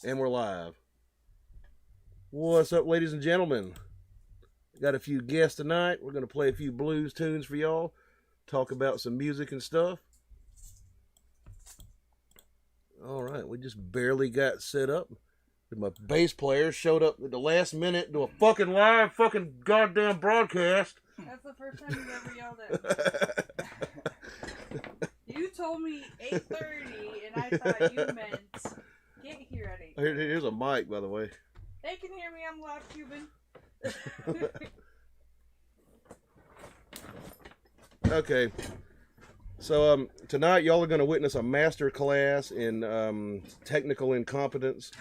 And we're live. What's up, ladies and gentlemen? Got a few guests tonight. We're going to play a few blues tunes for y'all. Talk about some music and stuff. All right, we just barely got set up. My bass player showed up at the last minute to a fucking live fucking goddamn broadcast. That's the first time you've ever yelled at me. You told me 8:30, and I thought you meant get here at 8:30. Here's a mic, by the way. They can hear me. I'm loud, Cuban. Okay. So tonight y'all are going to witness a master class in technical incompetence.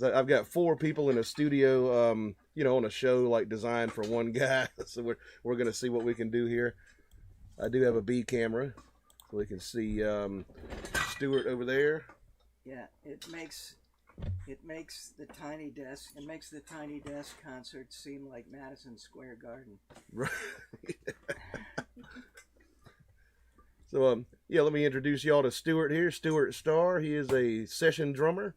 I've got 4 people in a studio, on a show like designed for one guy. So we're going to see what we can do here. I do have a B camera, so we can see Stuart over there. Yeah, it makes the Tiny Desk. It makes the Tiny Desk concert seem like Madison Square Garden. Right. So let me introduce y'all to Stuart here. Stuart Starr. He is a session drummer.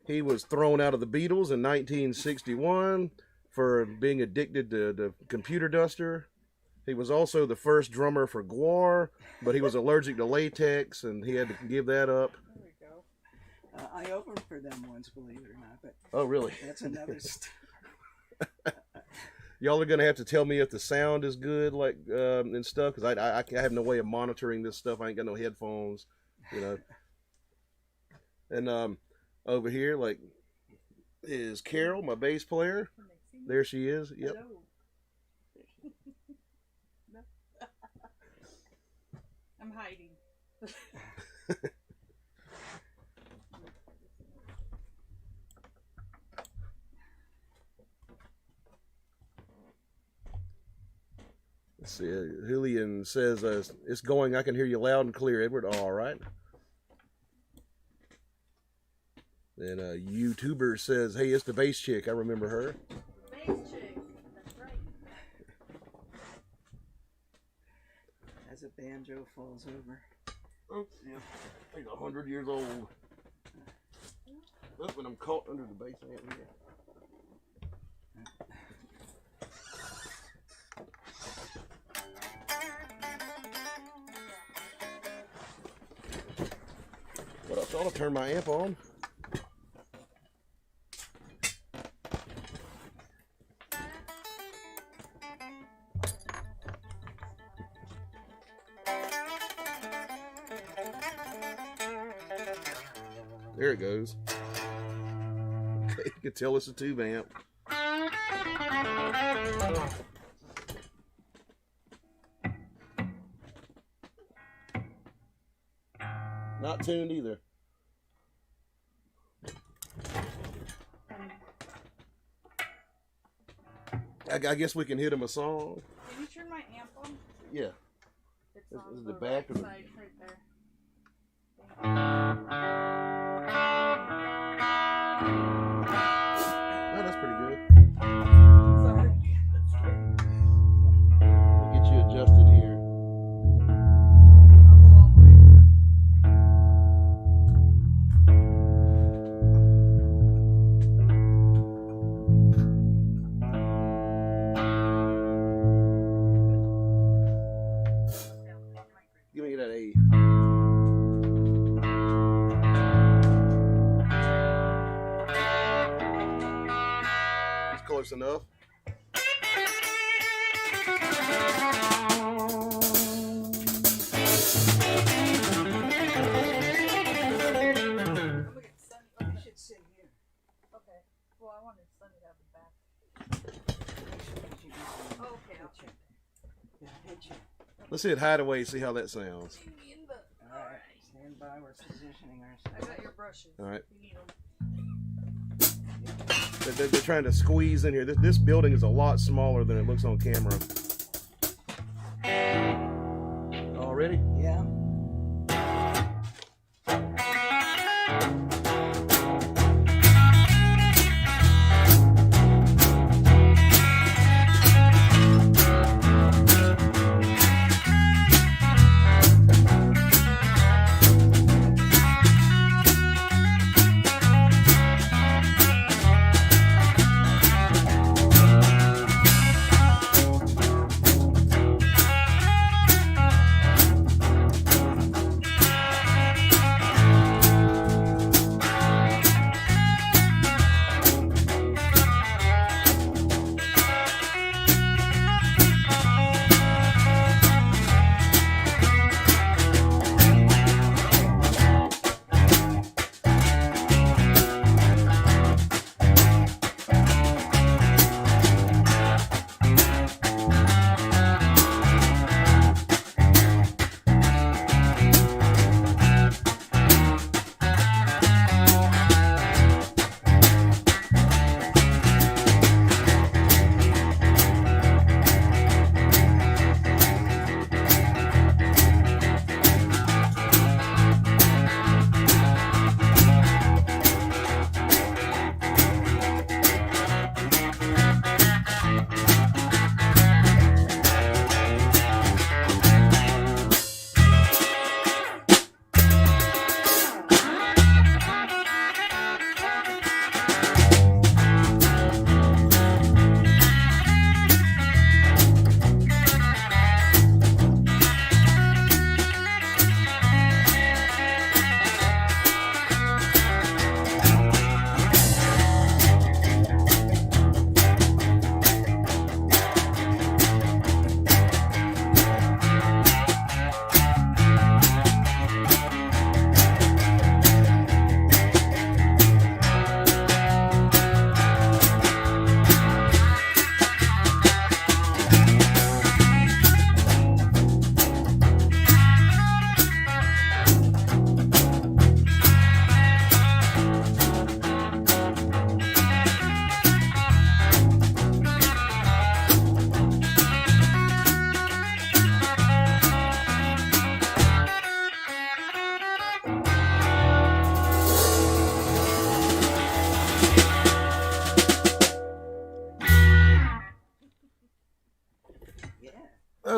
He was thrown out of the Beatles in 1961 for being addicted to the computer duster. He was also the first drummer for Gwar, but he was allergic to latex, and he had to give that up. There we go. I opened for them once, believe it or not. But oh, really? That's another story. Y'all are gonna have to tell me if the sound is good, like and stuff, because I have no way of monitoring this stuff. I ain't got no headphones, And over here, is Carol, my bass player. There she is. Yep. No. I'm hiding. Let's see. Julian says, it's going. I can hear you loud and clear, Edward. All right. Then a YouTuber says, hey, it's the bass chick. I remember her. Bass chick. That's right. As a banjo falls over. Oh, yeah. He's 100 years old. Look, when I'm caught under the bass amp here. But I thought I'd turn my amp on. There it goes. Okay, you can tell it's a tube amp. Not tuned either. I guess we can hit him a song. Can you turn my amp on? Yeah. It's on Is the back or the side right there. Oh, that's pretty good. Sorry. We'll get you adjusted here. I'll go all the way. Give me that A. It's close enough. Look at Sunny. Oh, You should sit here. okay. Well, I wanted Sunny to have the back. Oh, okay, I'll check. Yeah, hit you. Let's hit Hideaway, see how that sounds. All right, stand by. We're positioning I ourselves. got your brushes. All right. You need them. They're trying to squeeze in here. This building is a lot smaller than it looks on camera. All ready? Yeah.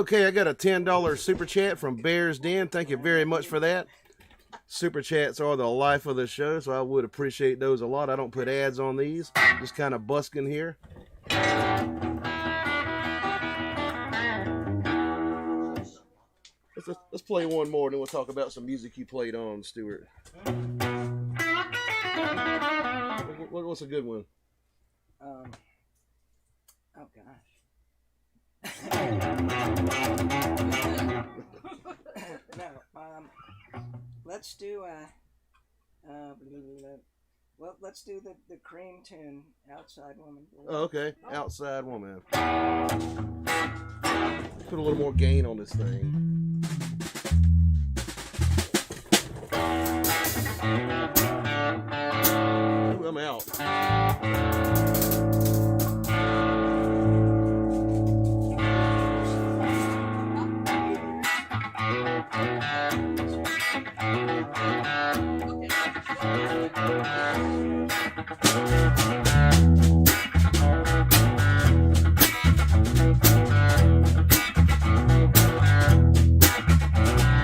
Okay, I got a $10 super chat from Bear's Den. Thank you very much for that. Super chats are the life of the show, so I would appreciate those a lot. I don't put ads on these, just kind of busking here. Let's play one more, and then we'll talk about some music you played on, Stuart. What's a good one? Oh gosh. No. Let's do well, let's do the Cream tune, Outside Woman. Oh, okay, Outside Woman. Put a little more gain on this thing. Ooh, I'm out.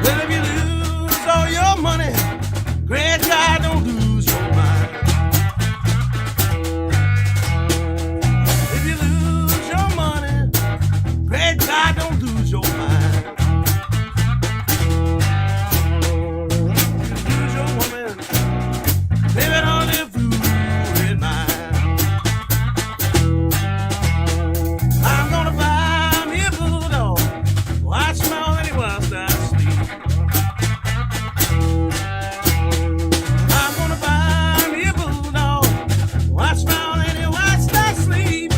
Well, if you lose all your money, great God, don't lose your mind. If you lose your money, great God, don't lose your mind. If you lose your woman, baby, don't live through in mind. I'm gonna buy me a bulldog, watch my lady whilst I sleep. I'm gonna buy me a bulldog, watch my lady whilst I sleep.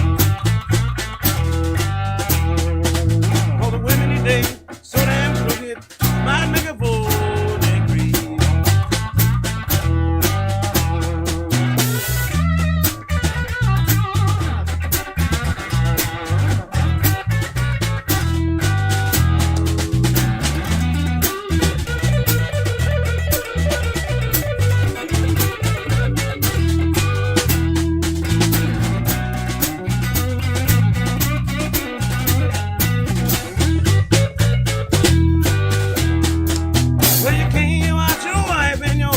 All the women today, so damn crooked, might make a fool they grieve. Well, you can't watch your wife and your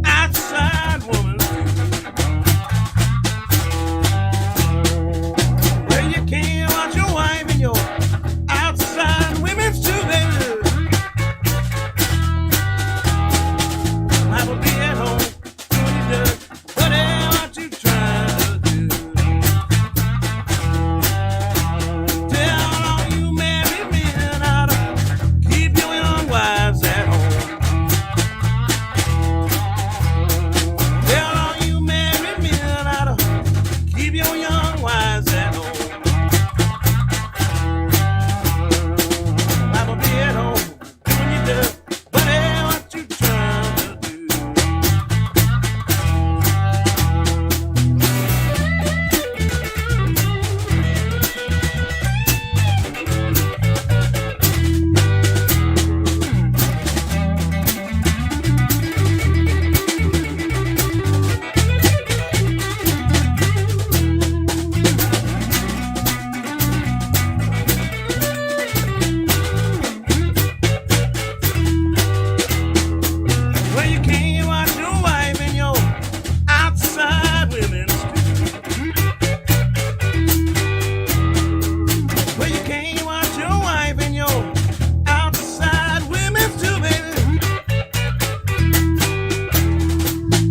outside woman. Well, you can't watch your wife and your outside women's too, baby. I will be at home doing you good, whatever what you trying to do. Tell all you married men how to keep your young wives at home. Tell all you married men how to keep your young wives at home. I will be at home doing you good, whatever what you trying to do. Well, you can't watch your wife and your outside women too. Well, you can't watch your wife and your outside women too, baby.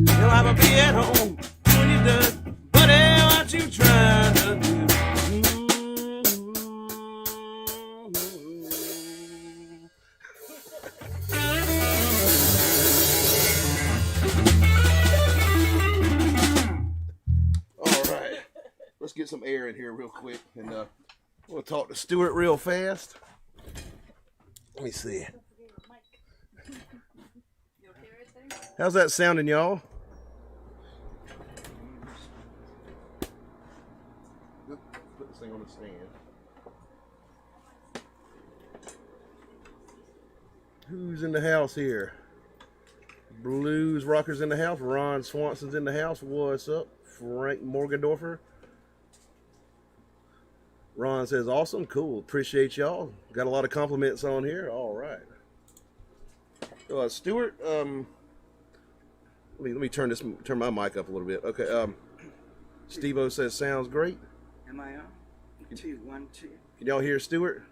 Well, I will be at home doing you good, whatever what you trying to do. All right, let's get some air in here real quick, and we'll talk to Stuart real fast. Let me see. You okay right there? How's that sounding, y'all? Put this thing on the stand. Who's in the house here? Blues Rockers in the house. Ron Swanson's in the house. What's up? Frank Morgendorfer. Ron says, awesome, cool, appreciate y'all. Got a lot of compliments on here. All right. Stuart, let me turn my mic up a little bit. Okay. Steve-O says, sounds great. Am I on? 2, 1, 2. Can y'all hear Stuart?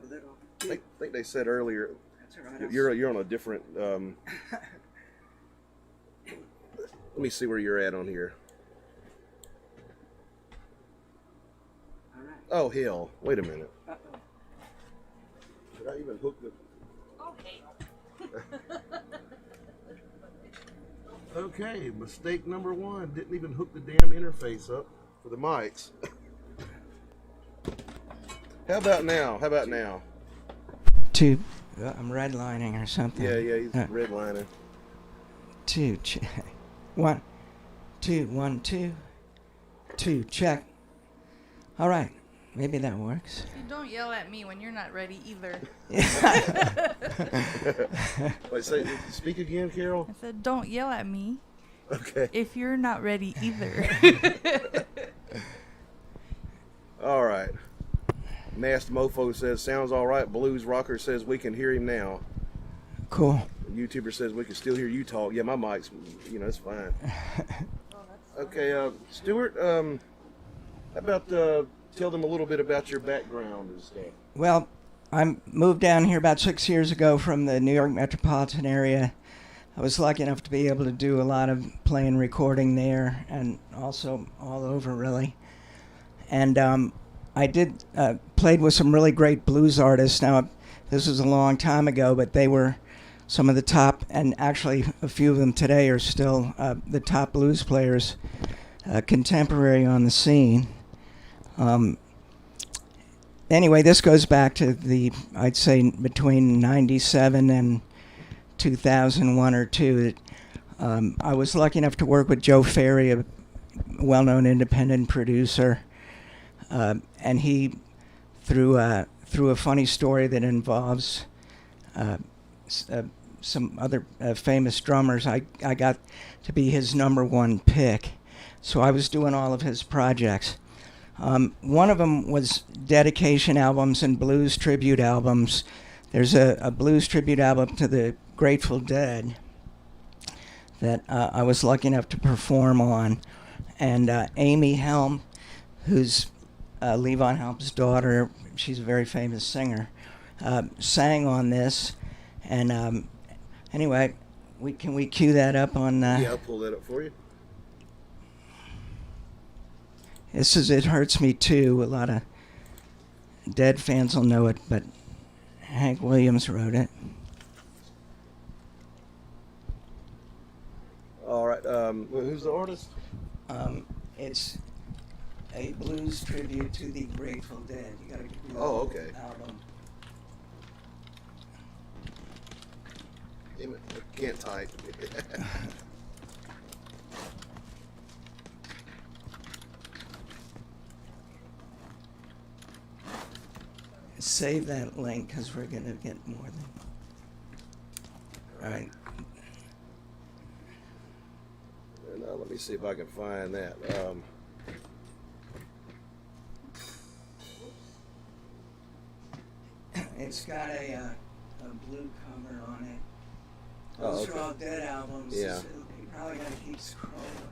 A little. I think they said earlier. That's all right. You're on a different. Let me see where you're at on here. All right. Oh hell! Wait a minute. Uh-oh. Did I even hook the? Oh, hell. Okay, mistake number 1. Didn't even hook the damn interface up for the mics. How about now? 2. I'm redlining or something. Yeah, he's redlining. 2. 1, 2, 1, 2. 2. Check. All right. Maybe that works. You don't yell at me when you're not ready either. Wait, speak again, Carol. I said, don't yell at me. Okay. If you're not ready either. All right. Masked Mofo says, sounds all right. Blues Rocker says, we can hear him now. Cool. YouTuber says, we can still hear you talk. Yeah, my mic's, it's fine. Okay, Stuart, how about tell them a little bit about your background and stuff? Well, I moved down here about 6 years ago from the New York metropolitan area. I was lucky enough to be able to do a lot of playing, recording there, and also all over, really. And I did played with some really great blues artists. Now, this was a long time ago, but they were some of the top, and actually a few of them today are still the top blues players contemporary on the scene. Anyway, this goes back to I'd say between 97 and 2001 or 2. I was lucky enough to work with Joe Ferry, a well-known independent producer, and he, through a funny story that involves some other famous drummers, I got to be his #1 pick. So I was doing all of his projects. One of them was dedication albums and blues tribute albums. There's a blues tribute album to the Grateful Dead that I was lucky enough to perform on. And Amy Helm, who's Levon Helm's daughter, she's a very famous singer, sang on this. And anyway, can we cue that up on... Yeah, I'll pull that up for you. This is It Hurts Me Too. A lot of Dead fans will know it, but Hank Williams wrote it. All right. Who's the artist? It's a blues tribute to the Grateful Dead. You gotta do the okay. album. Damn it, I can't type. Save that link because we're gonna get more than. All right. And, let me see if I can find that. It's got a blue cover on it. Oh, Those okay. are all Dead albums. Yeah. So you probably gotta keep scrolling.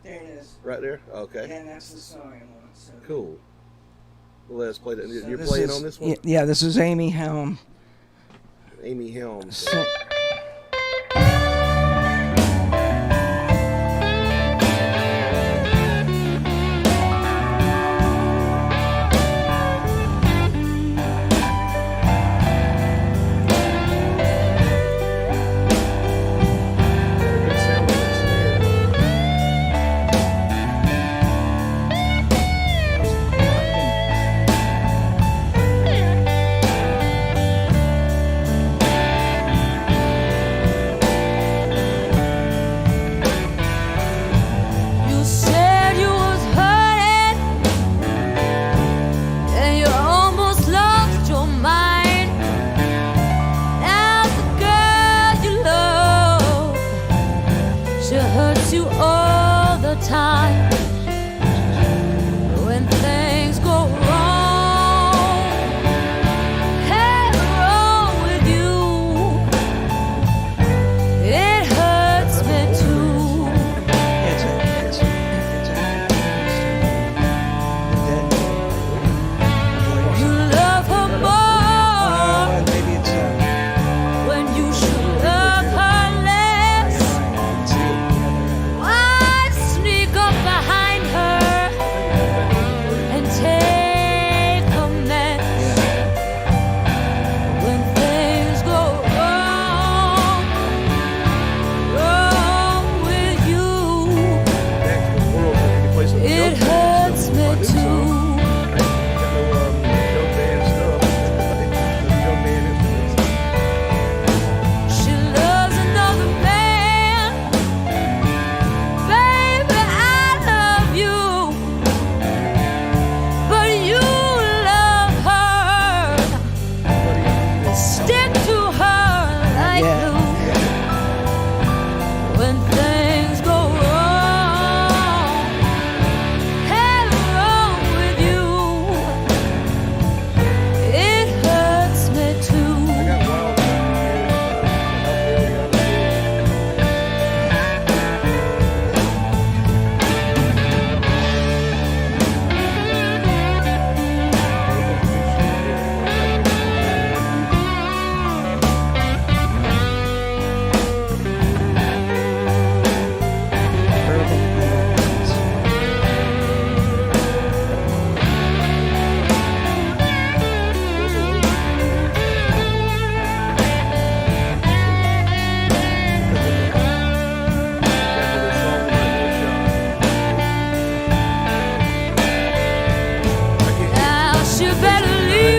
There it is. Right there? Okay. Yeah, and that's the song I want. So. Cool. Well, let's play that. So You're this playing is- on this one? Yeah, this is Amy Helm. Amy Helms. So, Good sound on this.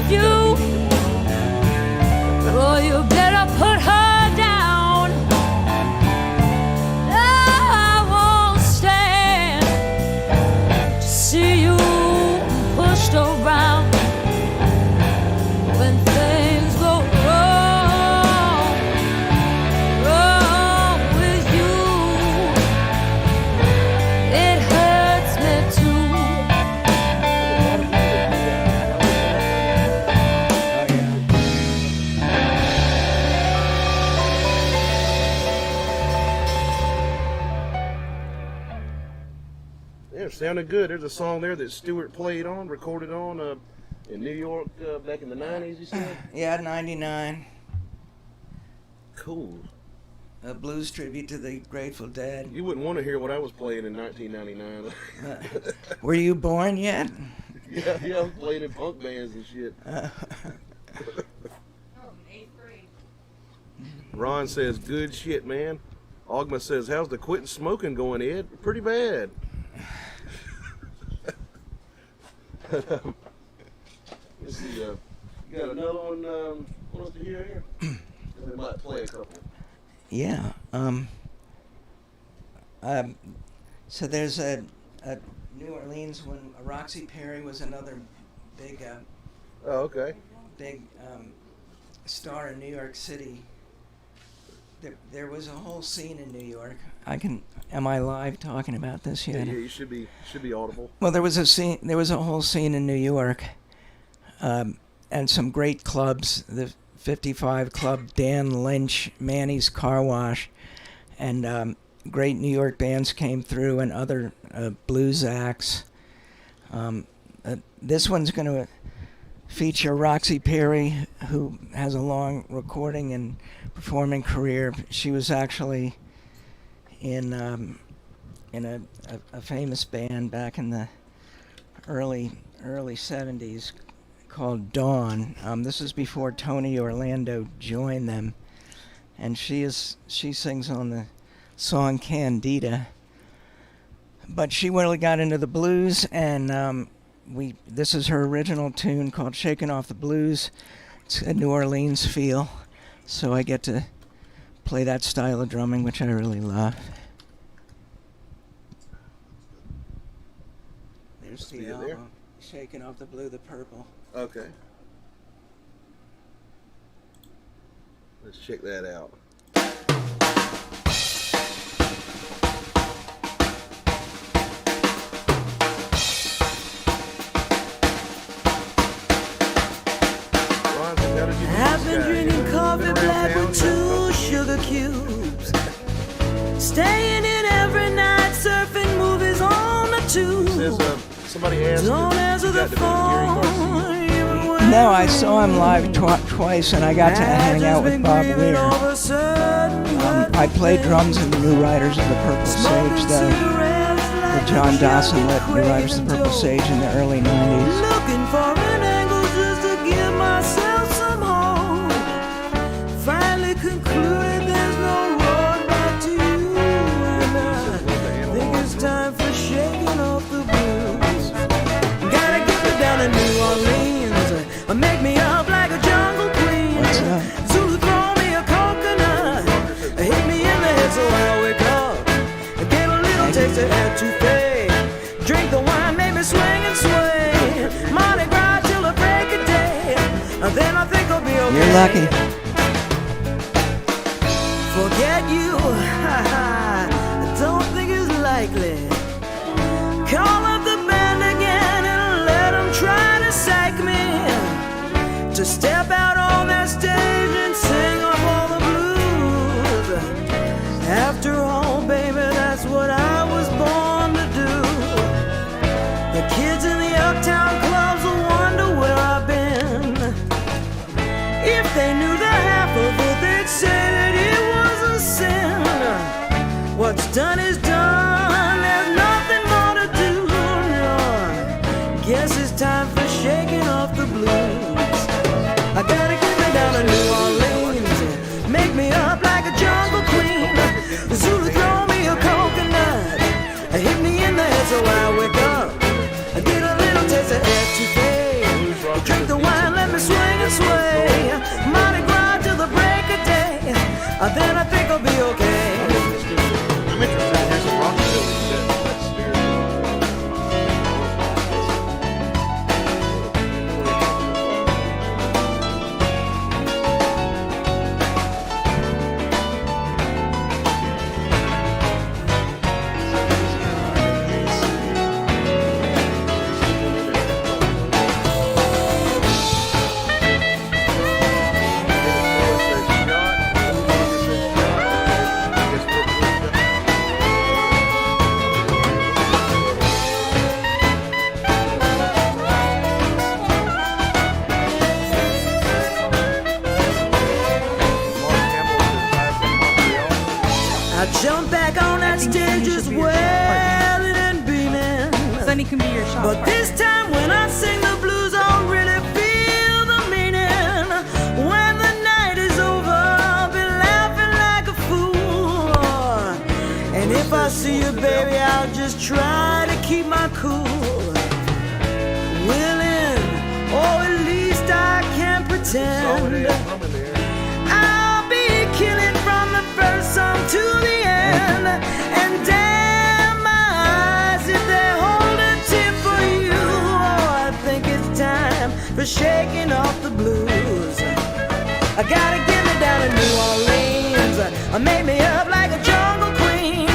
with you. Oh, you better put her down. I won't stand to see you pushed around when things go wrong, wrong with you. It hurts me too. Yeah, it sounded good. There's a song there that Stewart recorded on in New York back in the 90s, you said? Yeah, 99. Cool. A blues tribute to the Grateful Dead. You wouldn't want to hear what I was playing in 1999. Were you born yet? yeah, I was playing in punk bands and shit. Oh, in 8th grade. Ron says, good shit, man. Ogma says, how's the quitting smoking going, Ed? Pretty bad. Let's see, you got another one want us to hear here? We might play a couple. Yeah. So there's a New Orleans when Roxy Perry was another big Oh, okay. star in New York City. There was a whole scene in New York. Am I live talking about this yet? Yeah, you should be audible. Well, there was a whole scene in New York, and some great clubs. The 55 Club, Dan Lynch, Manny's Car Wash, and great New York bands came through, and other blues acts. This one's going to feature Roxy Perry, who has a long recording and performing career. She was actually in a famous band back in the early 70s called Dawn. This is before Tony Orlando joined them, and she sings on the song Candida. But she really got into the blues, and this is her original tune called Shaking Off the Blues. It's a New Orleans feel, so I get to play that style of drumming, which I really love. There's the album, Shaking Off the Blue, the Purple. Okay. Let's check that out. I've been drinking coffee black with 2 sugar cubes, staying in every night, surfing movies on the tube. Somebody asked Don't answer the phone. No, I saw him live twice, and I got to hang out with Bob Weir. I played drums in the New Riders of the Purple Sage, the John Dawson led New Riders of the Purple Sage in the early 90s. Looking for an angle just to give myself some hope. Finally concluded there's no road back to you. And I think it's time for shaking off the blues. Gotta get me down to New Orleans. Make me up like a jungle queen. What's up? Zulu throw me a coconut. Hit me in the head so I wake up. Get a little taste of air to pay. Drink the wine, make me swing and sway. Mardi Gras till the break of day. And then I think I'll be okay. You're lucky. Forget you, I don't think it's likely. Call up the band again and let them try to psych me. To step out on that stage and sing off all the blues. After all, baby, that's what I was born to do. The kids in the uptown clubs will wonder where I've been. If they knew the half of it, they'd say that it was a sin. What's done is done, there's nothing more to do. No. Guess it's time for shaking off the blues. jump back on that stage just wailing and beaming. Sonny can be your shot But partner. this time when I sing the blues, I'll really feel the meaning. When the night is over, I'll be laughing like a fool. And if I see you, baby, I'll just try to keep my cool. Willing, or at least I can pretend. I'll be killing from the first song to the end. And damn my eyes if they hold a tip for you. Oh, I think it's time for shaking off the blues. I gotta get me down to New Orleans. Make me up like a jungle queen.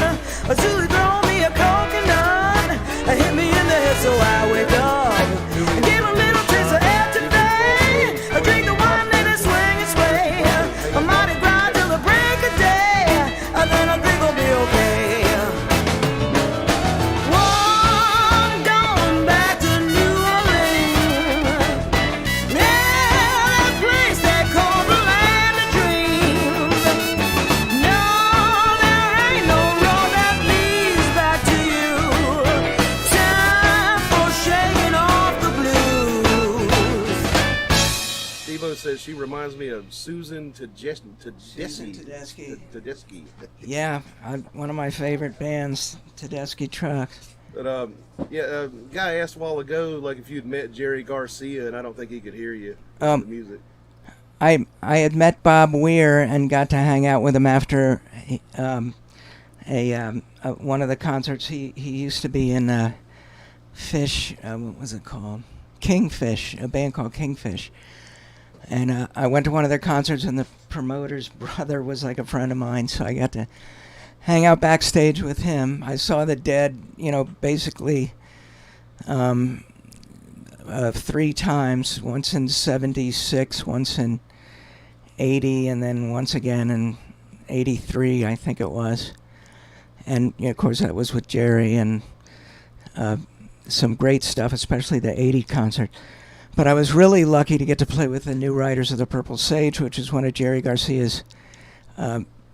Julie throw me a coconut. Hit me in the head so I wake up. Give a little taste of Absinthe. Drink the wine, let it swing and sway. I might grind till the break of day. Then I think I'll be okay. One going back to New Orleans. Yeah, that place they call the land of dreams. No, there ain't no road that leads back to you. Time for shaking off the blues. Steve-O says she reminds me of Susan Susan Tedeschi. Tedeschi. Yeah, one of my favorite bands, Tedeschi Trucks. But guy asked a while ago, like if you'd met Jerry Garcia, and I don't think he could hear you. The music. I had met Bob Weir and got to hang out with him after one of the concerts. He used to be in Fish. What was it called? Kingfish, a band called Kingfish. And I went to one of their concerts, and the promoter's brother was like a friend of mine, so I got to hang out backstage with him. I saw the Dead, basically 3 times. Once in '76, once in '80, and then once again in '83, I think it was. And of course, that was with Jerry and some great stuff, especially the '80 concert. But I was really lucky to get to play with the New Riders of the Purple Sage, which is one of Jerry Garcia's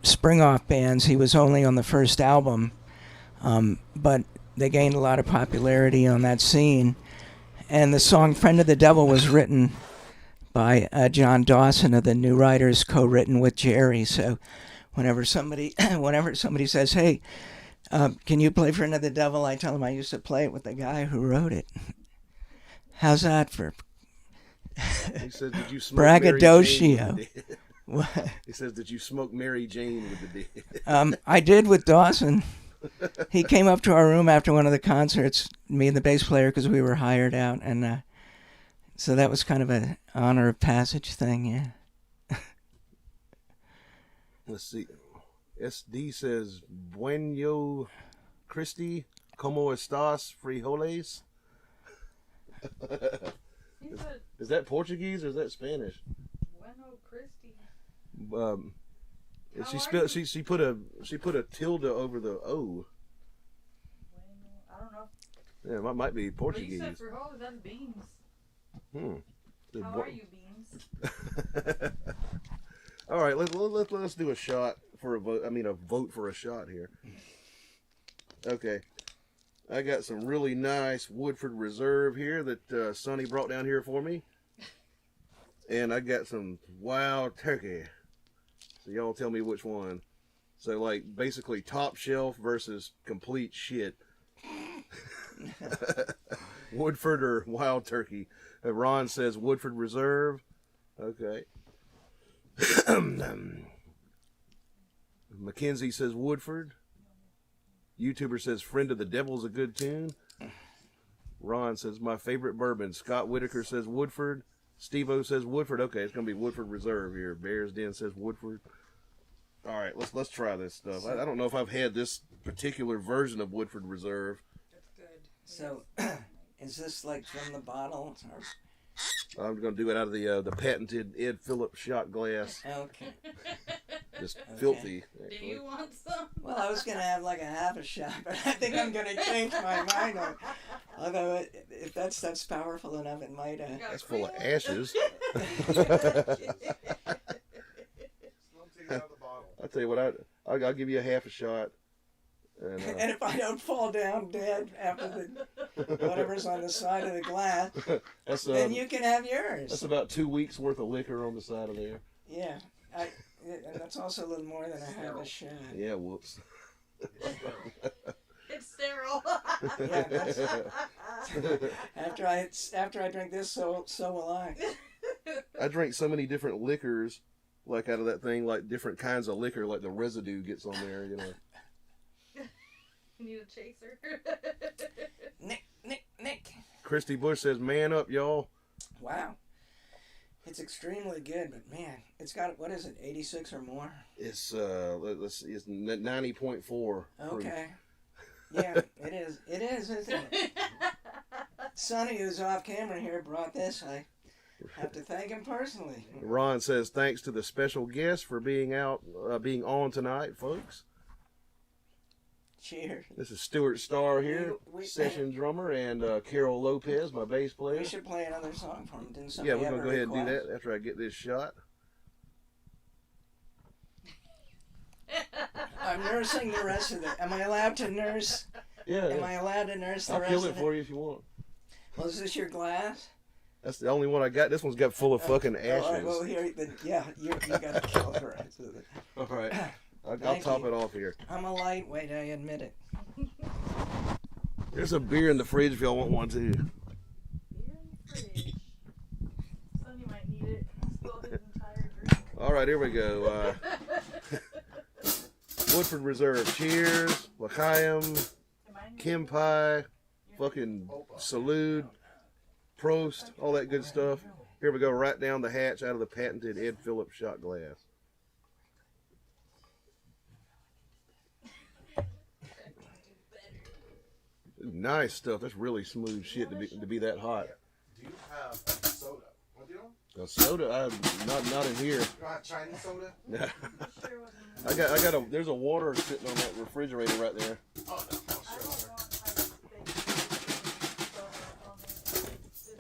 spring-off bands. He was only on the first album, but they gained a lot of popularity on that scene. And the song "Friend of the Devil" was written by John Dawson of the New Riders, co-written with Jerry. So whenever somebody says, "Hey, can you play "Friend of the Devil?" I tell them I used to play it with the guy who wrote it. How's that for He says, "Did you smoke Mary Jane braggadocio?" with the Dead?" What? He says, "Did you smoke Mary Jane with the Dead?" I did with Dawson. He came up to our room after one of the concerts, me and the bass player, because we were hired out, and so that was kind of an honor of passage thing, yeah. Let's see. SD says, "Bueno, Christy, ¿Cómo estás, frijoles?" He said, Is that Portuguese or is that Spanish? Bueno, Christy. She How spelled. are you? She put a tilde over the O. Bueno, I don't know. Yeah, it might be But you Portuguese. said frijoles, that's beans. How are you, beans? All right, let's do a shot for a vote. I mean, a vote for a shot here. Okay, I got some really nice Woodford Reserve here that Sonny brought down here for me, and I got some Wild Turkey. So y'all tell me which one. So like basically top shelf versus complete shit. Woodford or Wild Turkey. Ron says Woodford Reserve. Okay. Mackenzie says Woodford. YouTuber says Friend of the Devil's a good tune. Ron says my favorite bourbon. Scott Whitaker says Woodford. Steve-O says Woodford. Okay, it's gonna be Woodford Reserve here. Bears Den says Woodford. All right, let's try this stuff. I don't know if I've had this particular version of Woodford Reserve. That's good. So, is this like from the bottle? Or? I'm gonna do it out of the patented Ed Phillips shot glass. Okay. Just filthy. Do Actually. you want some? Well, I was going to have like a half a shot, but I think I'm going to change my mind. Although, if that's powerful enough, it might... That's full of ashes. I'll tell you what, I'll give you a half a shot. And, And if I don't fall down dead after the whatever's on the side of the glass, then you can have yours. That's about 2 weeks worth of liquor on the side of there. Yeah, and that's also a little more than a half a shot. Yeah, whoops. It's sterile. Yeah, after I drink this, so will I. I drink so many different liquors, like out of that thing, like different kinds of liquor, like the residue gets on there, you know. You need a chaser. Nick. Christy Bush says, "Man up, y'all." Wow. It's extremely good, but man, it's got, what is it, 86 or more? It's let's see, it's 90.4. Okay. Yeah, it is. It is, isn't it? Sonny, who's off camera here, brought this. I have to thank him personally. Ron says, "Thanks to the special guest for being on tonight, folks." Cheers. This is Stuart Starr here, session drummer, and Carol Lopez, my bass player. We should play another song for him. Didn't somebody Yeah, we're have gonna a go ahead and do request? that after I get this shot. I'm nursing the rest of it. Am I allowed to nurse? Yeah, Am I allowed to nurse the I'll rest kill of it for you if you want. Well, is this your glass? That's the only one I got. This one's got full of fucking ashes. All right, well, here, yeah, you got to kill the rest of it. All right. I'll Thank top you. it off here. I'm a lightweight, I admit it. There's a beer in the fridge if y'all want one too. Beer in the fridge. Sonny might need it. Spill his entire drink. All right, here we go. Woodford Reserve. Cheers. L'chaim. Kimpai. Fucking salute. Prost. All that good stuff. Here we go. Right down the hatch out of the patented Ed Phillips shot glass. Nice stuff. That's really smooth shit to be that hot. Do you have soda? What do you know? A soda? Not in here. You don't have Chinese soda? I got a. There's a water sitting on that refrigerator right there. Oh, no. Oh, sure.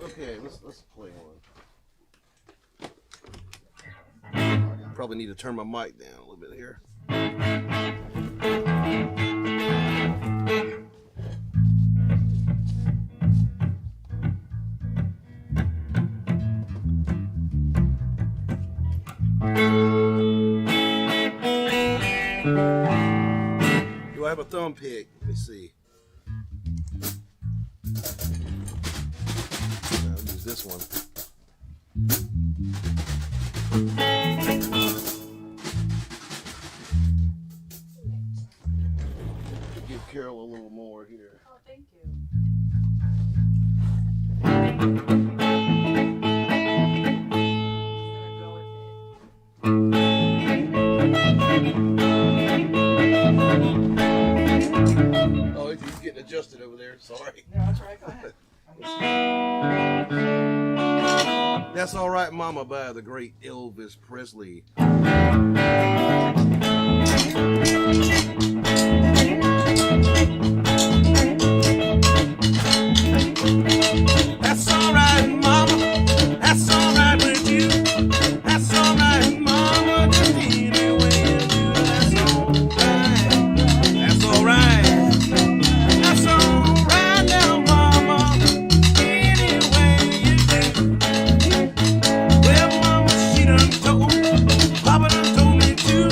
Okay, let's play one. Probably need to turn my mic down a little bit here. Do I have a thumb pick? Let me see. I'll use this one. Give Carol a little more here. Oh, thank you. Oh, he's getting adjusted over there. Sorry. No, that's right, go ahead. That's All Right Mama by the great Elvis Presley. That's all right, Mama. That's all right with you. That's all right, Mama. Just any way you do. That's all right. That's all right. That's all right now, Mama. Any way you do. Well, Mama, she done told. Papa done told me too.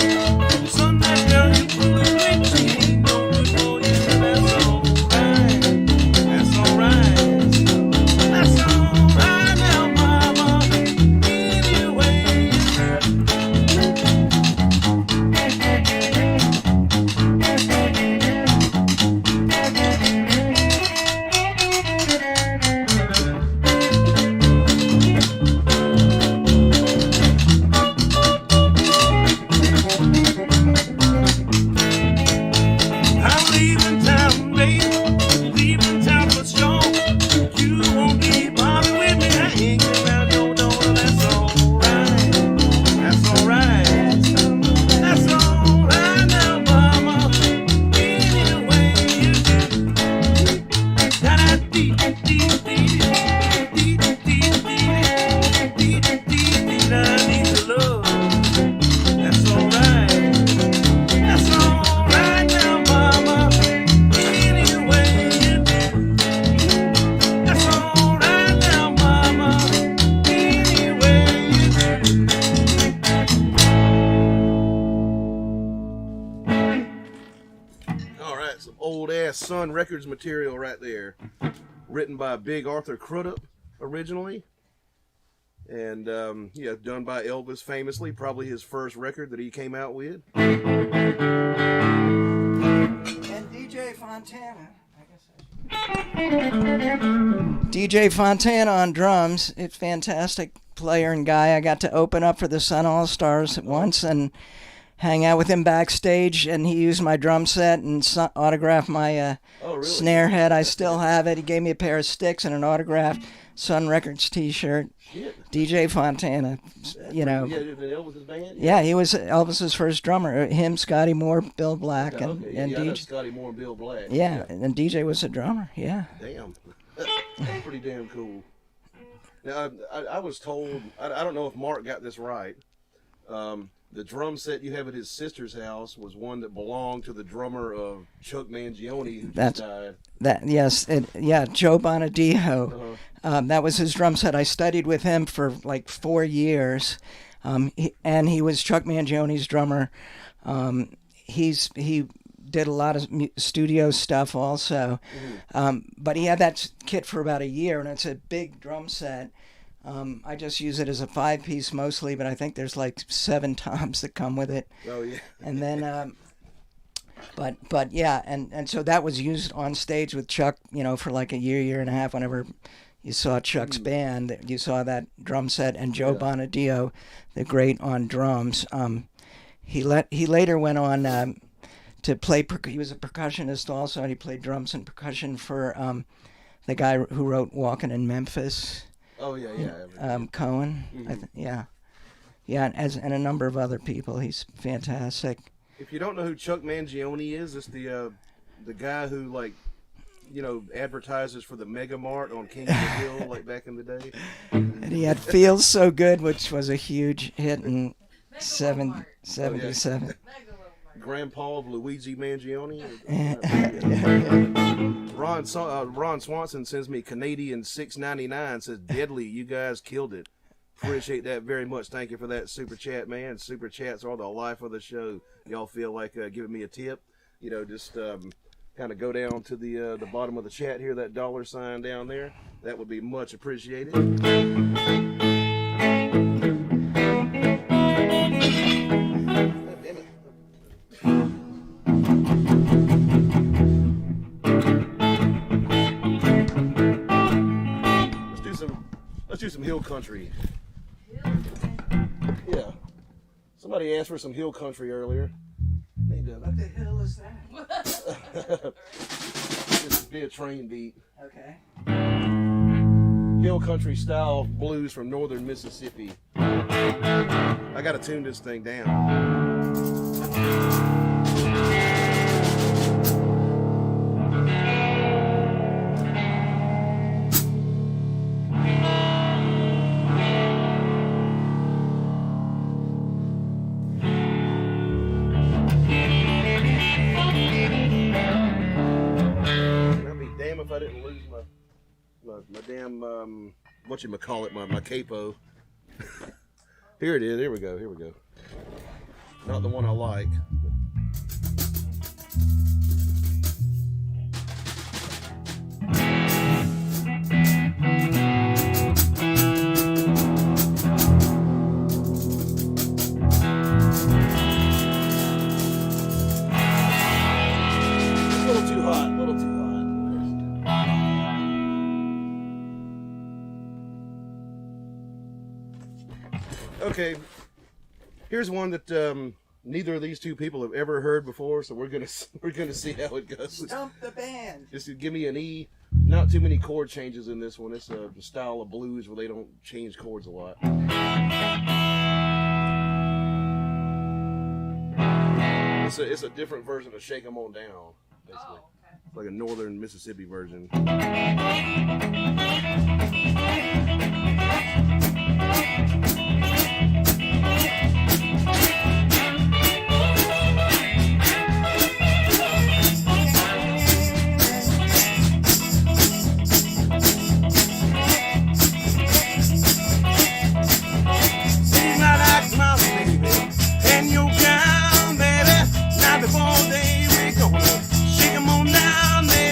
Son, that girl you pull it Sun Records material right there. Written by Big Arthur Crudup originally. And yeah, done by Elvis famously. Probably his first record that he came out with. And DJ Fontana. DJ Fontana on drums. It's fantastic player and guy. I got to open up for the Sun All Stars once and hang out with him backstage, and he used my drum set and autographed my snare head. I still have it. He gave me a pair of sticks and an autographed Sun Records t-shirt. Shit. DJ Fontana, you know. Yeah, Elvis's band? Yeah, he was Elvis's first drummer. Him, Scotty Moore, Bill Black, and DJ. Scotty Moore and Bill Black. Yeah, and DJ was a drummer. Yeah. Damn. That's pretty damn cool. Now, I was told, I don't know if Mark got this right. The drum set you have at his sister's house was one that belonged to the drummer of Chuck Mangione, who just died. Joe Bonadio. That was his drum set. I studied with him for like 4 years, and he was Chuck Mangione's drummer. He did a lot of studio stuff also, but he had that kit for about a year, and it's a big drum set. I just use it as a 5-piece mostly, but I think there's like 7 toms that come with it. Oh yeah. And then, but yeah, and so that was used on stage with Chuck, you know, for like a year and a half. Whenever you saw Chuck's band, you saw that drum set, and Joe Bonadio, the great on drums. He later went on to play. He was a percussionist also, and he played drums and percussion for the guy who wrote "Walking in Memphis." Oh yeah. Cohen. Yeah, and a number of other people. He's fantastic. If you don't know who Chuck Mangione is, it's the guy who, like, you know, advertises for the Mega Mart on King of the Hill, like back in the day. And he had "Feels So Good," which was a huge hit in 77. Grandpa of Luigi Mangione. Yeah. Ron Swanson sends me Canadian $6.99. Says, "Deadly, you guys killed it. Appreciate that very much. Thank you for that super chat, man. Super chats are the life of the show. Y'all feel like giving me a tip? You know, just kind of go down to the bottom of the chat here, that $sign down there. That would be much appreciated." Let's do some hill country. Yeah. Somebody asked for some hill country earlier. What the hell is that? Just be a train beat. Okay. Hill country style blues from northern Mississippi. I gotta tune this thing down. If I didn't lose my damn whatchamacallit, my capo. Here it is. Here we go. Not the one I like. A little too hot. Okay, here's one that neither of these two people have ever heard before, so we're gonna see how it goes. Stump the band. Just give me an E. Not too many chord changes in this one. It's a style of blues where they don't change chords a lot. It's a different version of "Shake 'Em On Down," basically. It's like a northern Mississippi version. Before they we gonna shake 'em on down, baby.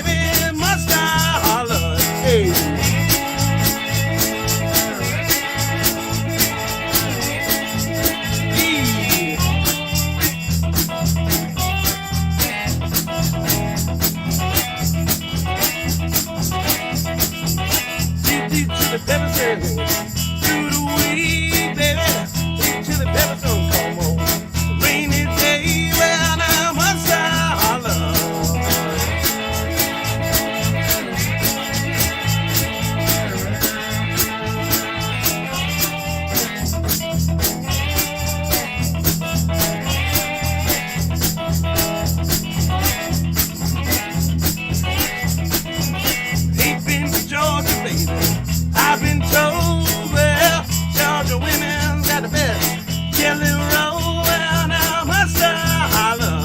got the best jelly roll. Well, now must I holler.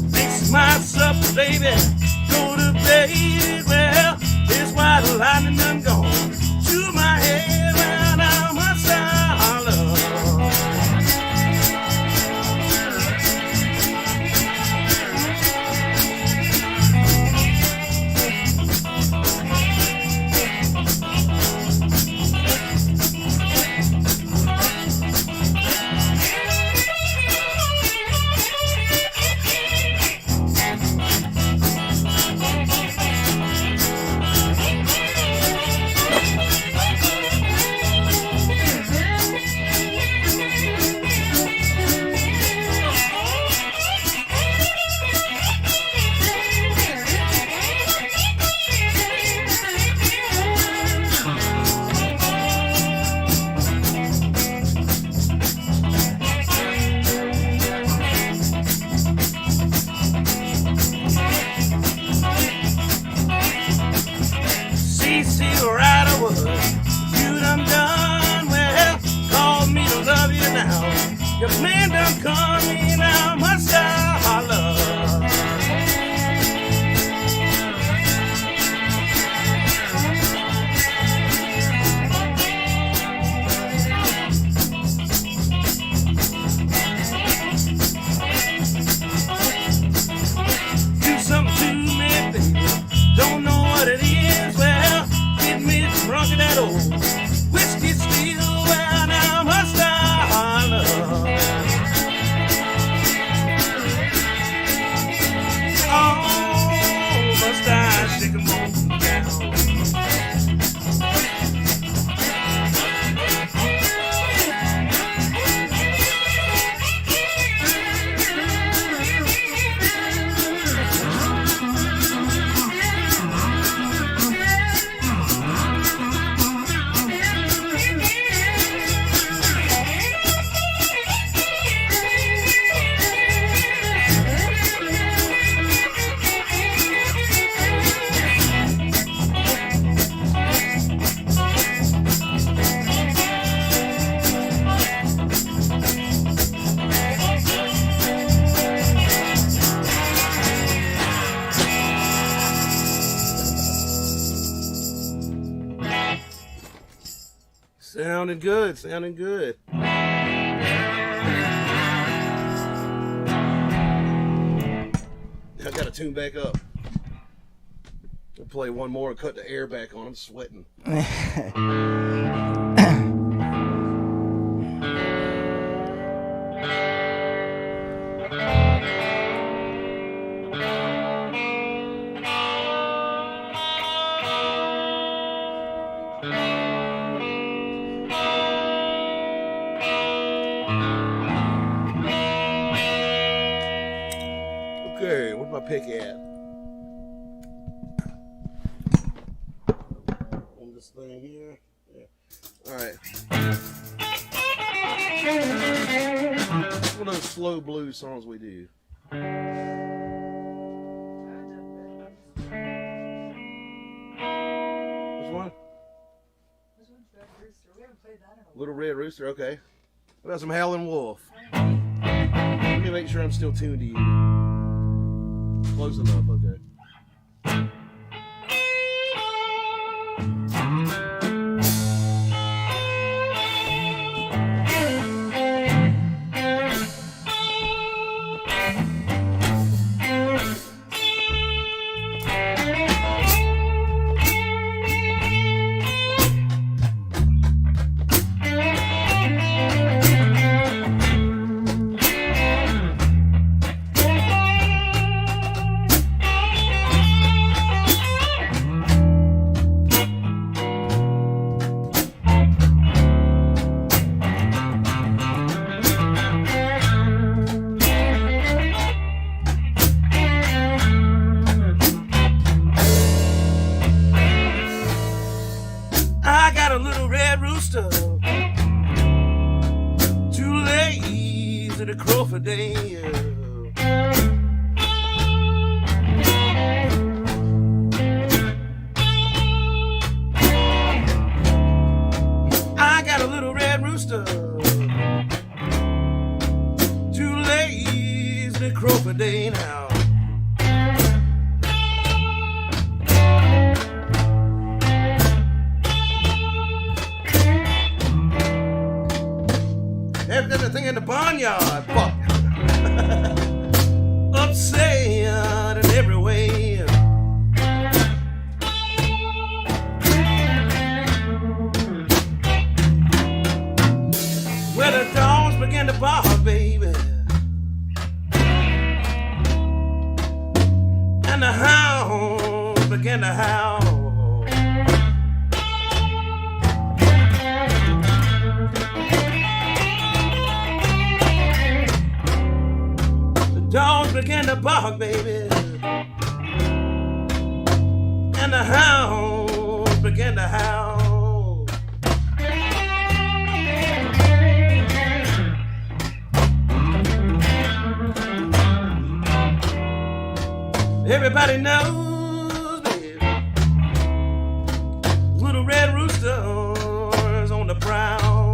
Fix my supper, baby. Go to bed. Well, this white lightning done gone to my head. Well, now must I holler. Your man done called me, now must I holler. Do something to me, baby. Don't know what it is. Well, get me drunk in that old whiskey still. Well, now must I holler. Oh, must I shake 'em on down. Sounding good, sounding good. I gotta tune back up. I'll play one more and cut the air back on. I'm sweating. Okay, where's my pick at? On this thing here. Yeah. Alright. It's one of those slow blues songs we do. Which one? This one's Red Rooster. We haven't played that in a while. Little Red Rooster, okay. What about some Howlin Wolf? Let me make sure I'm still tuned to you. Close enough, okay. to the Crawford Day. I got a little red rooster, 2 lays to Crawford Day now. Everything in the barnyard, fuck. Upset in every way. Where the dogs began to bark, baby, and the hounds began to howl. Dogs began to bark, baby, and the hounds began to howl. Everybody knows, baby, little red roosters on the prowl.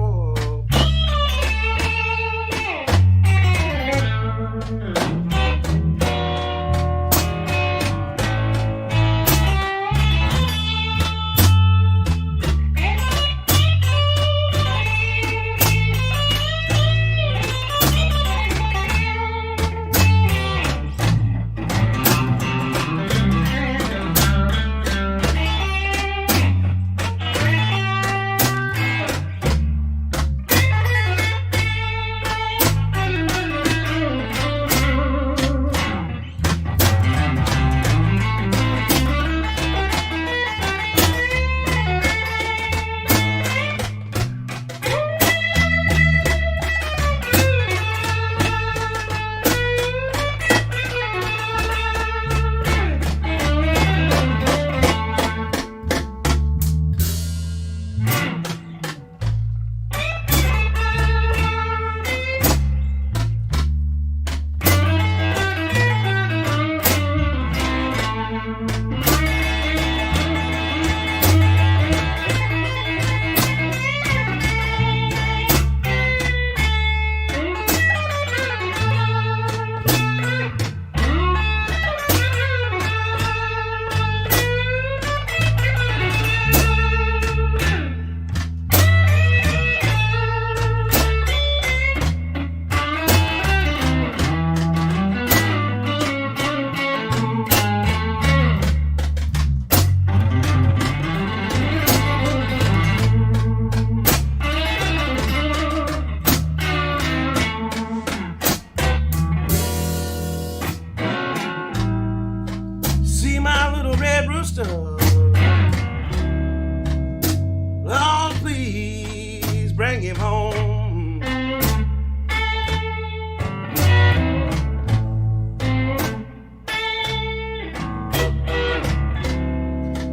Lord, please bring him home.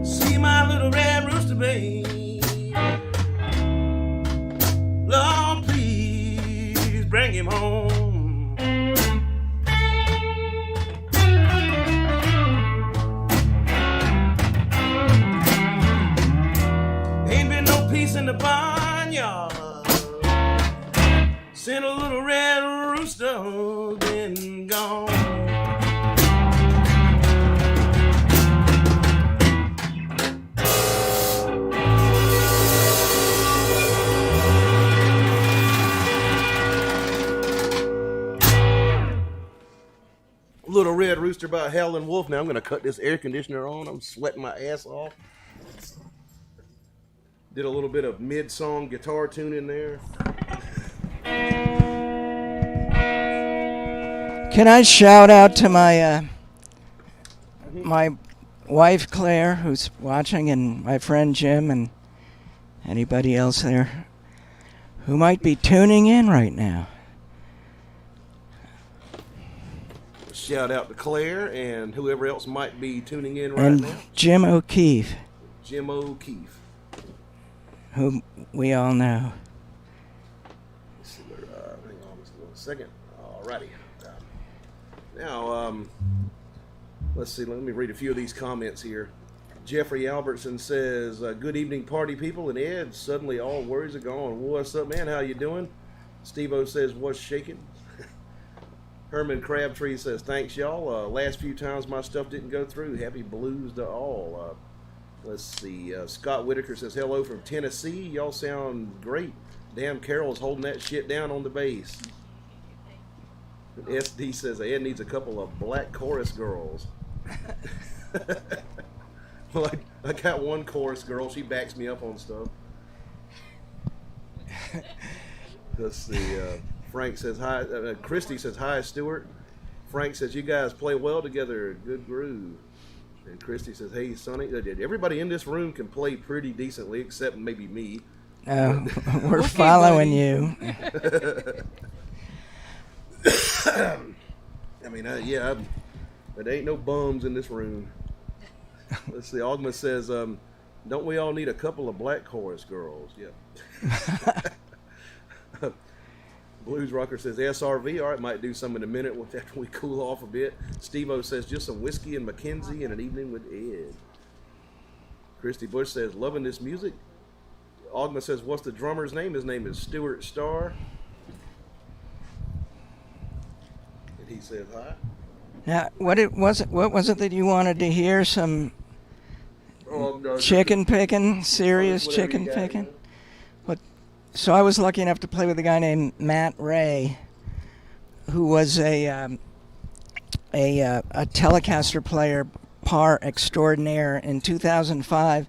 See my little red rooster, babe. Lord, please bring him home. In the barnyard, sent a little red rooster been gone. Little Red Rooster by Howlin Wolf. Now I'm gonna cut this air conditioner on. I'm sweating my ass off. Did a little bit of mid-song guitar tune in there. Can I shout out to my my wife Claire, who's watching, and my friend Jim, and anybody else there who might be tuning in right now? Shout out to Claire and whoever else might be tuning in right and now. Jim O'Keefe. Jim O'Keefe. Whom we all know. Hang on a Just a second. Alrighty. Now, let's see. Let me read a few of these comments here. Jeffrey Albertson says, "Good evening, party people." And Ed, suddenly all worries are gone. What's up, man? How you doing? Steve-O says, "What's shaking?" Herman Crabtree says, "Thanks, y'all. Last few times my stuff didn't go through. Happy blues to all." Let's see. Scott Whitaker says, "Hello from Tennessee. Y'all sound great. Damn, Carol's holding that shit down on the bass." And SD says, "Ed needs a couple of black chorus girls." Well, I got one chorus girl. She backs me up on stuff. Let's see. Frank says hi. Christy says hi, Stuart. Frank says, "You guys play well together. Good groove." And Christy says, "Hey, Sonny." Everybody in this room can play pretty decently, except maybe me. Oh, we're following you. I mean, yeah, there ain't no bums in this room. Let's see. Ogma says, "Don't we all need a couple of black chorus girls?" Yeah. Blues Rocker says, "SRV, all right, might do some in a minute after we cool off a bit." Steve-O says, "Just some whiskey and Mackenzie and an evening with Ed." Christy Bush says, "Loving this music." Ogma says, "What's the drummer's name?" His name is Stuart Starr. And he says, "Hi." Now, what was it that you wanted to hear? Some chicken picking, serious whatever you chicken got, picking? man. So I was lucky enough to play with a guy named Matt Ray, who was a Telecaster player par extraordinaire. In 2005,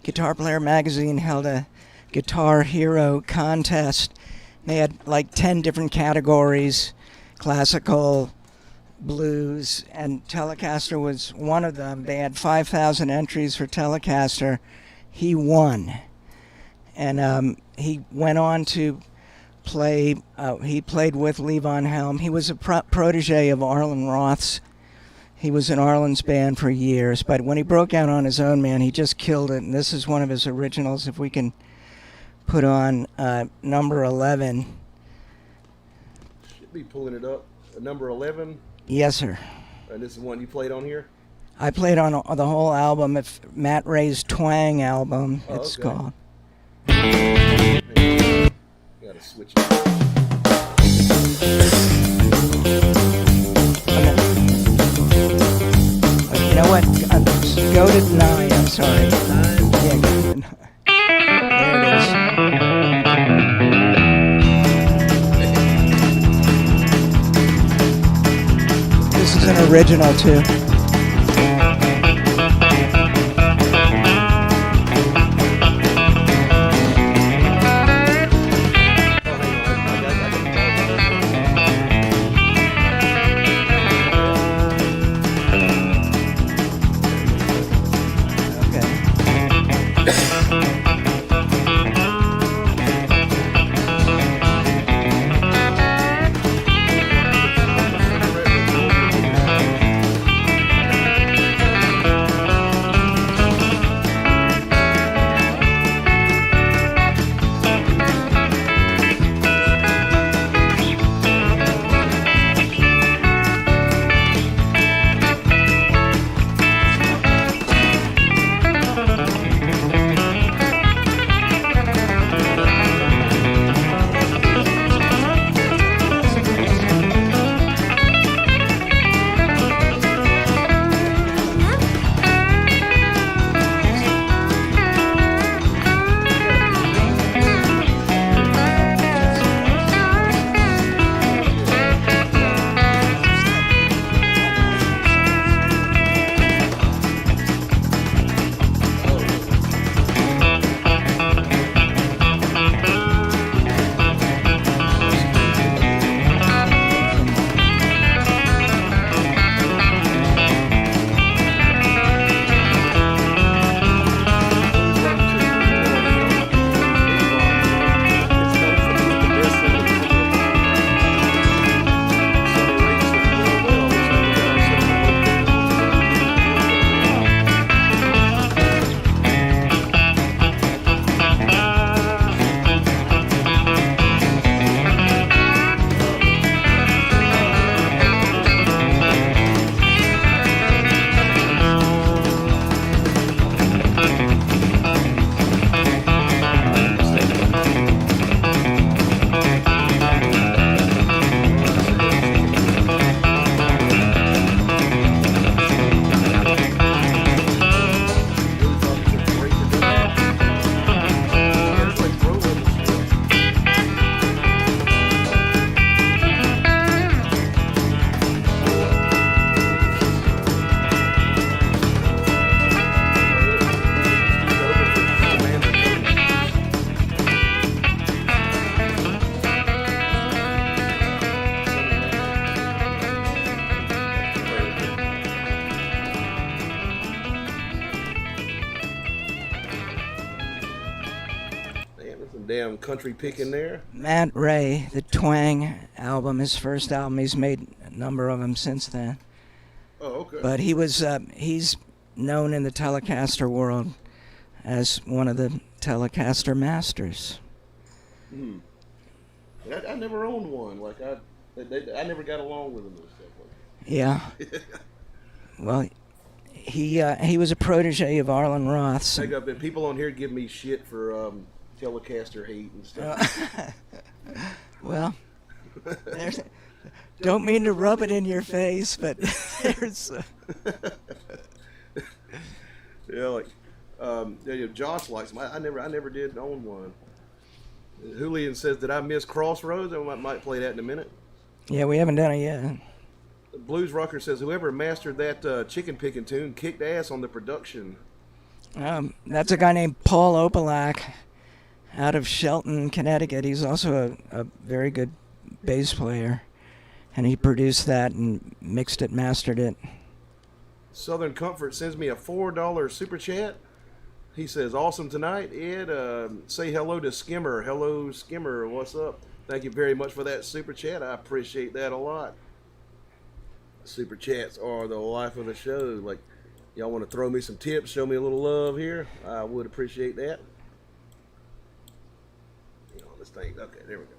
Guitar Player magazine held a Guitar Hero contest. They had like 10 different categories: classical, blues, and Telecaster was one of them. They had 5,000 entries for Telecaster. He won. And he went on to play, he played with Levon Helm. He was a protege of Arlen Roth's. He was in Arlen's band for years, but when he broke out on his own, man, he just killed it. And this is one of his originals. If we can put on number 11. Should be pulling it up. Number 11. Yes, sir. And this is one you played on here? I played on the whole album. If Matt Ray's Twang album, it's okay. called. Gotta switch it. You know what? Go to 9. I'm sorry. 9? Yeah, go to 9. There it is. This is an original, too. country pick in there. Matt Ray, the Twang album, his first album. He's made a number of them since then. Oh, okay. But he's known in the Telecaster world as one of the Telecaster masters. Hmm. I never owned one. Like I never got along with them and stuff like that. Yeah. Well, he was a protege of Arlen Roth's. I got people on here give me shit for Telecaster hate and stuff. Well, don't mean to rub it in your face, but there's. Yeah, like Josh likes them. I never did own one. Julian says, "Did I miss Crossroads?" I might play that in a minute. Yeah, we haven't done it yet. Blues Rocker says, "Whoever mastered that chicken picking tune kicked ass on the production." That's a guy named Paul Opalak out of Shelton, Connecticut. He's also a very good bass player, and he produced that and mixed it, mastered it. Southern Comfort sends me a $4 super chat. He says, "Awesome tonight, Ed. Say hello to Skimmer. Hello, Skimmer. What's up? Thank you very much for that super chat. I appreciate that a lot." Super chats are the life of the show. Like, y'all want to throw me some tips, show me a little love here, I would appreciate that. This thing. Okay, there we go.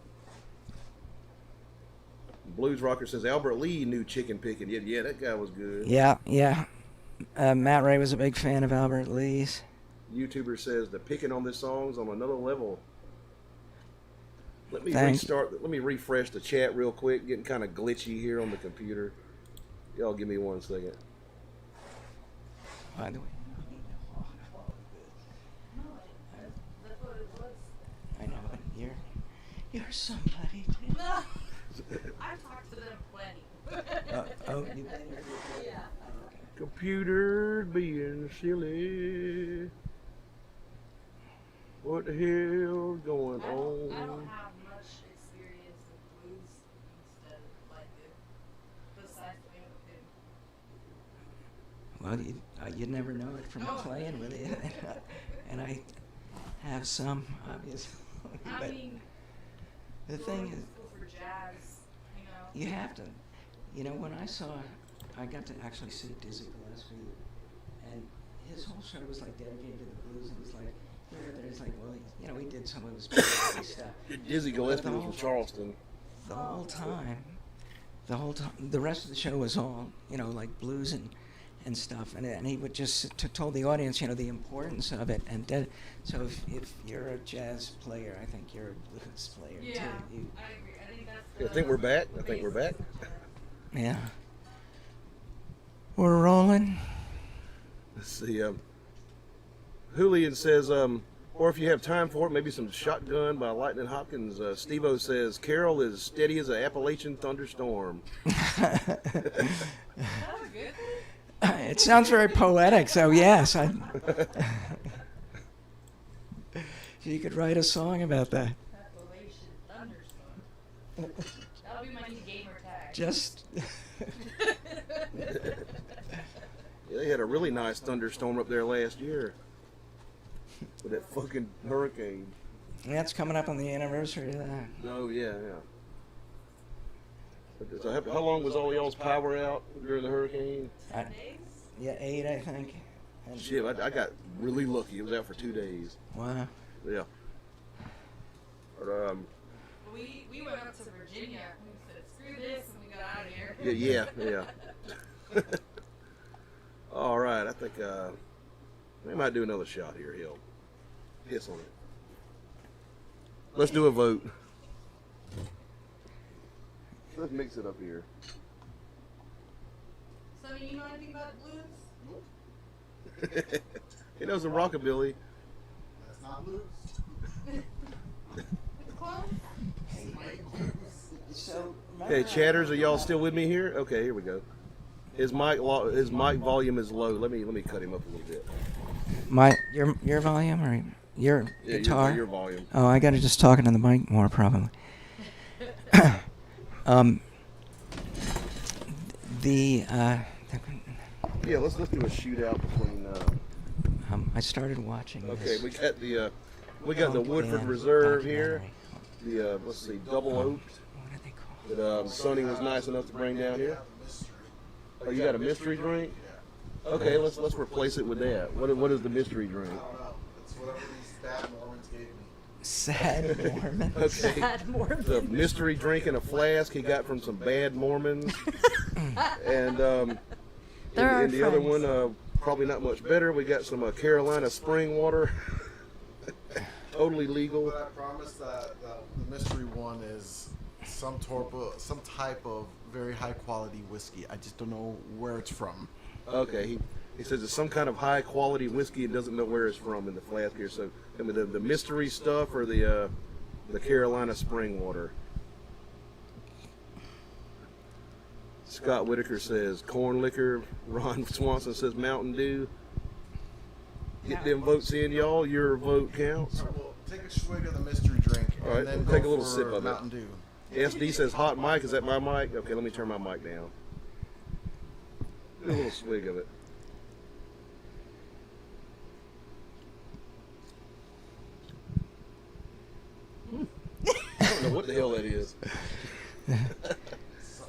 Blues Rocker says Albert Lee knew chicken picking. Yeah, that guy was good. Yeah. Matt Ray was a big fan of Albert Lee's. YouTuber says the picking on this song's on another level. Let me Let me refresh the chat real quick. Getting kind of glitchy here on the computer. Y'all give me 1 second. By the way. I know, but you're somebody. I've talked to them plenty. You Yeah. Computer being silly. What the hell going I on? don't have much experience with blues instead of like it. Besides playing with him. Well, you'd never know it from playing with it. And I have some, obviously. I But mean, the thing is, go for jazz, you know. you have to. When I got to actually see Dizzy Gillespie, and his whole show was like dedicated to the blues. It was like, there's like, well, he did some of his bluesy stuff. Dizzy Gillespie was from Charleston. The whole time, the rest of the show was all, like blues and stuff, and he would just told the audience, the importance of it, and so if you're a jazz player, I think you're a blues player Yeah, too. I agree. I think that's I think we're back. I think we're back. Yeah. We're rolling. Let's see. Julian says, or if you have time for it, maybe some Shotgun by Lightnin Hopkins. Steve-O says, Carol is steady as an Appalachian thunderstorm. That was a good thing. It sounds very poetic, so yes. You could write a song about that. Appalachian thunderstorm. That'll be my new gamer tag. Just. Yeah, they had a really nice thunderstorm up there last year with that fucking hurricane. That's coming up on the anniversary of that. Oh, yeah. So how long was all y'all's power out during the hurricane? 10 days? Yeah, 8, I think. And Shit, I got really lucky. It was out for 2 days. wow. Yeah. But, We went up to Virginia. We said, screw this, and we got out of here. yeah. All right, I think we might do another shot here. He'll piss on it. Let's do a vote. Let's mix it up here. So, you know anything about blues? He knows some rockabilly. That's not blues. Close? So, Okay, chatters, are y'all still with me here? Okay, here we go. His mic volume is low. Let me cut him up a little bit. Your volume or your guitar? Your volume. Oh, I gotta just talk into the mic more probably. Yeah, let's do a shootout between. I started watching. Okay, this. we got the We got the Woodford Reserve here. The let's see, double oaked. What are they called? That Sonny was nice enough to bring down here. Oh, you got a mystery drink? Okay, let's replace it with that. What is the mystery drink? I don't know. It's whatever these bad Mormons gave me. Sad Mormon. Okay. Bad Mormon. The mystery drink in a flask he got from some bad Mormons. And They're our and the other friends. one, probably not much better. We got some Carolina spring water. Totally legal. But I promise that the mystery one is some type of very high quality whiskey. I just don't know where it's from. Okay, he says it's some kind of high quality whiskey and doesn't know where it's from in the flask here. So I mean, the mystery stuff or the Carolina spring water. Scott Whitaker says corn liquor. Ron Swanson says Mountain Dew. Get them votes in, y'all. Your vote counts. All right, well, take a swig of the mystery drink and All right, then take go a little for sip of it. Mountain Dew. SD says hot mic. Is that my mic? Okay, let me turn my mic down. Do a little swig of it. I don't know what the hell that is.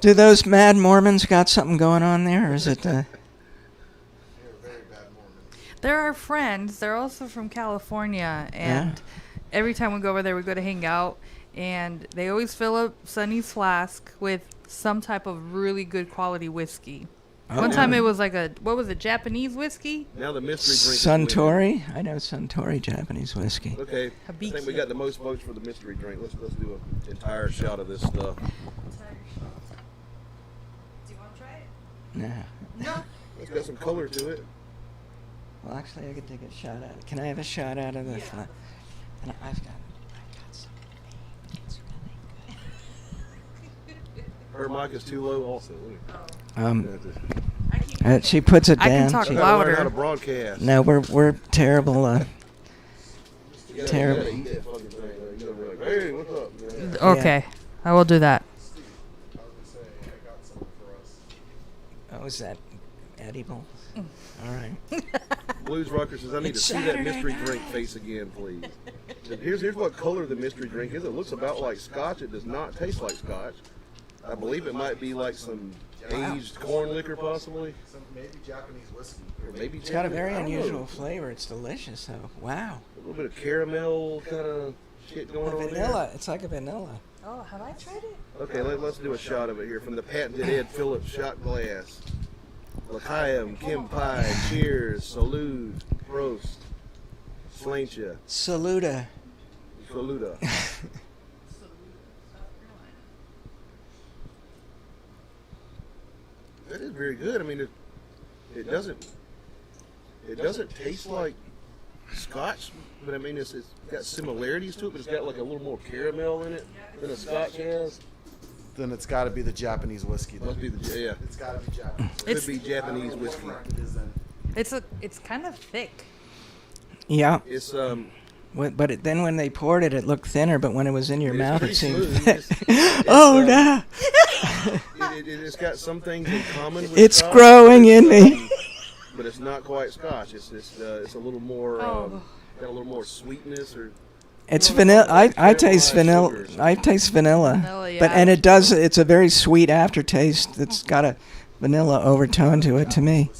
Do those Mad Mormons got something going on there, or is it? They're very bad Mormons. They're our friends. They're also from California, and every time we go over there, we go to hang out, and they always fill up Sonny's flask with some type of really good quality whiskey. One time it was like what was it, Japanese whiskey? Now the mystery drink is winning. Suntory? I know Suntory Japanese whiskey. Okay, I think we got the most votes for the mystery drink. Let's do an entire shot of this stuff. Do you want to try it? Nah. No. It's got some color to it. Well, actually, I could take a shot out. Can I have a shot out of this? Yeah. And I've got some. It's really good. Her mic is too low also. She puts it I down. can talk She- Gotta learn how louder. to broadcast. No, we're terrible. You gotta terrible. eat that fucking thing. You gotta be like, hey, what's up, man? Okay, I will do that. I was going to say, I got some for us. Oh, is that edible? All right. Blues Rocker says, I need It's to see that Saturday mystery night. drink face again, please. And here's what color the mystery drink is. It looks about like scotch. It does not taste like scotch. I believe it might be like some aged corn liquor, possibly. Some maybe Japanese whiskey. Or maybe It's got a very I don't know. unusual flavor. It's delicious, though. Wow. A little bit of caramel kind of shit going on Vanilla. It's like a vanilla. Oh, have I tried it? there. Okay, let's do a shot of it here from the patented Ed Phillips shot glass. L'chaim, Kim Pai, cheers, salute, prost, slancha, Saluda. saluda. That is very good. I mean, it doesn't taste like scotch, but I mean it's got similarities to it, but it's got like a little more caramel in it than a scotch has. Then it's got to be the Japanese whiskey. Then. Must be the yeah. It's got to be Japanese. Could be Japanese whiskey. It is then. It's kind of thick. Yeah. It's Then when they poured it, it looked thinner, but when it was in your It's mouth, pretty it seemed smooth. thick. It's, Oh, no. it's got some things in common with It's scotch, growing in me. but it's not quite scotch. It's a little more Oh. got a little more sweetness or It's vanilla. I taste Caramelized vanilla. sugars. I taste vanilla. Vanilla, But yeah. and it does. It's a very sweet aftertaste. That's got a vanilla overtone to it. To me.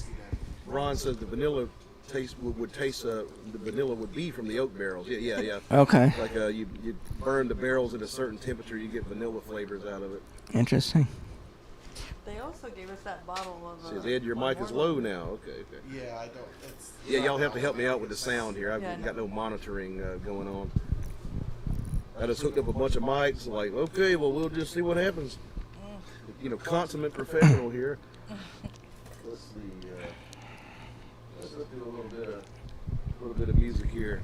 Ron says the vanilla taste would taste the vanilla would be from the oak barrels. Yeah. Okay. Like you burn the barrels at a certain temperature, you get vanilla flavors out of it. Interesting. They also gave us that bottle of. Says Ed, your mic is low now. Okay. Yeah, I don't. It's, Yeah, y'all have to help me out with the sound here. I've Yeah, got no monitoring going on. I just hooked up a bunch of mics. Like, okay, well, we'll just see what happens. You know, consummate professional here. Let's see. Let's do a little bit of music here.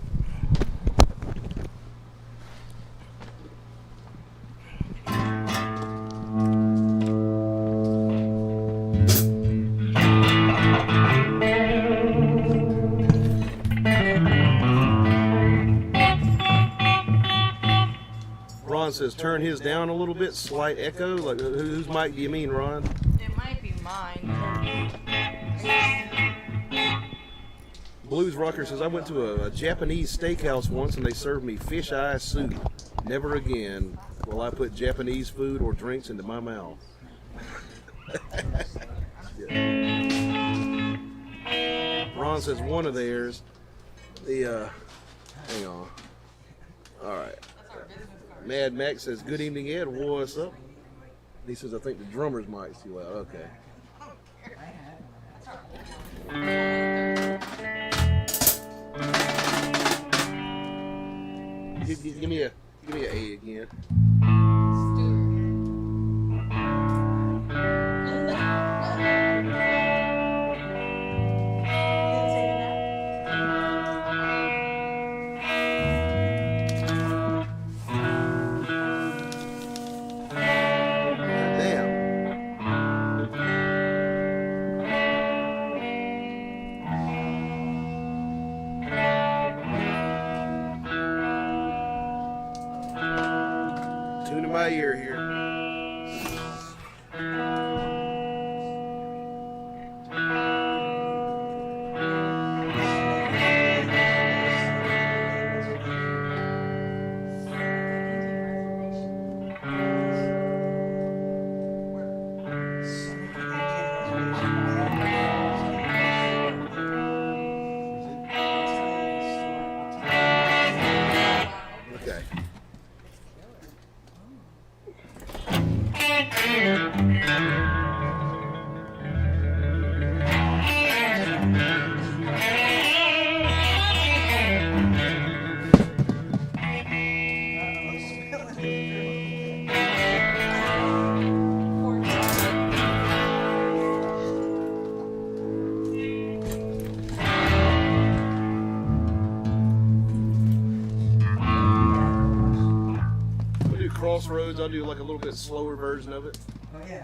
Ron says turn his down a little bit, slight echo. Like whose mic do you mean, Ron? It might be mine. Blues Rocker says, I went to a Japanese steakhouse once and they served me fish eye soup. Never again will I put Japanese food or drinks into my mouth. Yeah. Ron says one of theirs. Hang on. All right. Mad Max says, good evening, Ed. What's up? He says, I think the drummer's mic's too loud. Okay. Give me a A again. Ear here. Okay. Crossroads, I'll do like a little bit slower version of it. Oh, yeah.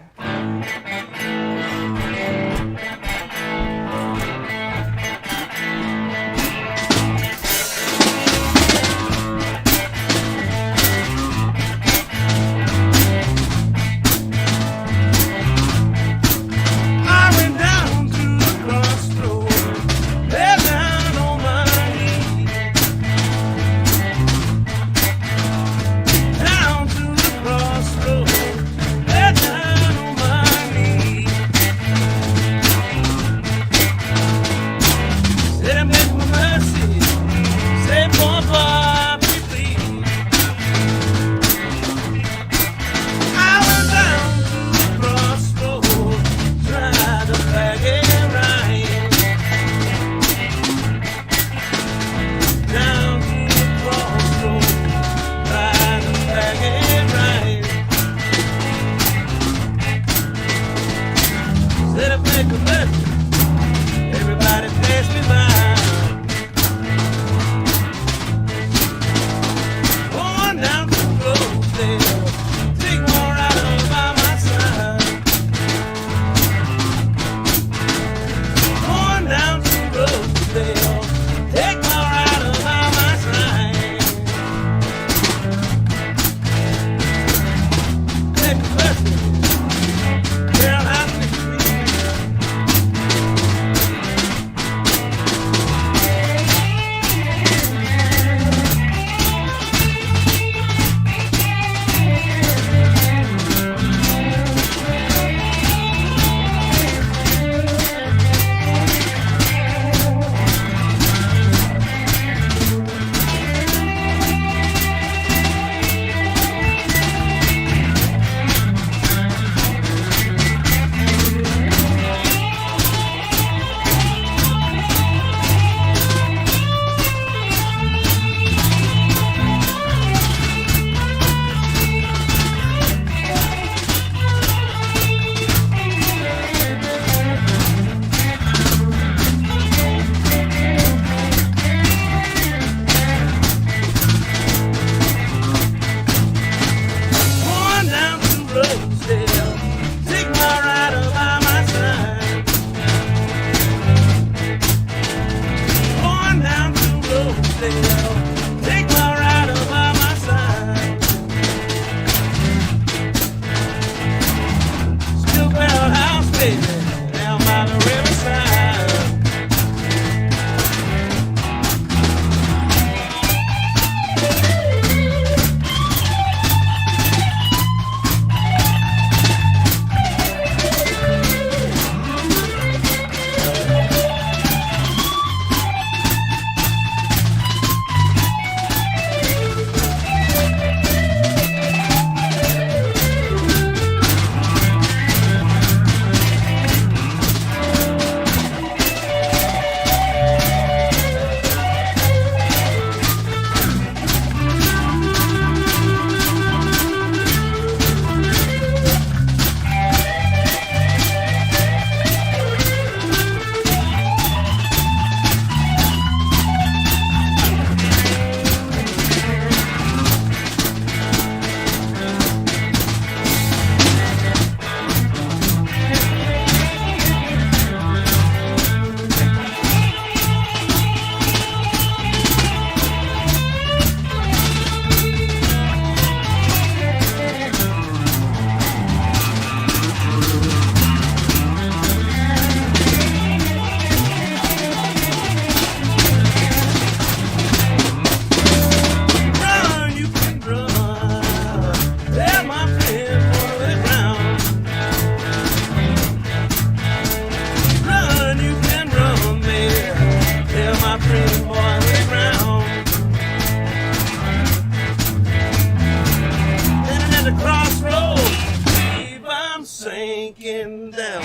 sinking down.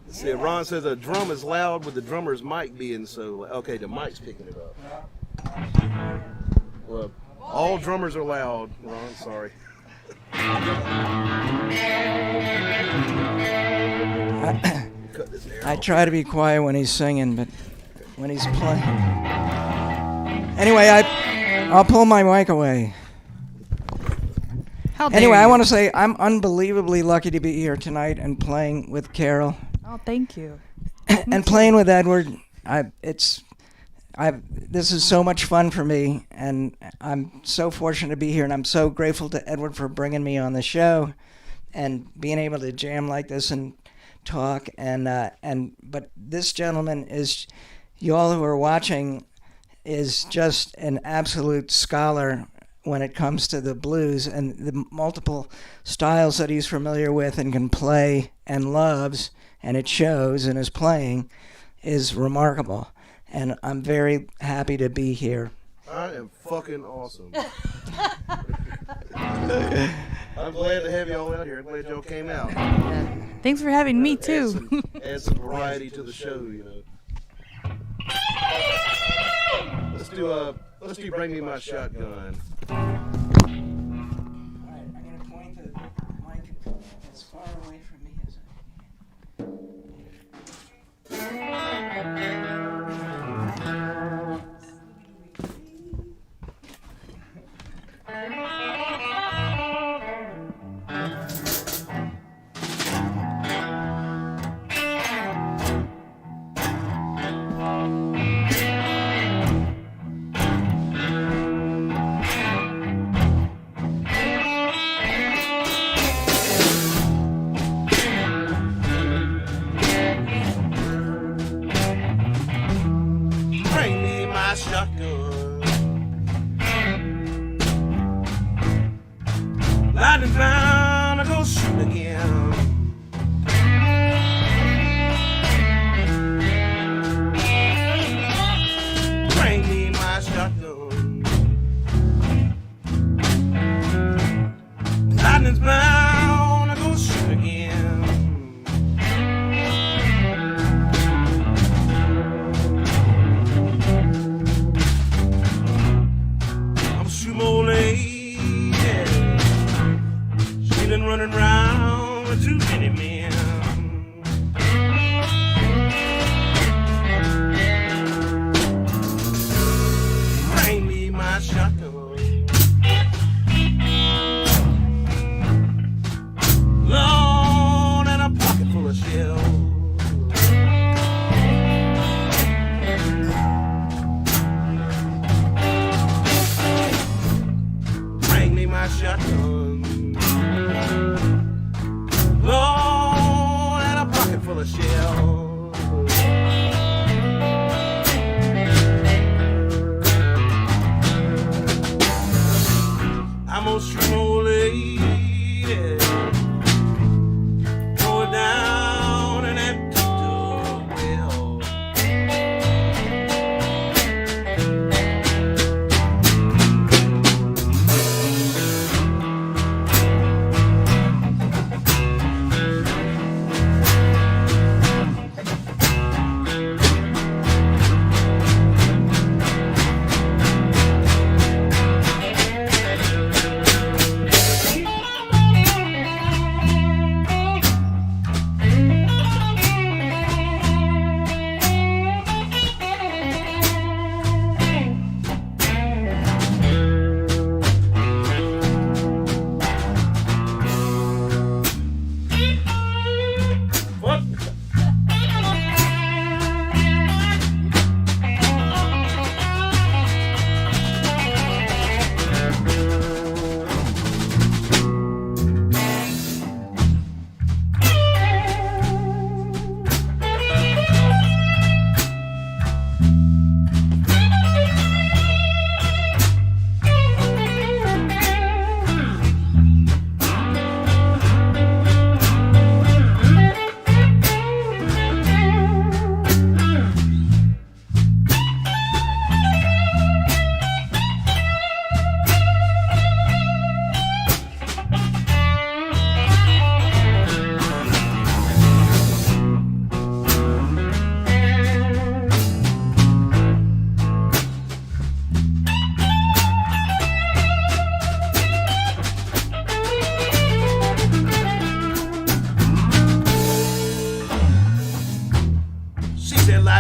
See, Ron says a drum is loud with the drummer's mic being so loud. Okay, the mic's picking it up. Well, all drummers are loud, Ron, sorry. I try to be quiet when he's singing, but when he's playing... Anyway, I'll pull my mic away. How dare Anyway, I you. want to say I'm unbelievably lucky to be here tonight and playing with Carol. Oh, thank you. And playing with Edward. This is so much fun for me, and I'm so fortunate to be here, and I'm so grateful to Edward for bringing me on the show and being able to jam like this and talk. But this gentleman is, you all who are watching, is just an absolute scholar when it comes to the blues and the multiple styles that he's familiar with and can play and loves, and it shows in his playing, is remarkable. And I'm very happy to be here. I am fucking awesome. I'm glad to have y'all out here. I'm glad y'all came out. Thanks for having me too. Add some variety to the show, you know. Let's do Bring Me My Shotgun. I'm going to point the mic as far away from me as I can.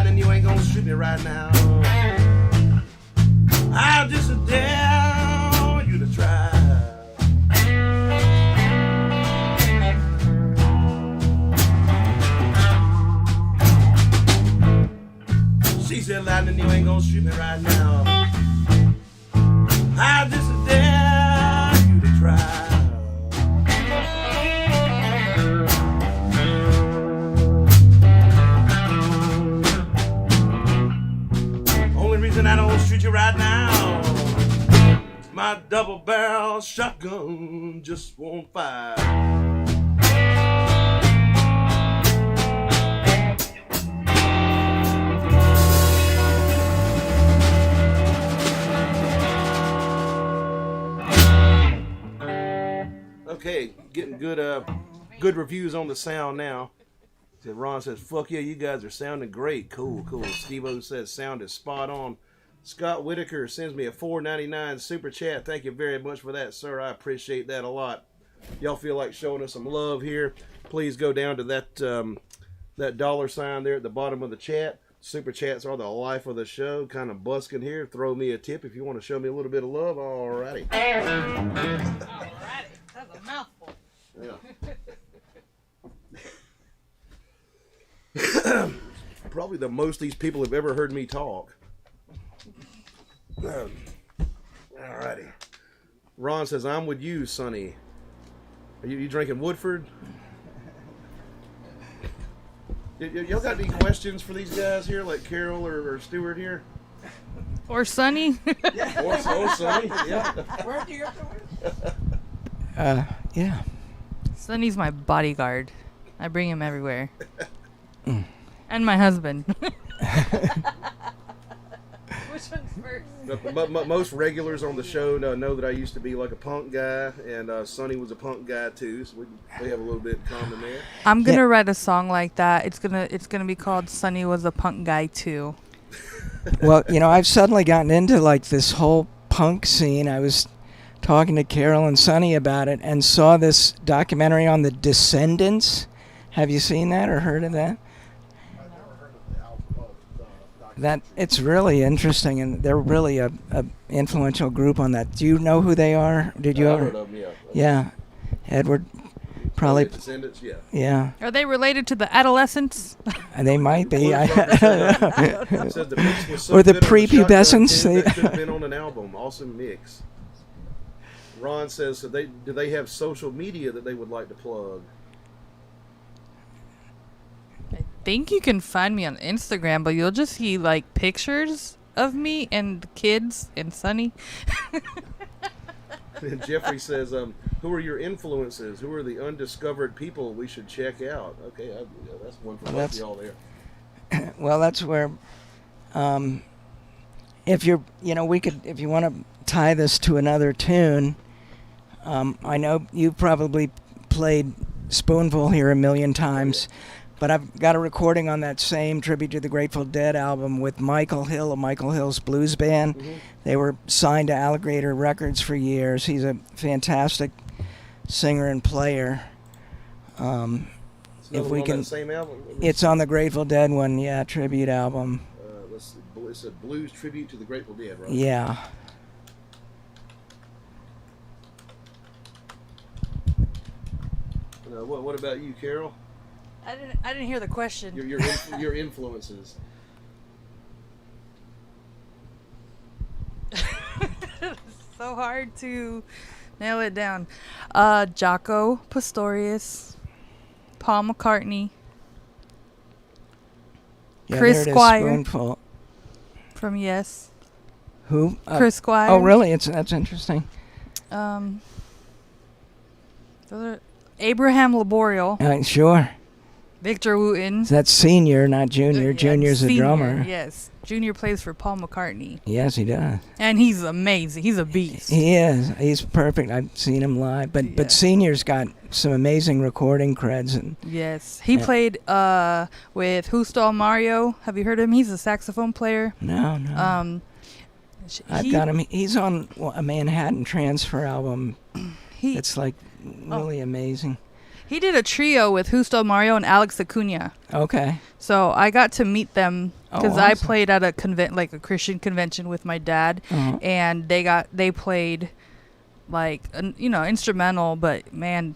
lightning, you ain't gonna shoot me right now. I'll just dare you to try. She said, lightning, you ain't gonna shoot me right now. I'll just dare you to try. Only reason I don't shoot you right now, my double barrel shotgun just won't fire. Okay, getting good reviews on the sound now. Ron says, fuck yeah, you guys are sounding great. Cool. Steve-O says, sound is spot on. Scott Whitaker sends me a $4.99 super chat. Thank you very much for that, sir. I appreciate that a lot. Y'all feel like showing us some love here, please go down to that $sign there at the bottom of the chat. Super chats are the life of the show. Kind of busking here. Throw me a tip if you want to show me a little bit of love. Alrighty. That's a mouthful. Yeah. Probably the most these people have ever heard me talk. Alrighty. Ron says, I'm with you, Sonny. Are you drinking Woodford? Y'all got any questions for these guys here, like Carol or Stuart here? Or Sonny? Or Sonny, yeah. Where do you go? Yeah. Sonny's my bodyguard. I bring him everywhere. And my husband. Which one's first? But most regulars on the show know that I used to be like a punk guy, and Sonny was a punk guy too, so we have a little bit in common there. I'm gonna write a song like that. It's gonna be called "Sonny Was a Punk Guy Too." Well, I've suddenly gotten into like this whole punk scene. I was talking to Carol and Sonny about it, and saw this documentary on the Descendants. Have you seen that or heard of that? That it's really interesting, and they're really a influential group on that. Do you know who they are? Did you ever? Heard of them, yeah. Yeah, Edward, probably. Descendants, yeah. Yeah, Are they related to the adolescents? and they might be. It says the mix was so Or the good on Shotgun prepubescents. Kid, that should have been on an album. Awesome mix. Ron says, so do they have social media that they would like to plug? I think you can find me on Instagram, but you'll just see like pictures of me and kids and Sonny. And Jeffrey says, who are your influences? Who are the undiscovered people we should check out? Okay, that's one for both of y'all there. Well, that's where, if you're, if you want to tie this to another tune, I know you've probably played Spoonful here a million times. But I've got a recording on that same Tribute to the Grateful Dead album with Michael Hill of Michael Hill's Blues Band. Mm-hmm. They were signed to Alligator Records for years. He's a fantastic singer and player. If we can, same album? It's on the Grateful Dead one, yeah, tribute album. It's a blues tribute to the Grateful Dead, right? Yeah. What about you, Carol? I didn't hear the question. Your influences. So hard to nail it down. Jaco Pastorius, Paul McCartney, Chris Squire Spoonful. from Yes. Who? Chris Squire. Oh, really? That's interesting. Those are Abraham Laboriel. Sure. Victor Wooten. That's senior, not junior. Yeah, Junior's senior, a drummer. Yes. Junior plays for Paul McCartney. Yes, he does. And he's amazing. He's a beast. He is. He's perfect. I've seen him live. But Senior's got some amazing recording creds. And yes. He played with Who Stole Mario. Have you heard of him? He's a saxophone player. No. I've got him. He's on a Manhattan Transfer album. It's like really amazing. He did a trio with Who Stole Mario and Alex Acuna. Okay. So I got to meet them because Oh, I awesome. played at a like a Christian convention with my dad, and they played like instrumental, but man,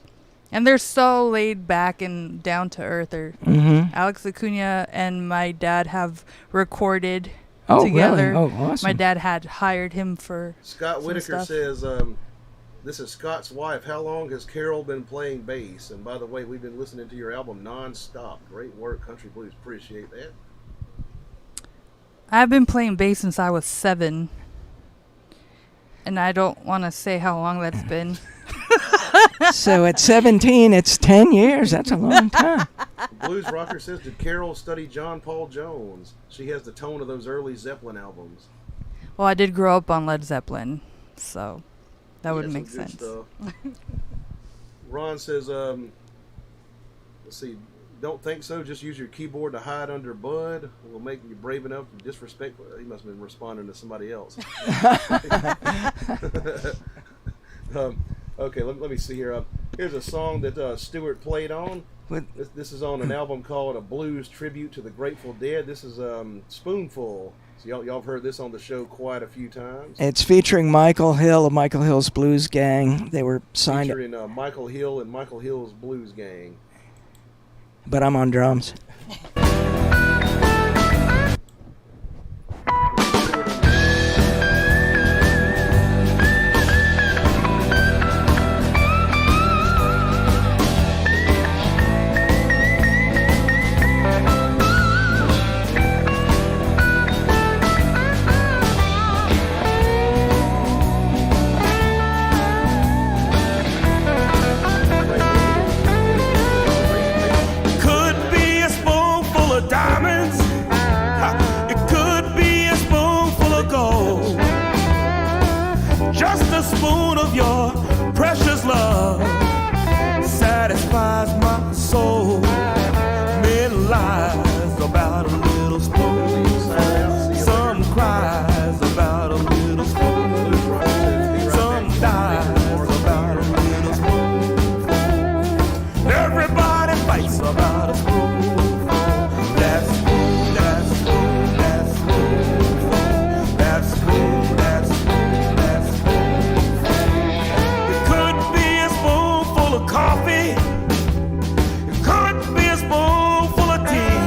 and they're so laid back and down to earth. Alex Acuna and my dad have recorded together. Really? Oh, awesome. My dad had hired him for Scott some Whitaker stuff. says, this is Scott's wife. How long has Carol been playing bass? And by the way, we've been listening to your album non-stop. Great work, Country Blues. Appreciate that. I've been playing bass since I was 7, and I don't want to say how long that's been. So at 17, it's 10 years. That's a long time. Blues Rocker says, did Carol study John Paul Jones? She has the tone of those early Zeppelin albums. Well, I did grow up on Led Zeppelin, so that would Yeah, make some good sense. stuff. Ron says, let's see, don't think so. Just use your keyboard to hide under Bud. We'll make you brave enough to disrespect. He must have been responding to somebody else. Okay, let me see here. Here's a song that Stewart played on. This is on an album called A Blues Tribute to the Grateful Dead. This is Spoonful. So y'all have heard this on the show quite a few times. It's featuring Michael Hill of Michael Hill's Blues Gang. They were signed, Featuring Michael Hill and Michael Hill's Blues Gang. but I'm on drums. Could be a spoonful of diamonds. It could be a spoonful of gold. Just a spoon of your precious love satisfies my soul. Men lies about a little spoon. Some cries about a little spoon. Some dies about a little spoon. Everybody fights about a spoonful. That's spoon, that's spoon, that's spoonful. That's spoon, that's spoon, that's spoonful. It could be a spoonful of coffee. It could be a spoonful of tea.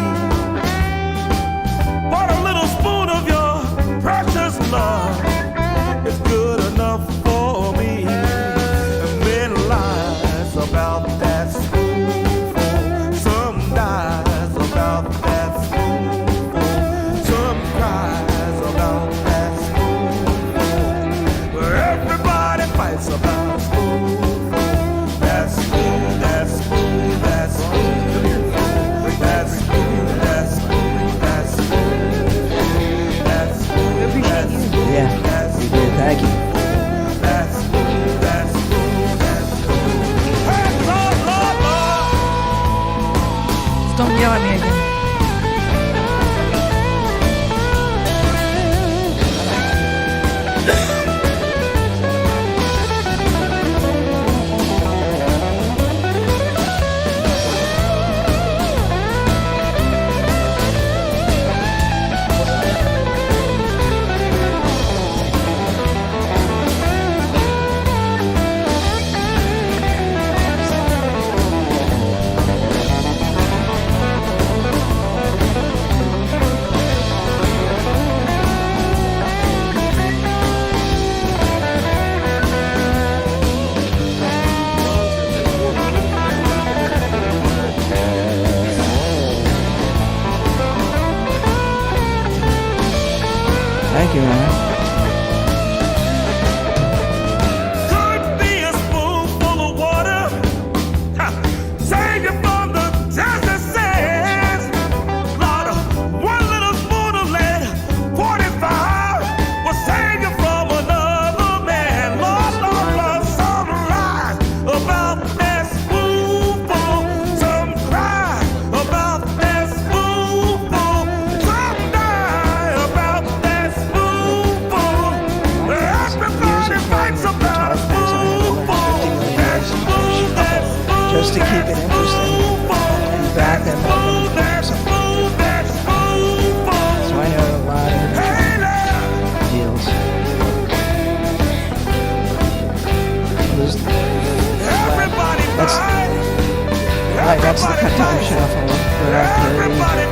Right, that's the cut time shuffle. Good on 30.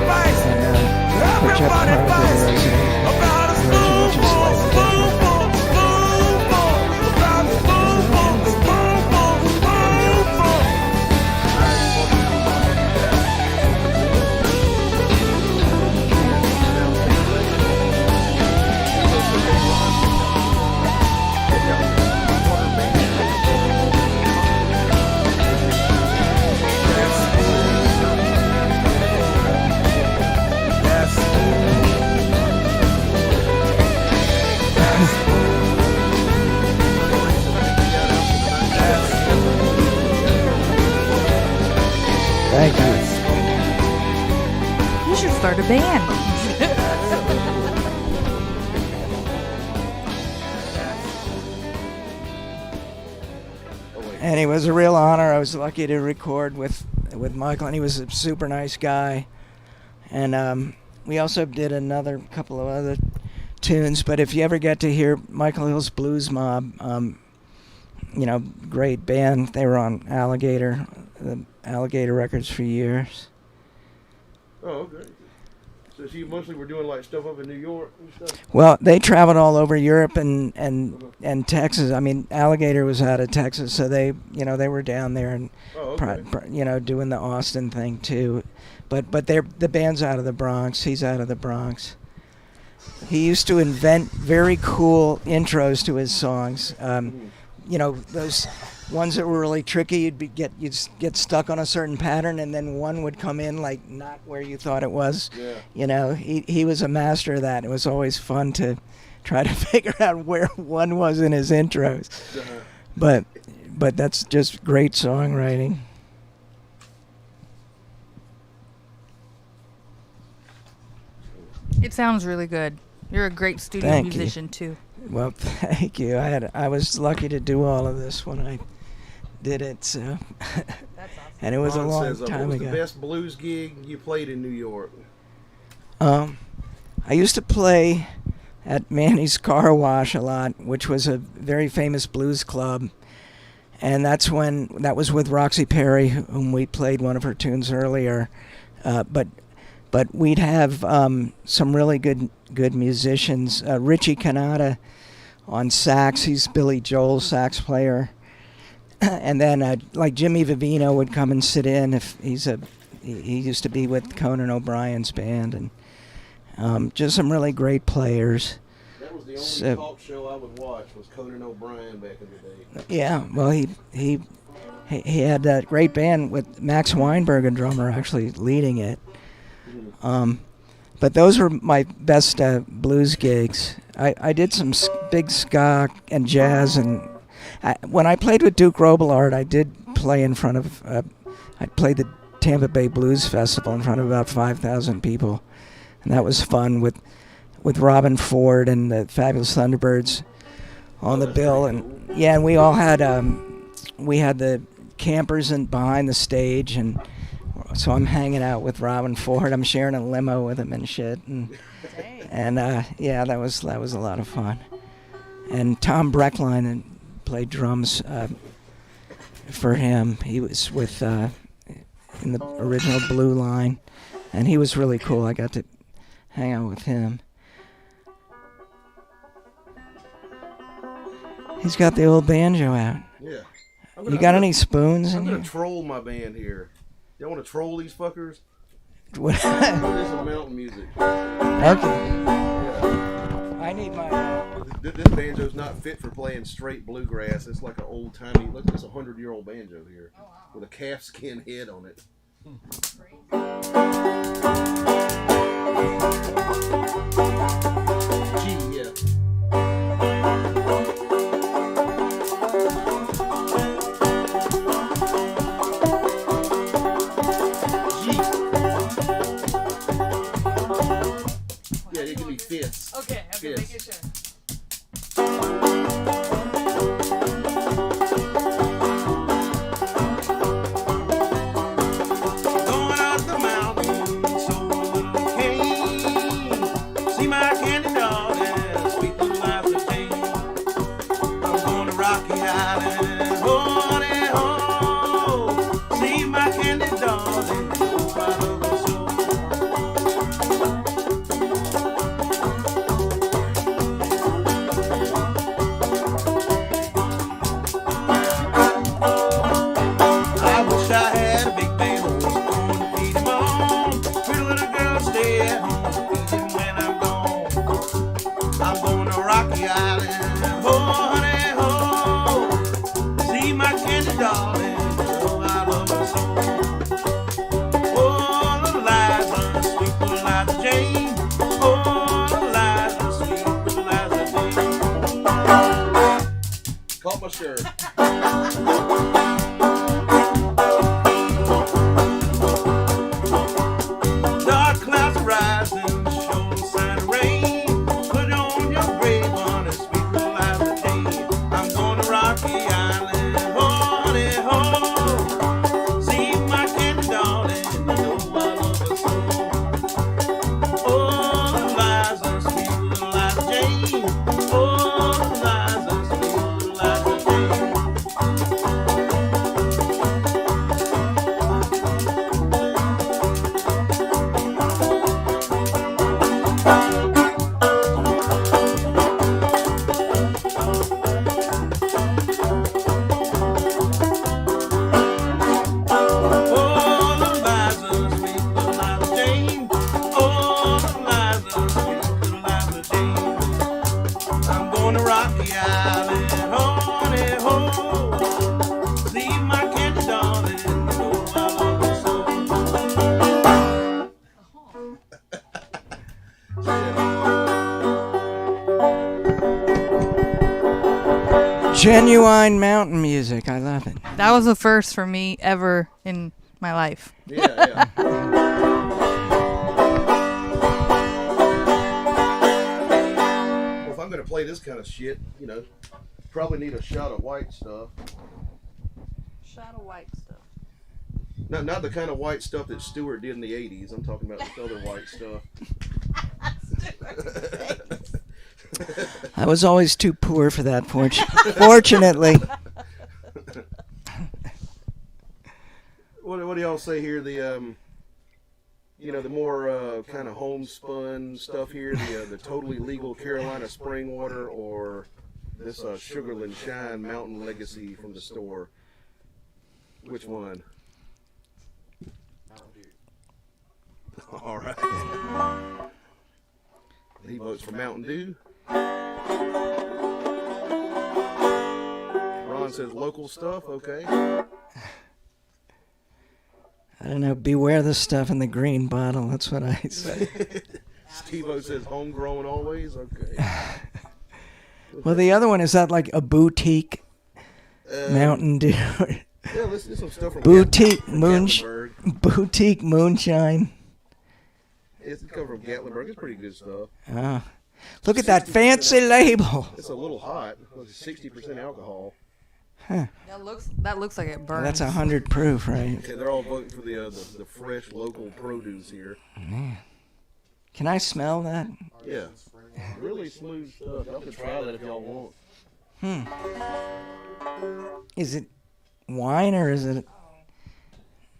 And put you up part of the version, which is slightly different. Thank you. You should start a band. And it was a real honor. I was lucky to record with Michael, and he was a super nice guy. And we also did another couple of other tunes. But if you ever get to hear Michael Hill's Blues Mob, you know, great band. They were on Alligator Records for years. Oh, okay. So you mostly were doing like stuff up in New York and stuff? Well, they traveled all over Europe and Texas. I mean, Alligator was out of Texas, so they were down there and doing the Austin thing too. But the band's out of the Bronx. He's out of the Bronx. He used to invent very cool intros to his songs. You know, those ones that were really tricky. You'd get stuck on a certain pattern, and then one would come in like not where you thought it was. Yeah. You know, he was a master of that. It was always fun to try to figure out where one was in his intros. But that's just great songwriting. It sounds really good. You're a great studio Thank you. musician too. Well, thank you. I was lucky to do all of this when I did it. So, That's awesome. and it was Ron a long says, time what was ago. the best blues gig you played in New York? I used to play at Manny's Car Wash a lot, which was a very famous blues club. And that was with Roxy Perry, whom we played one of her tunes earlier. But we'd have some really good musicians. Richie Kanata on sax, he's Billy Joel's sax player. And then like Jimmy Vivino would come and sit in if he used to be with Conan O'Brien's band, and just some really great players. That was the only talk show I would watch was Conan O'Brien back in the day. Yeah, well he had that great band with Max Weinberg, a drummer, actually leading it. But those were my best blues gigs. I did some big ska and jazz, and when I played with Duke Robillard, I did play in front of. I played the Tampa Bay Blues Festival in front of about 5,000 people, and that was fun with Robin Ford and the Fabulous Thunderbirds on the bill, and yeah, and we all had we had the campers behind the stage, and so I'm hanging out with Robin Ford. I'm sharing a limo with him and shit, and yeah, that was a lot of fun. And Tom Breckline played drums for him. He was with in the original Blue Line, and he was really cool. I got to hang out with him. He's got the old banjo out. Yeah. You got any spoons in I'm here? gonna troll my band here. Y'all want to troll these fuckers? What? This is mountain music. Okay. Yeah. I need my. This banjo's not fit for playing straight bluegrass. It's like an old timey. Look, it's a 100-year-old banjo here with a calfskin head on it. G, yeah. Fifths. Okay, Fifths. making sure. Going up the mountain, so cane. See my candy dog and sweet little Absinthe. I'm going to Rocky Island, ho, ho. See my candy dog. Genuine mountain music. I love it. That was a first for me ever in my life. Yeah. Well, if I'm gonna play this kind of shit, you know, probably need a shot of white stuff. Shot of white stuff. Not the kind of white stuff that Stewart did in the 80s. I'm talking about this other white stuff. I was always too poor for that, fortunately. What do y'all say here? The you know, the more kind of homespun stuff here, the totally legal Carolina spring water, or this Sugarland Shine Mountain Legacy from the store. Which one? All right. He votes for Mountain Dew. Ron says local stuff. Okay. I don't know. Beware the stuff in the green bottle. That's what I say. Steve-O says homegrown always. Okay. Well, the other one, is that like a boutique Mountain Dew? Yeah, let's do some stuff from Boutique Gatlinburg. Boutique moonshine. It's come from Gatlinburg. It's pretty good stuff. Oh. Look at that fancy label. It's a little hot. It's 60% alcohol. Huh. That looks like it burns. That's 100 proof, right? Okay, they're all voting for the fresh local produce here. Man. Can I smell that? Yeah. Really smooth stuff. Y'all can try that if y'all want. Is it wine or is it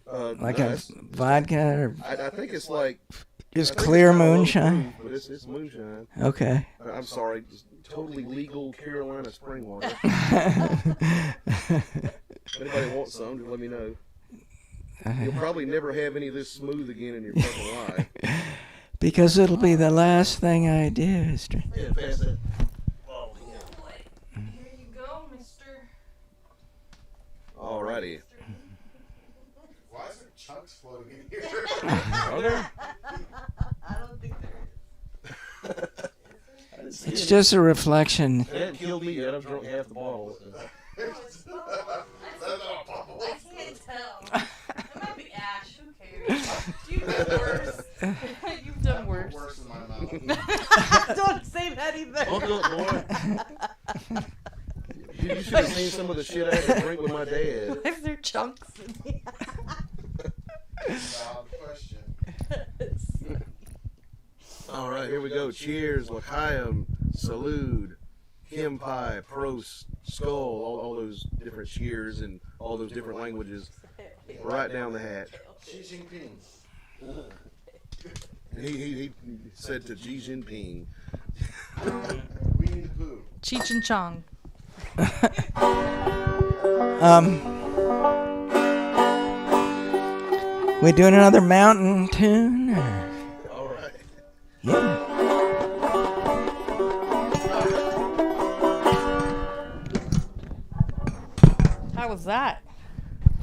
like a vodka or I think it's like just clear moonshine? Proof, but it's moonshine. Okay. I'm sorry, just totally legal Carolina spring water. If anybody wants some, just let me know. You'll probably never have any of this smooth again in your fucking life. Because it'll be the last thing I do, mister. Yeah, pass that. Here you go, mister. Alrighty. Why is there chunks floating in here? Are there? I don't think there is. It's just a reflection. It hadn't killed me yet. I've drunk half the bottle. I can't tell. It might be ash. Who cares? You've done worse. You've done worse. Worse in my mouth. Don't say that either. Don't do it, boy. You should have seen some of the shit I had to drink with my dad. If there are chunks in here. Valid question. All right, here we go. Cheers, l'chaim, salud, himpai, prost, skull, all those different cheers in all those different languages. Right down the hatch. Xi Jinping. He said to Xi Jinping. Winnie the Pooh. Cheech and Chong. We doing another mountain tune? Or? All right. Yeah. How was that?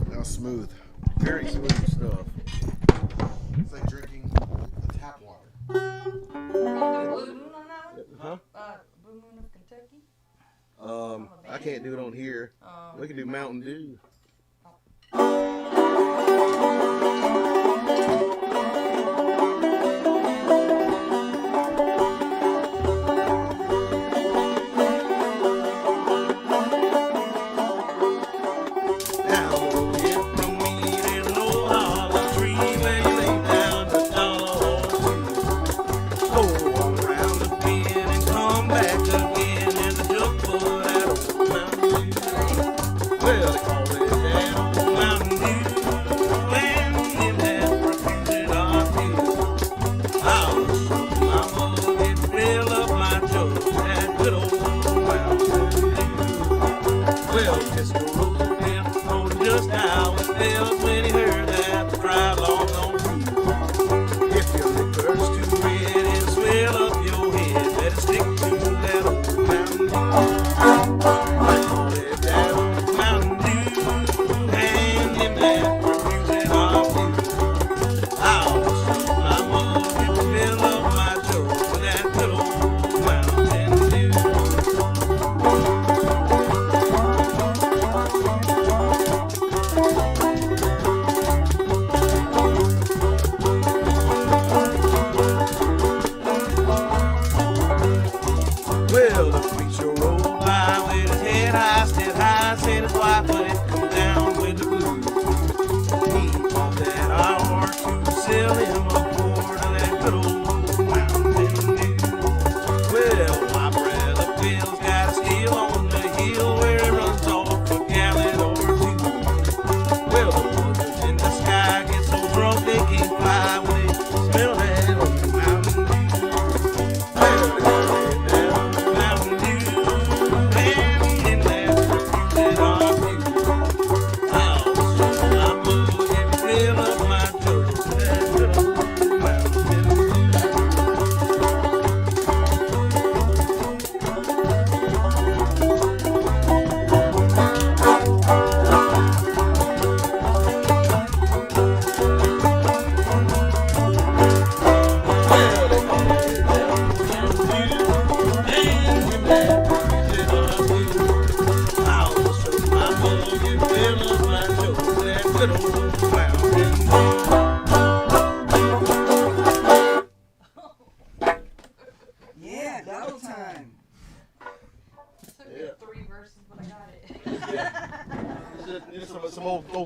That was smooth. Very smooth stuff. It's like drinking the tap water. Blue Moon on that one? Huh? Blue Moon of Kentucky? I can't do it on here. We can do Mountain Dew. Well, they call it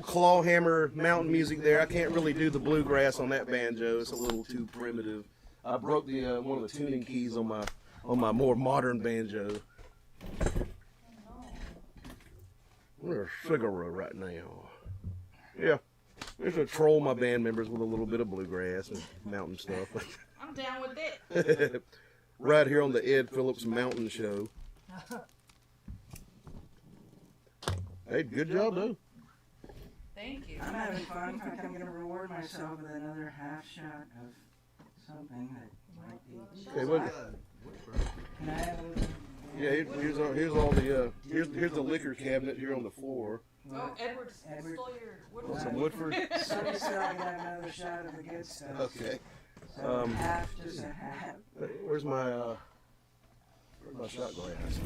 clawhammer mountain music there. I can't really do the bluegrass on that banjo. It's a little too primitive. I broke the one of the tuning keys on my more modern banjo. We're a cigarette right now. Yeah, just to troll my band members with a little bit of bluegrass and mountain stuff. I'm down with it. Right here on the Ed Phillips Mountain Show. Hey, good job, though. Thank you. I'm having fun. I think I'm going to reward myself with another half shot of something that might be. Okay, what? Can I have a little? Yeah, here's all the here's the liquor cabinet here on the floor. Oh, Edward stole your Woodford. Some Woodford. Somebody said I could have another shot of the good stuff. Okay. So half, just a half. Where's my shot glass?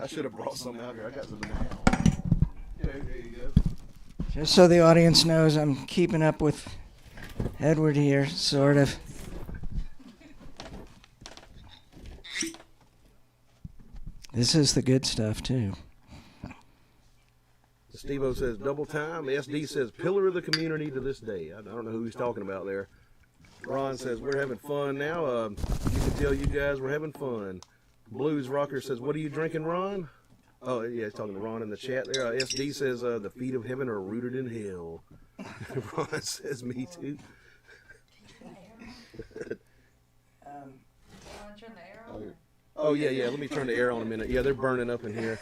I should have brought some out here. I got some now. Yeah, there you go. Just so the audience knows, I'm keeping up with Edward here, sort of. This is the good stuff, too. Steve-O says double time. SD says pillar of the community to this day. I don't know who he's talking about there. Ron says we're having fun now. You can tell you guys we're having fun. Blues Rocker says, what are you drinking, Ron? Oh, yeah, he's talking to Ron in the chat there. SD says the feet of heaven are rooted in hell. Ron says me too. Oh, yeah, let me turn the air on a minute. Yeah, they're burning up in here.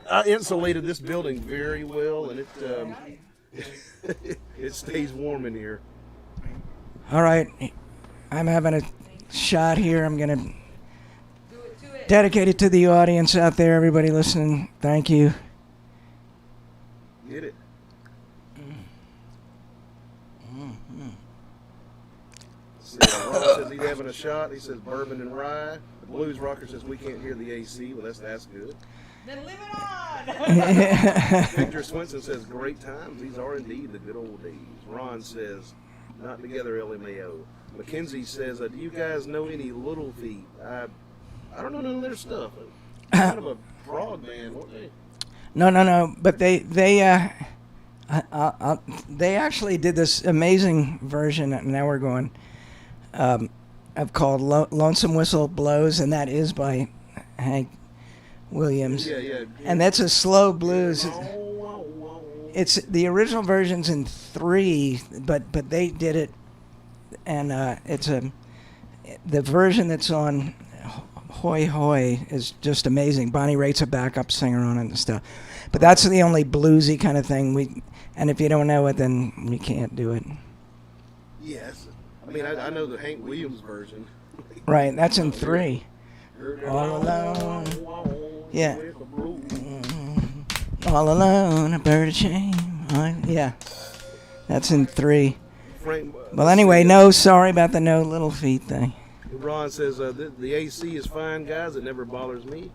I insulated this building very well, and it stays warm in here. All right. I'm having a shot here. I'm going to dedicate it to the audience out there, everybody listening. Thank you. Get it. Ron says he's having a shot. He says bourbon and rye. The Blues Rocker says we can't hear the AC. Well, that's good. Then leave it on. Victor Swinson says great times. These are indeed the good old days. Ron says not together, LMAO. Mackenzie says, do you guys know any Little Feat? I don't know none of their stuff. Kind of a prog band, weren't they? No. But they actually did this amazing version. Now we're going. I've called Lonesome Whistle Blows, and that is by Hank Williams. Yeah. And that's a slow blues. It's the original version's in 3, but they did it, and the version that's on Hoy Hoy is just amazing. Bonnie Raitt's a backup singer on it and stuff. But that's the only bluesy kind of thing and if you don't know it, then you can't do it. Yes. I mean, I know the Hank Williams version. Right, that's in 3. All alone. Yeah. All alone, a bird of shame. Yeah. That's in 3. Frank, Well, anyway, sorry about the no Little Feat thing. Ron says the AC is fine, guys. It never bothers me.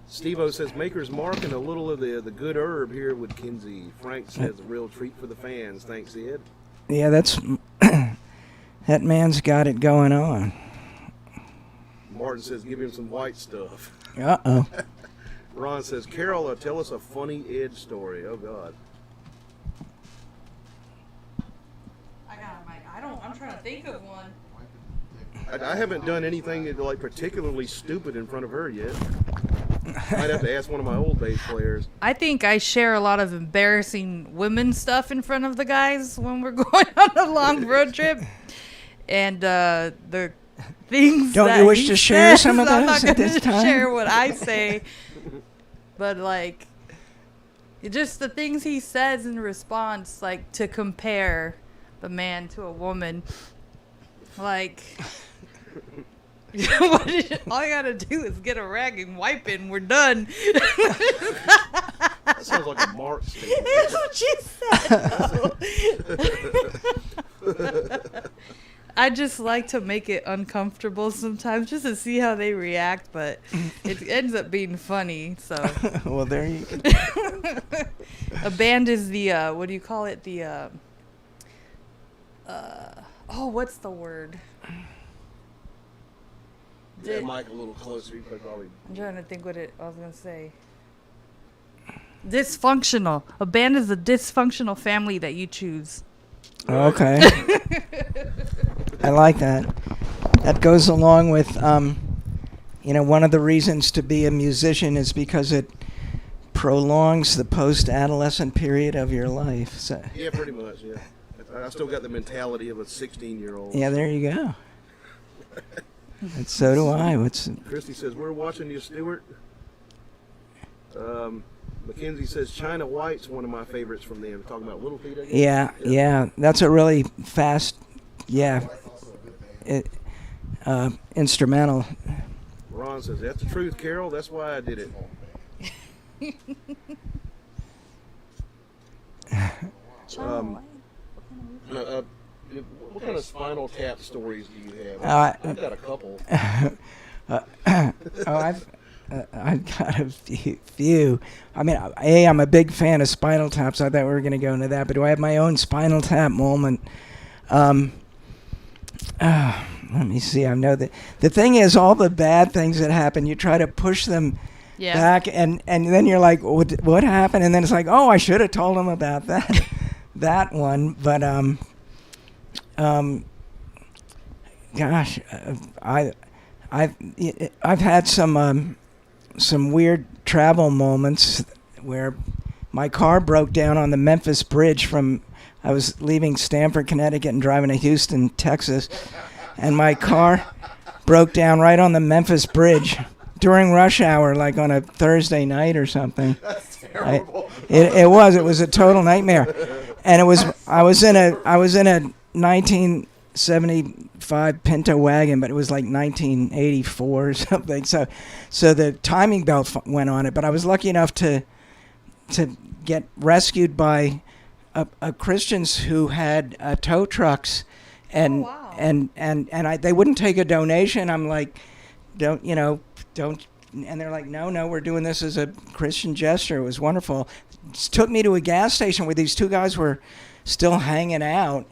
Steve-O says Maker's Mark and a little of the good herb here with Kinsey. Frank says a real treat for the fans. Thanks, Ed. Yeah, that's that man's got it going on. Martin says give him some white stuff. Uh-oh. Ron says, Carol, tell us a funny Ed story. Oh, God. I'm trying to think of one. I haven't done anything like particularly stupid in front of her yet. Might have to ask one of my old bass players. I think I share a lot of embarrassing women stuff in front of the guys when we're going on a long road trip. And the things Don't that you wish he to share says, some of I'm those not at this gonna time? share what I say. But, like, just the things he says in response, like, to compare the man to a woman. Like, all you gotta do is get a rag and wipe it and we're done. That sounds like a Mark statement. That's what she said. I just like to make it uncomfortable sometimes just to see how they react, but it ends up being funny. So, Well, there you go. a band is the what do you call it? The what's the word? That mic a little closer. You could probably. I'm trying to think what I was gonna say. Dysfunctional. A band is a dysfunctional family that you choose. Okay. I like that. That goes along with, one of the reasons to be a musician is because it prolongs the post-adolescent period of your life. So. Yeah, pretty much. Yeah, I still got the mentality of a 16-year-old. Yeah, there you go. And so do I. Christy says we're watching you, Stuart. Mackenzie says China White's one of my favorites from them. Talking about Little Feet, I guess. Yeah. That's a really fast, instrumental. Ron says that's the truth, Carol. That's why I did it. What kind of Spinal Tap stories do you have? I've got a couple. I've got a few. I mean, I'm a big fan of Spinal Tap, so I thought we were going to go into that. But do I have my own Spinal Tap moment? Let me see. I know that the thing is, all the bad things that happen, you try to push them back, and then you're like, what happened? And then it's like, oh, I should have told him about that one. But gosh, I've had some weird travel moments where my car broke down on the Memphis Bridge I was leaving Stamford, Connecticut and driving to Houston, Texas, and my car broke down right on the Memphis Bridge during rush hour, like on a Thursday night or something. That's terrible. It was a total nightmare. And I was in a 1975 Pinto wagon, but it was like 1984 or something. So the timing belt went on it, but I was lucky enough to get rescued by a Christians who had tow trucks, and they wouldn't take a donation. I'm like, don't, and they're like, no, we're doing this as a Christian gesture. It was wonderful. Took me to a gas station where these two guys were still hanging out,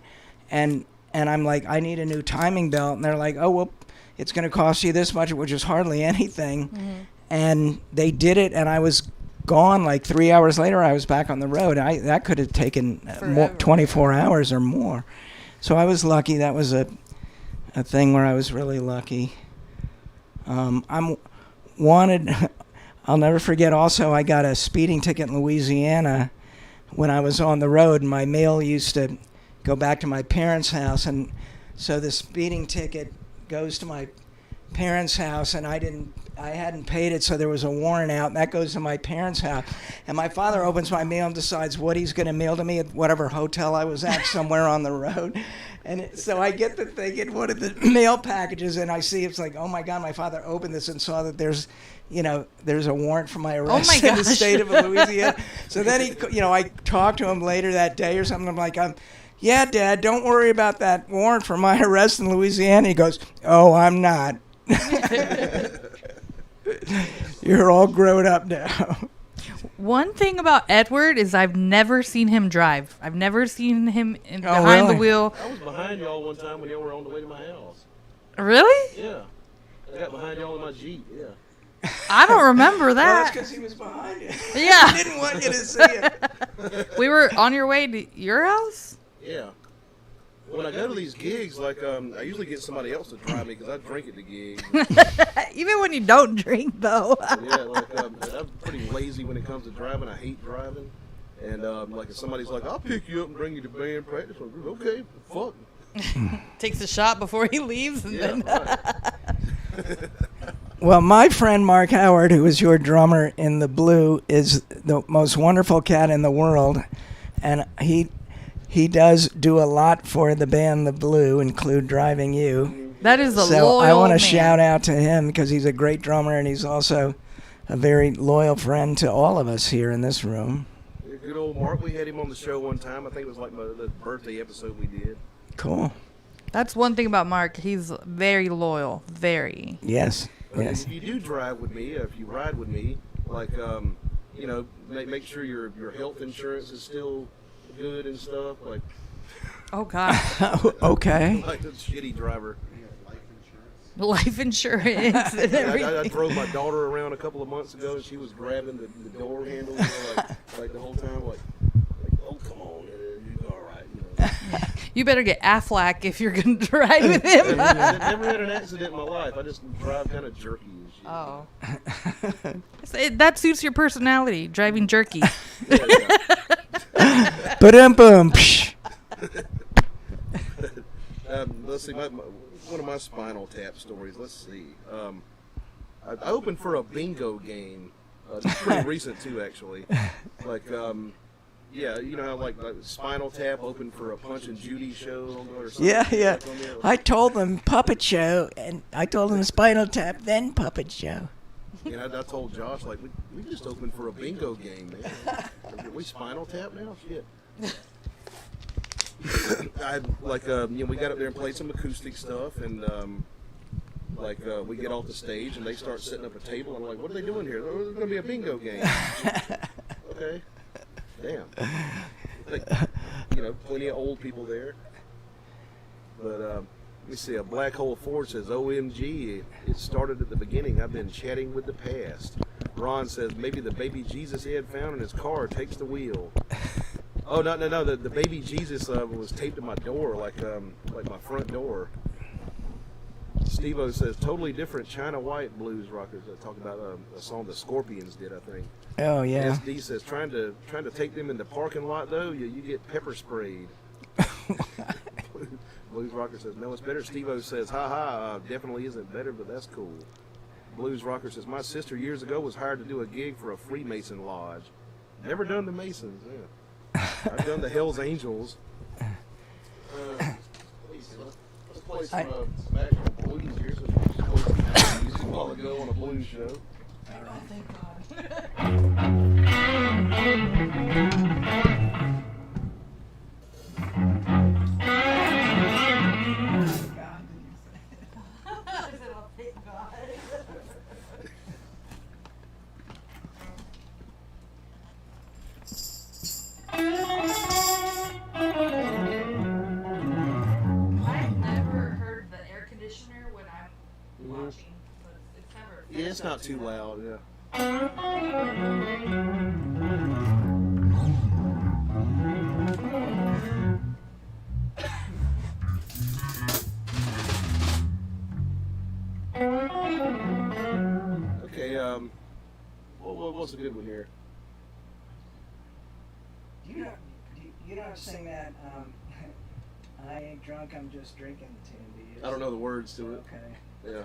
and I'm like, I need a new timing belt, and they're like, oh, well, it's going to cost you this much, which is hardly anything. Mm-hmm. And they did it, and I was gone. Like 3 hours later, I was back on the road. That could have taken 24 hours or more. So I was lucky. That was a thing where I was really lucky. I'm wanted. I'll never forget. Also, I got a speeding ticket in Louisiana when I was on the road. My mail used to go back to my parents' house, and so the speeding ticket goes to my parents' house, and I hadn't paid it, so there was a warrant out, and that goes to my parents' house. And my father opens my mail and decides what he's going to mail to me at whatever hotel I was at somewhere on the road. And so I get to thinking, what are the mail packages? And I see it's like, oh my God, my father opened this and saw that there's a warrant for my arrest in the state of Louisiana. So then I talked to him later that day or something. I'm like, yeah, Dad, don't worry about that warrant for my arrest in Louisiana. He goes, oh, I'm not. You're all grown up now. One thing about Edward is I've never seen him drive. I've never seen him behind the wheel. I was behind y'all one time when y'all were on the way to my house. Really? Yeah. I got behind y'all in my Jeep, yeah. I don't remember that. Well, that's because he was behind you. Yeah. He didn't want you to see it. We were on your way to your house? Yeah. When I go to these gigs, like, I usually get somebody else to drive me because I drink at the gig. Even when you don't drink, though. Yeah, like, I'm pretty lazy when it comes to driving. I hate driving. And, like, if somebody's like, I'll pick you up and bring you to band practice, I'm like, okay, fuck. Takes a shot before he leaves. And then Right. Well, my friend Mark Howard, who is your drummer in The Blue, is the most wonderful cat in the world. And he does do a lot for the band The Blue, include driving you. That is a so loyal I want to man. shout out to him because he's a great drummer and he's also a very loyal friend to all of us here in this room. Good old Mark, we had him on the show one time. I think it was like the birthday episode we did. Cool. That's one thing about Mark. He's very loyal. Very. Yes. Yes. If you do drive with me, if you ride with me, like, make sure your health insurance is still good and stuff. Like, oh God. Okay. like a shitty driver. life insurance and everything. I drove my daughter around a couple of months ago, and she was grabbing the door handle, like the whole time, like, oh, come on, you're all right. You better get Affleck if you're going to ride with him. I never had an accident in my life. I just drive kind of jerky and shit. Oh. That suits your personality, driving jerky. Ba-dum-bum. Let's see, one of my Spinal Tap stories. Let's see. I opened for a bingo game. It's pretty recent too, actually. Like, yeah, you know how like Spinal Tap opened for a Punch and Judy show or something. Yeah. I told them puppet show, and I told them Spinal Tap, then puppet show. And I told Josh, like, we just opened for a bingo game, man. Are we Spinal Tap now? Shit. We got up there and played some acoustic stuff, and we get off the stage and they start setting up a table. I'm like, what are they doing here? Oh, there's going to be a bingo game. Okay. Damn. Like, plenty of old people there. But let me see. A Black Hole Ford says, OMG, it started at the beginning. I've been chatting with the past. Ron says, maybe the baby Jesus he had found in his car takes the wheel. Oh, no. The baby Jesus was taped to my door, like my front door. Steve-O says, totally different China White blues rockers. Talking about a song the Scorpions did, I think. Oh, yeah. SD says, trying to take them in the parking lot, though, you get pepper sprayed. Blues Rocker says, no, it's better. Steve-O says, definitely isn't better, but that's cool. Blues Rocker says, my sister years ago was hired to do a gig for a Freemason lodge. Never done the Masons, yeah. I've done the Hells Angels. Let's play some actual blues here. So we played some music a while ago on a blues show. Oh, thank God. Yeah, it's not too loud, yeah. Okay, what's a good one here? You don't sing that, I ain't drunk, I'm just drinking tune, do you? I don't know the words to it. Okay. Yeah.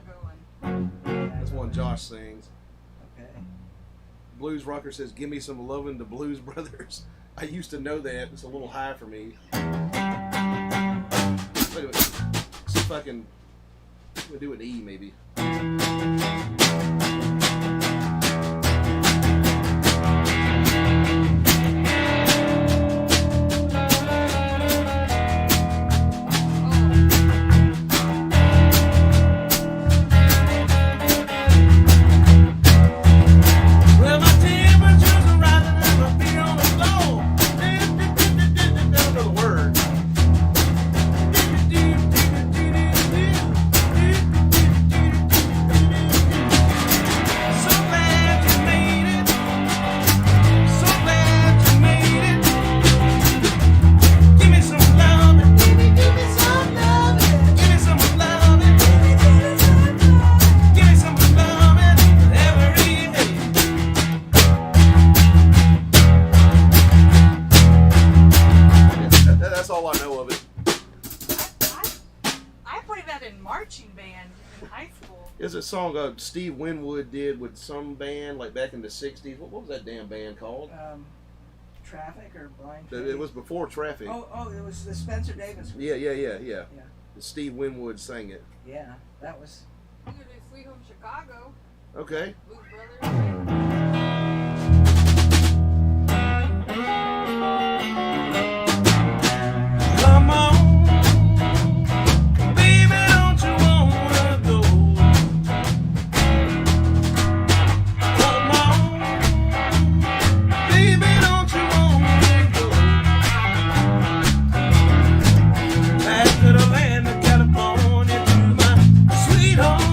That's one Josh sings. Okay. Blues Rocker says, give me some lovin' to Blues Brothers. I used to know that. It's a little high for me. Wait a minute. See if I can do an E, maybe. There's a song Steve Winwood did with some band like back in the 60s. What was that damn band called? Traffic or Blind Faith? It was before Traffic. Oh, it was the Spencer Davis. Yeah. Steve Winwood sang it. Yeah, that was... I'm going to do Sweet Home Chicago. Okay. Blues Brothers. Come on, baby, don't you wanna go? Come on, baby, don't you wanna go? Back to the land of California, to my sweet home.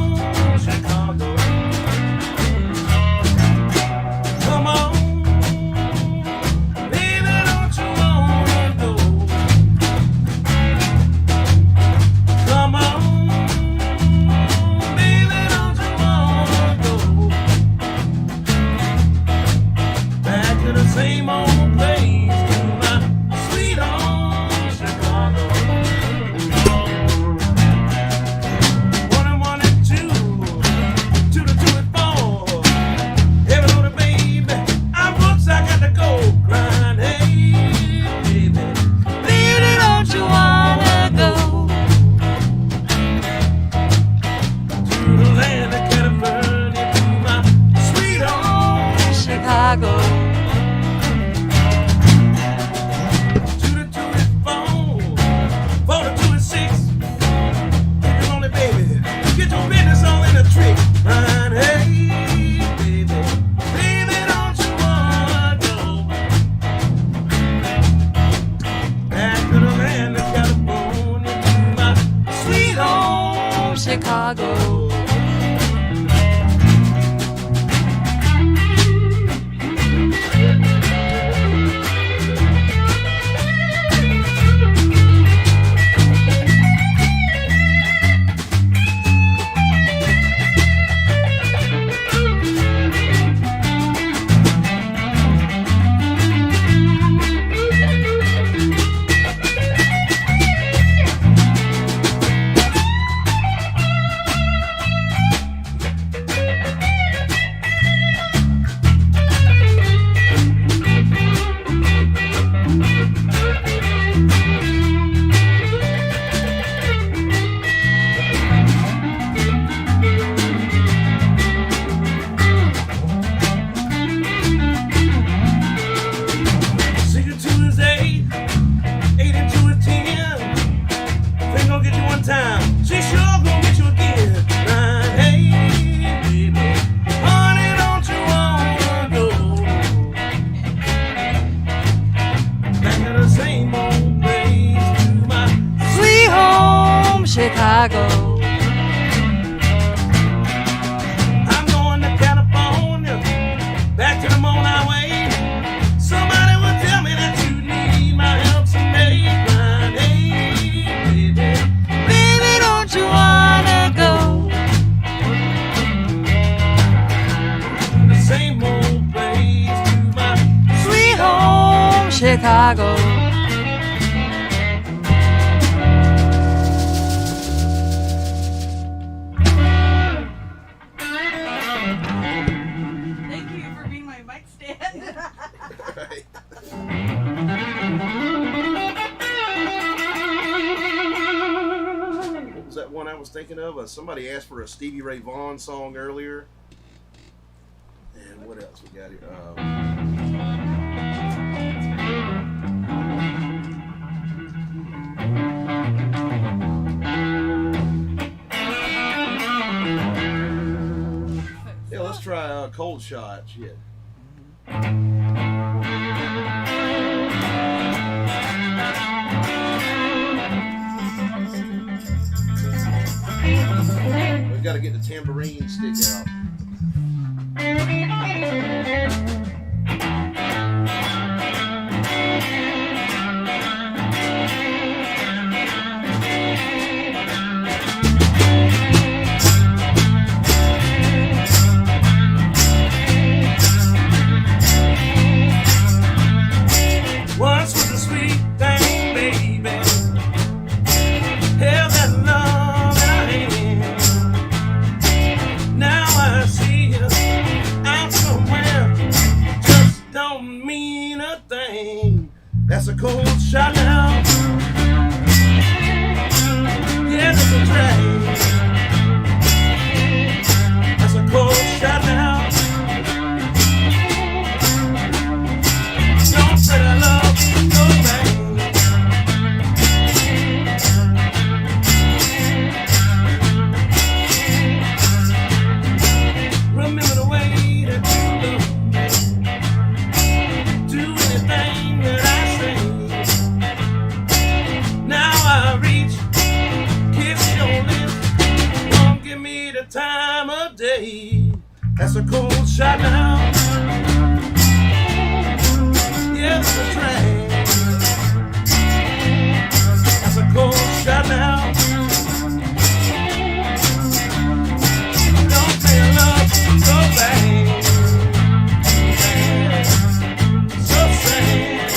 Chicago. Chicago. I'm going to California, back to the Moon Highway. Somebody will tell me that you need my help someday. Hey, baby, Baby, don't you wanna go? the same old place to my Sweet home, Chicago. Thank you for being my mic stand. Right. What was that one I was thinking of? Somebody asked for a Stevie Ray Vaughan song earlier. And what else we got here? Yeah, let's try Cold Shot. Shit. We've got to get the tambourine stick out. once was a sweet thing, baby. Held that love in her hand. Now I see you out somewhere, just don't mean a thing. That's a cold shot now. Yeah, that's a drag. That's a cold shot now. Don't say that love go back. Remember the way that you look. Do anything that I say. Now I reach, kiss your lips. Don't give me the time of day. That's a cold shot now. Yes, the train. That's a cold shot now. Don't say love so bad. So sad.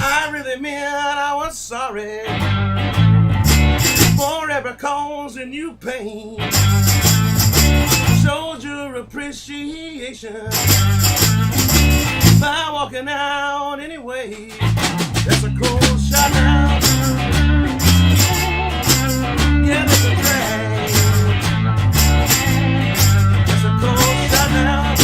I really meant I was sorry for ever causing you pain. showed your appreciation by walking out anyway. That's a cold shot now. Yeah, that's a drag. That's a cold shot now.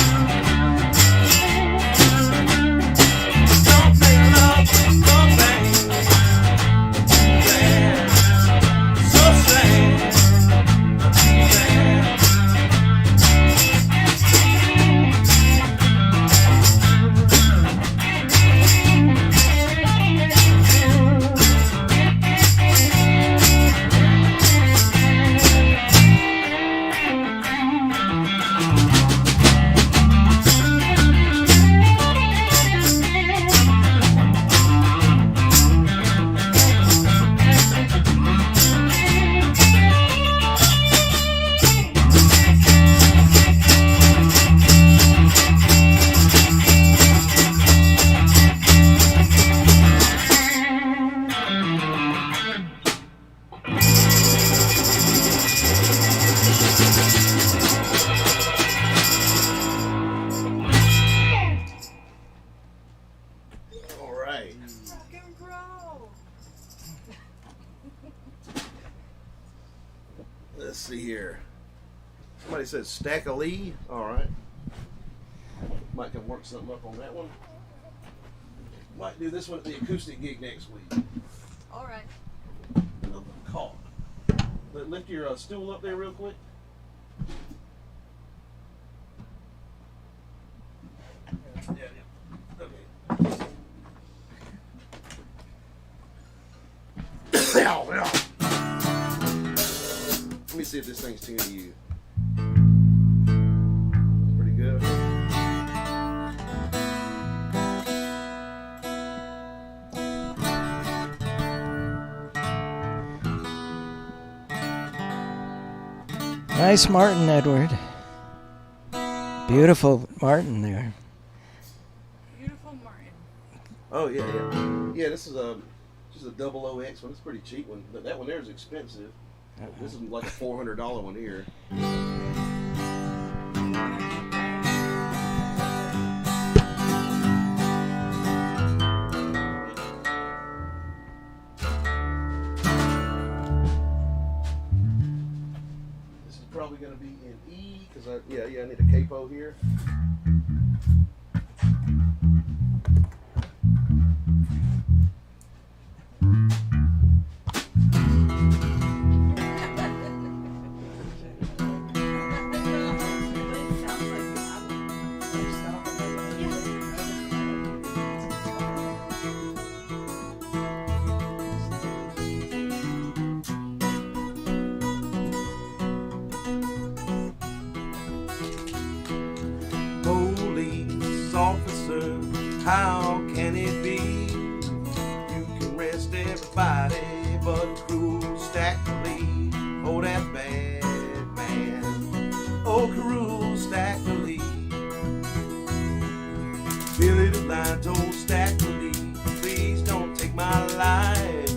Don't make love, don't bang. Bad. So sad. Bad. Let's see here. Somebody said stack a Lee. All right. Might can work something up on that one. Might do this one at the acoustic gig next week. All right. Call. Lift your stool up there real quick. Yeah. Okay. Let me see if this thing's tuned to you. Pretty good. Nice Martin, Edward. Beautiful Martin there. Beautiful Martin. Oh yeah. Yeah, this is just a 00X one. It's a pretty cheap one. But that one there is expensive. This is like a $400 one here. This is probably going to be in E because I need a capo here. How can it be? You can rest everybody but Crew Stackley. Oh, that bad man. Oh, Crew Stackley. Billy the Lion told Stackley, please don't take my life.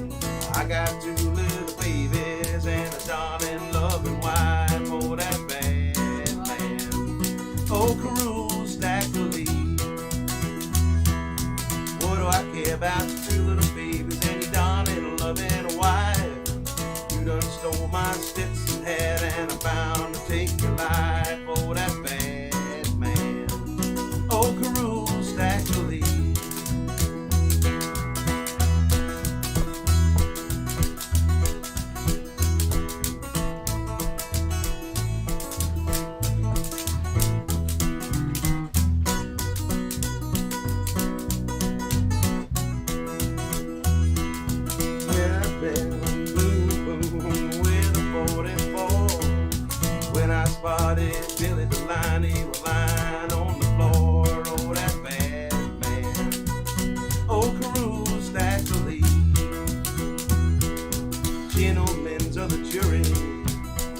I got 2 little babies and a darling loving wife. Oh, that bad man. Oh, Crew Stackley. What do I care about your 2 little babies and your darling loving wife? You done stole my Stetson hat and I'm bound to take your life. Oh, that bad man. Oh, Carew Stackley. Spotted Billy the Lion, he was lying on the floor. Oh, that bad man. Oh, Carew Stackley. Gentlemen of the jury,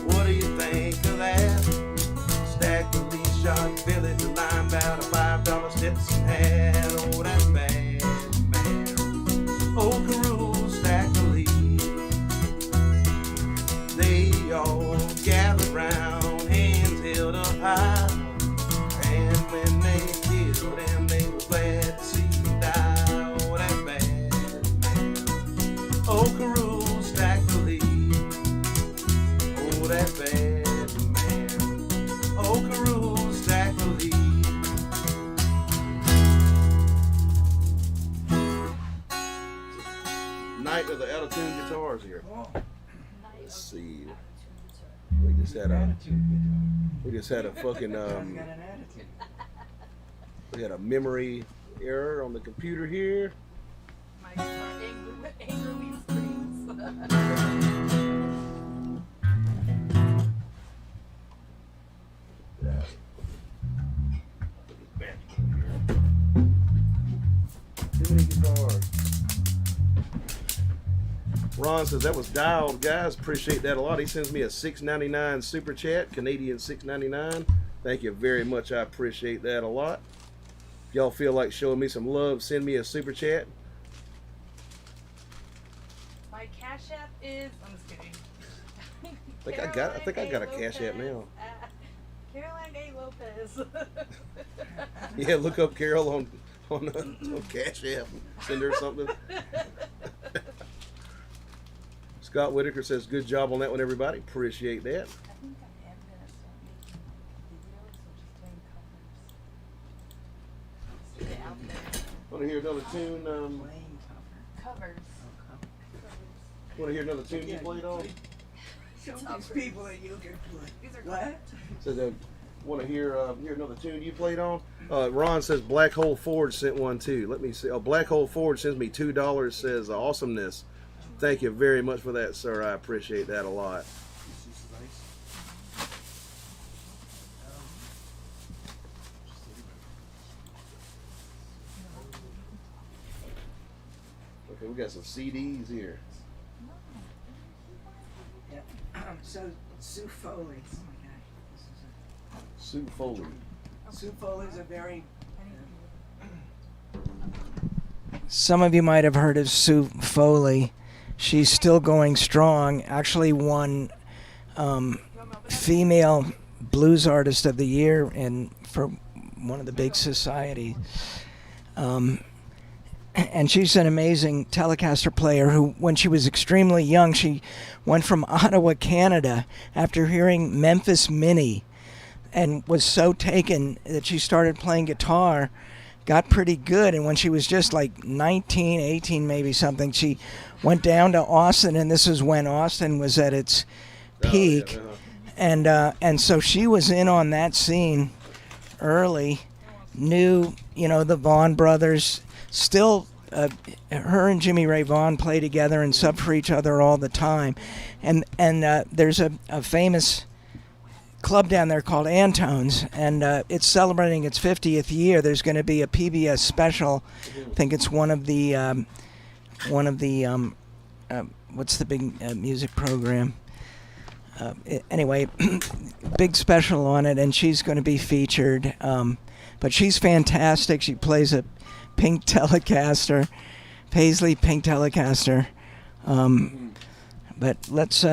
what do you think of that? Stackley shot Billy the Lion about a $5 Stetson hat. Oh, that bad man. Oh, Carew Stackley. They all gathered round, hands held up that bad man. Oh, Carew, stack the lead. Night of the out of tune guitars here. Let's see. We just had a fucking we had a memory error on the computer here. My guitar angrily screams. Too many guitars. Ron says that was dialed, guys. Appreciate that a lot. He sends me a $6.99 super chat, Canadian $6.99. Thank you very much. I appreciate that a lot. If y'all feel like showing me some love, send me a super chat. My Cash App is. I'm just kidding. I think I got a Cash App now. Caroline A. Lopez. Yeah, look up Carol on Cash App. Send her something. Scott Whitaker says, good job on that one, everybody. Appreciate that. I think I am gonna start making videos or just doing covers. Just get it out there. Want to hear another tune? Covers. Want to hear another tune you played on? Some of these people that you can play. These are What? Says, want to hear another tune you played on? Ron says Black Hole Forge sent one too. Let me see. Oh, Black Hole Forge sends me $2. Says awesomeness. Thank you very much for that, sir. I appreciate that a lot. Okay, we got some CDs here. Yeah. So Sue Foley. Oh my gosh. Sue Foley. Sue Foley's a very. Some of you might have heard of Sue Foley. She's still going strong. Actually won Female Blues Artist of the Year for one of the big societies. And she's an amazing Telecaster player who, when she was extremely young, she went from Ottawa, Canada, after hearing Memphis Minnie, and was so taken that she started playing guitar, got pretty good, and when she was just like 19, 18 maybe something, she went down to Austin, and this is when Austin was at its peak. And so she was in on that scene early, knew, the Vaughan brothers, still her and Jimmy Ray Vaughan play together and sub for each other all the time. And there's a famous club down there called Antone's, and it's celebrating its 50th year. There's going to be a PBS special. I think it's one of the what's the big music program? Anyway, big special on it, and she's going to be featured. But she's fantastic. She plays a pink Telecaster, Paisley pink Telecaster. But let's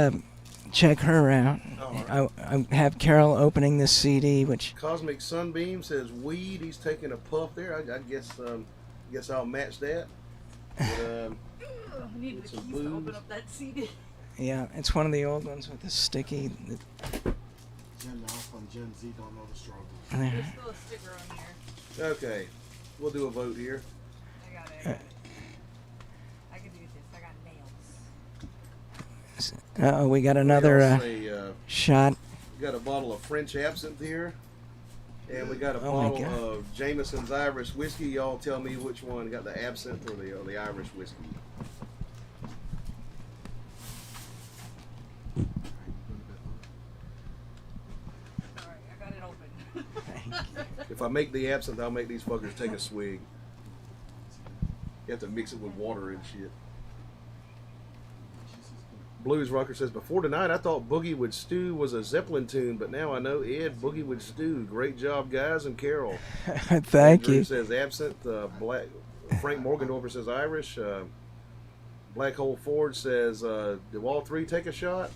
check her out. I have Carol opening this CD, which Cosmic Sunbeam says weed. He's taking a puff there. I guess I'll match that. But, I need the keys to open up that CD. yeah, it's one of the old ones with the sticky. Gen Alpha and Gen Z don't know the struggle. There. There's still a sticker on here. Okay, we'll do a vote here. I got it. I can do this. I got nails. We got another shot. We got a bottle of French Absinthe here, and we got a Oh my bottle God. of Jameson's Irish whiskey. Y'all tell me which one got the Absinthe or the Irish whiskey. Alright, I got it open. If I make the Absinthe, I'll make these fuckers take a swig. You have to mix it with water and shit. Blues Rocker says, before tonight, I thought Boogie Would Stew was a Zeppelin tune, but now I know Ed, Boogie Would Stew. Great job, guys, and Carol. Thank Drew you. says Absinthe. Frank Morgendorfer says Irish. Black Hole Forge says, do all three take a shot?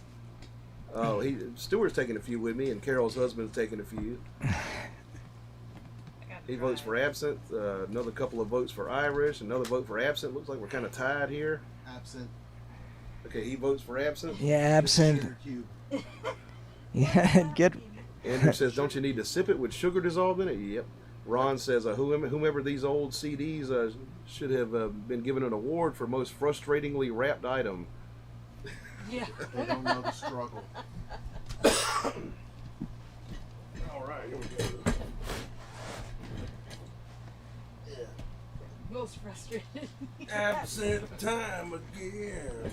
Oh, Stewart's taking a few with me, and Carol's husband's taking a few. He votes for Absinthe. Another couple of votes for Irish. Another vote for Absinthe. Looks like we're kind of tied here. Absent. Okay, he votes for Absinthe. Yeah, Absinthe. Sugar cube. Yeah, get. Andrew says, don't you need to sip it with sugar dissolved in it? Yep. Ron says, whomever these old CDs should have been given an award for most frustratingly wrapped item. Yeah. They don't know the struggle. All right, here we go. Most frustrated. Absent time again.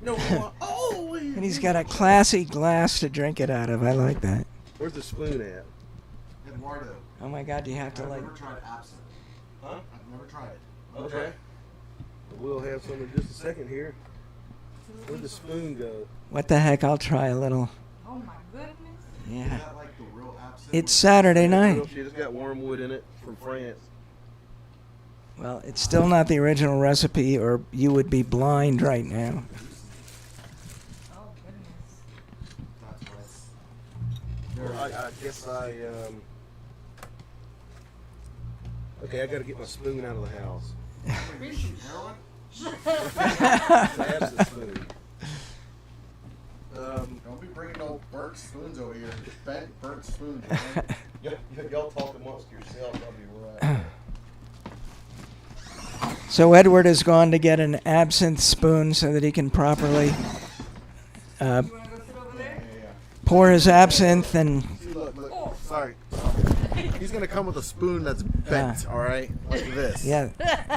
No, oh, And he's got a classy glass to drink it out of. I like that. where's the spoon at? Eduardo, Oh my God, you have to I've like. never tried absinthe. Huh? I've never tried it. Okay. We'll have some in just a second here. Where'd the spoon go? What the heck? I'll try a little. Oh my goodness. Is Yeah. that like the real absinthe? It's Saturday night. She just got wormwood in it from France. Well, it's still not the original recipe, or you would be blind right now. Oh goodness. That's what I guess okay, I gotta get my spoon out of the house. heroin? That's the spoon. Don't be bringing no burnt spoons over here. Burnt spoons. Y'all talk amongst yourselves. I'll be right. So Edward has gone to get an absinthe spoon so that he can properly pour his absinthe and. See, look. Sorry. He's gonna come with a spoon that's bent, all right, like this. Yeah,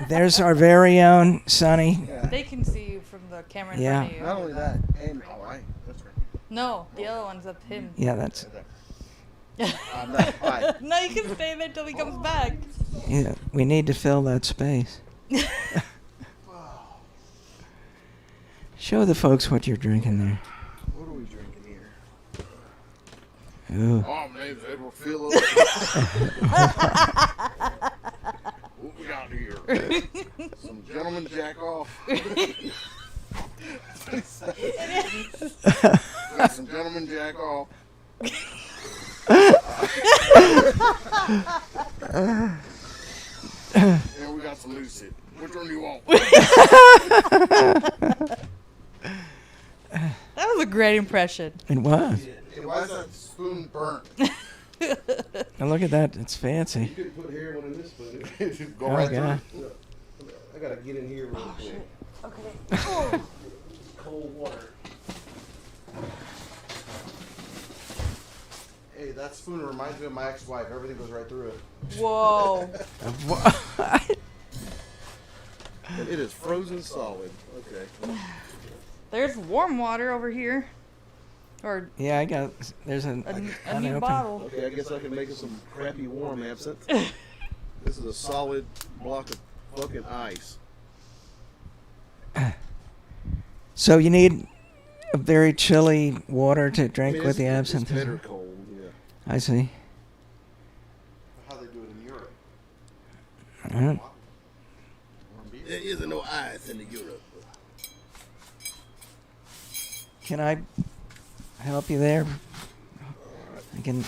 there's our very own Sonny. Yeah. They can see you from the camera in Yeah. front of you. Not only that, and all right, that's right. No, the other one's up him. Yeah, that's. All right. No, you can stay there till he comes back. Yeah, we need to fill that space. Show the folks what you're drinking there. What are we drinking here? Ooh. Oh, my name's Edward Phillips. What we got here? Some gentleman jack off. Got some gentleman jack off. And we got some lucid. Which one do you want? That was a great impression. It was. Hey, why is that spoon burnt? Now look at that. It's fancy. You could put heroin in this spoon. Just go Oh, right God. through. I gotta get in here real quick. Okay. Cold water. Hey, that spoon reminds me of my ex-wife. Everything goes right through it. Whoa. And it is frozen solid. Okay. There's warm water over here. Or Yeah, I got. There's a an new unopened. bottle. Okay, I guess I can make it some crappy warm absinthe. This is a solid block of fucking ice. So you need a very chilly water to drink with the It's absinthe. better cold, yeah. I see. How they do it in Europe. Alright. There isn't no ice in the Europe. Can I help you there? I can.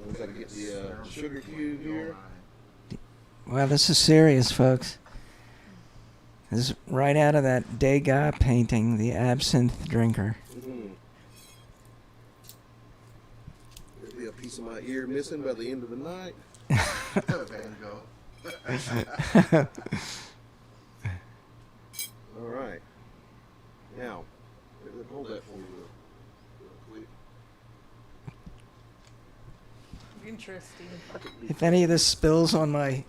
We gotta get the sugar cube here. Well, this is serious, folks. This is right out of that Degas painting, The Absinthe Drinker. Mm-hmm. There'll be a piece of my ear missing by the end of the night. Banjo. All right. Now, hold that for me real quick. Interesting. If any of this spills on my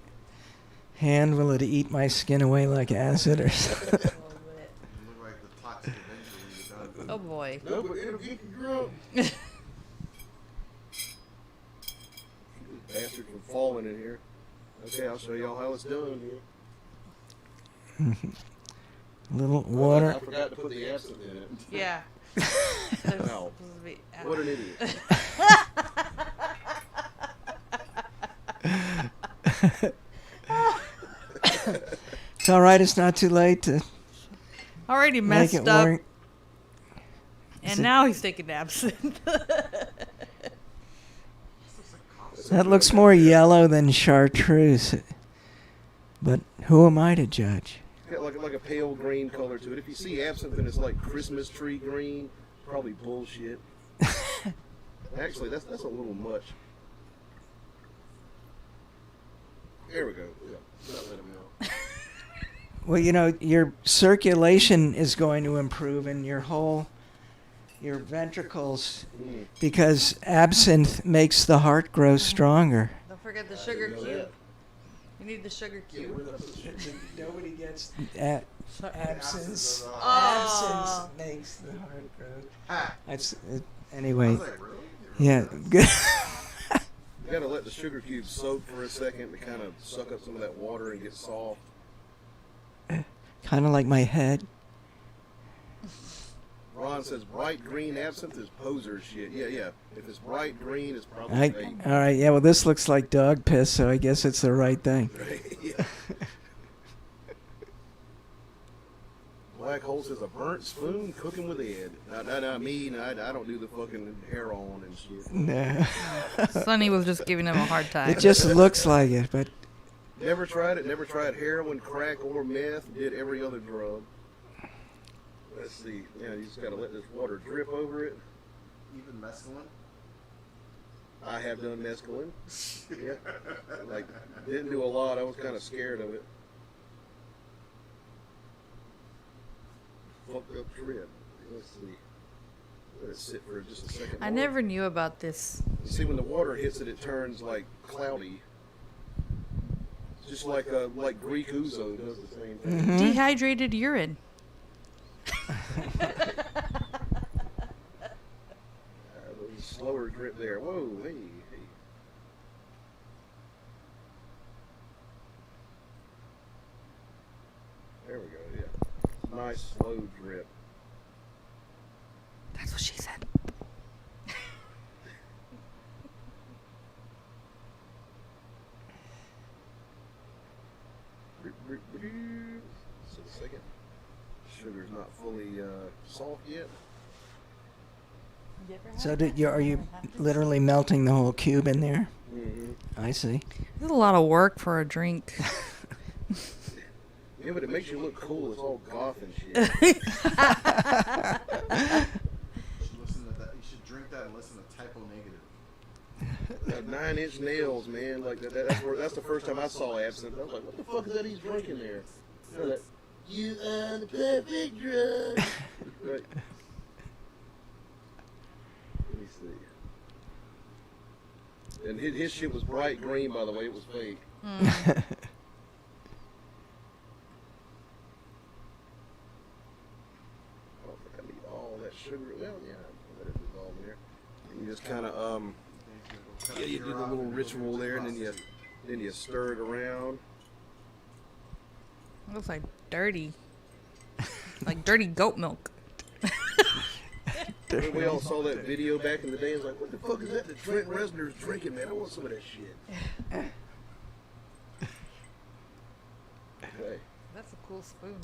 hand, will it eat my skin away like acid or something? A little bit. You look like the toxic Avenger when you're done. Oh boy. No, but it'll get you drunk. Bastard from falling in here. Okay, I'll show y'all how it's done here. A little water. I forgot to put the absinthe in it. Yeah. There's Wow. supposed to be- What an idiot. It's all right. It's not too late to Already make messed it up, work. and now he's taking absinthe. That looks more yellow than chartreuse. But who am I to judge? It's got like a pale green color to it. If you see absinthe and it's like Christmas tree green, Probably bullshit. Actually, that's a little much. There we go. Yeah, not let him know. Well, you know, your circulation is going to improve in your ventricles because absinthe makes the heart grow stronger. Don't forget the sugar cube. You need the sugar cube. Nobody gets absinthe. Oh. Absinthe makes the heart grow. Ah. Anyway. I was like, really? Yeah, good. You gotta let the sugar cube soak for a second to kind of suck up some of that water and get soft. Kind of like my head. Ron says bright green absinthe is poser shit. Yeah. If it's bright green, it's probably All fake. right, yeah, well, this looks like dog piss, so I guess it's the right thing. Right? Yeah. Black Hole says a burnt spoon cooking with Ed. Not me. I don't do the fucking hair on and shit. No. Sonny was just giving him a hard time. It just looks like it, but Never tried it. Never tried heroin, crack, or meth. Did every other drug. Let's see. Yeah, you just gotta let this water drip over it. Even mescaline? I have done mescaline. Yeah. Like, didn't do a lot. I was kind of scared of it. Fucked up trip. Let's see. Let it sit for just a second. I more. never knew about this. You see, when the water hits it, it turns like cloudy. Just like Greek ouzo does the same thing. Mm-hmm. Dehydrated urine. Slower drip there. Whoa, hey. There we go, yeah. Nice slow drip. That's what she said. Just a second. Sugar's not fully soft yet. so are you literally melting the whole cube in there? Mm-hmm. I see. This is a lot of work for a drink. Yeah, but it makes you look cool. It's all goth and shit. You should listen to that. You should drink that and listen to Typo Negative. 9-inch nails, man. Like that's the first time I saw absinthe. I was like, what the fuck is that he's drinking there? You know, that, you are the perfect drug. Right. Let me see. And his shit was bright green, by the way. It was fake. I don't think I need all that sugar. Well, yeah, I'll let it dissolve there. And you just kind of yeah, you do the little ritual there, and then you stir it around. It looks like dirty. Like dirty goat milk. We all saw that video back in the day. It's like, what the fuck is that? The Trent Reznor's drinking, man. I want some of that shit. Okay. That's a cool spoon.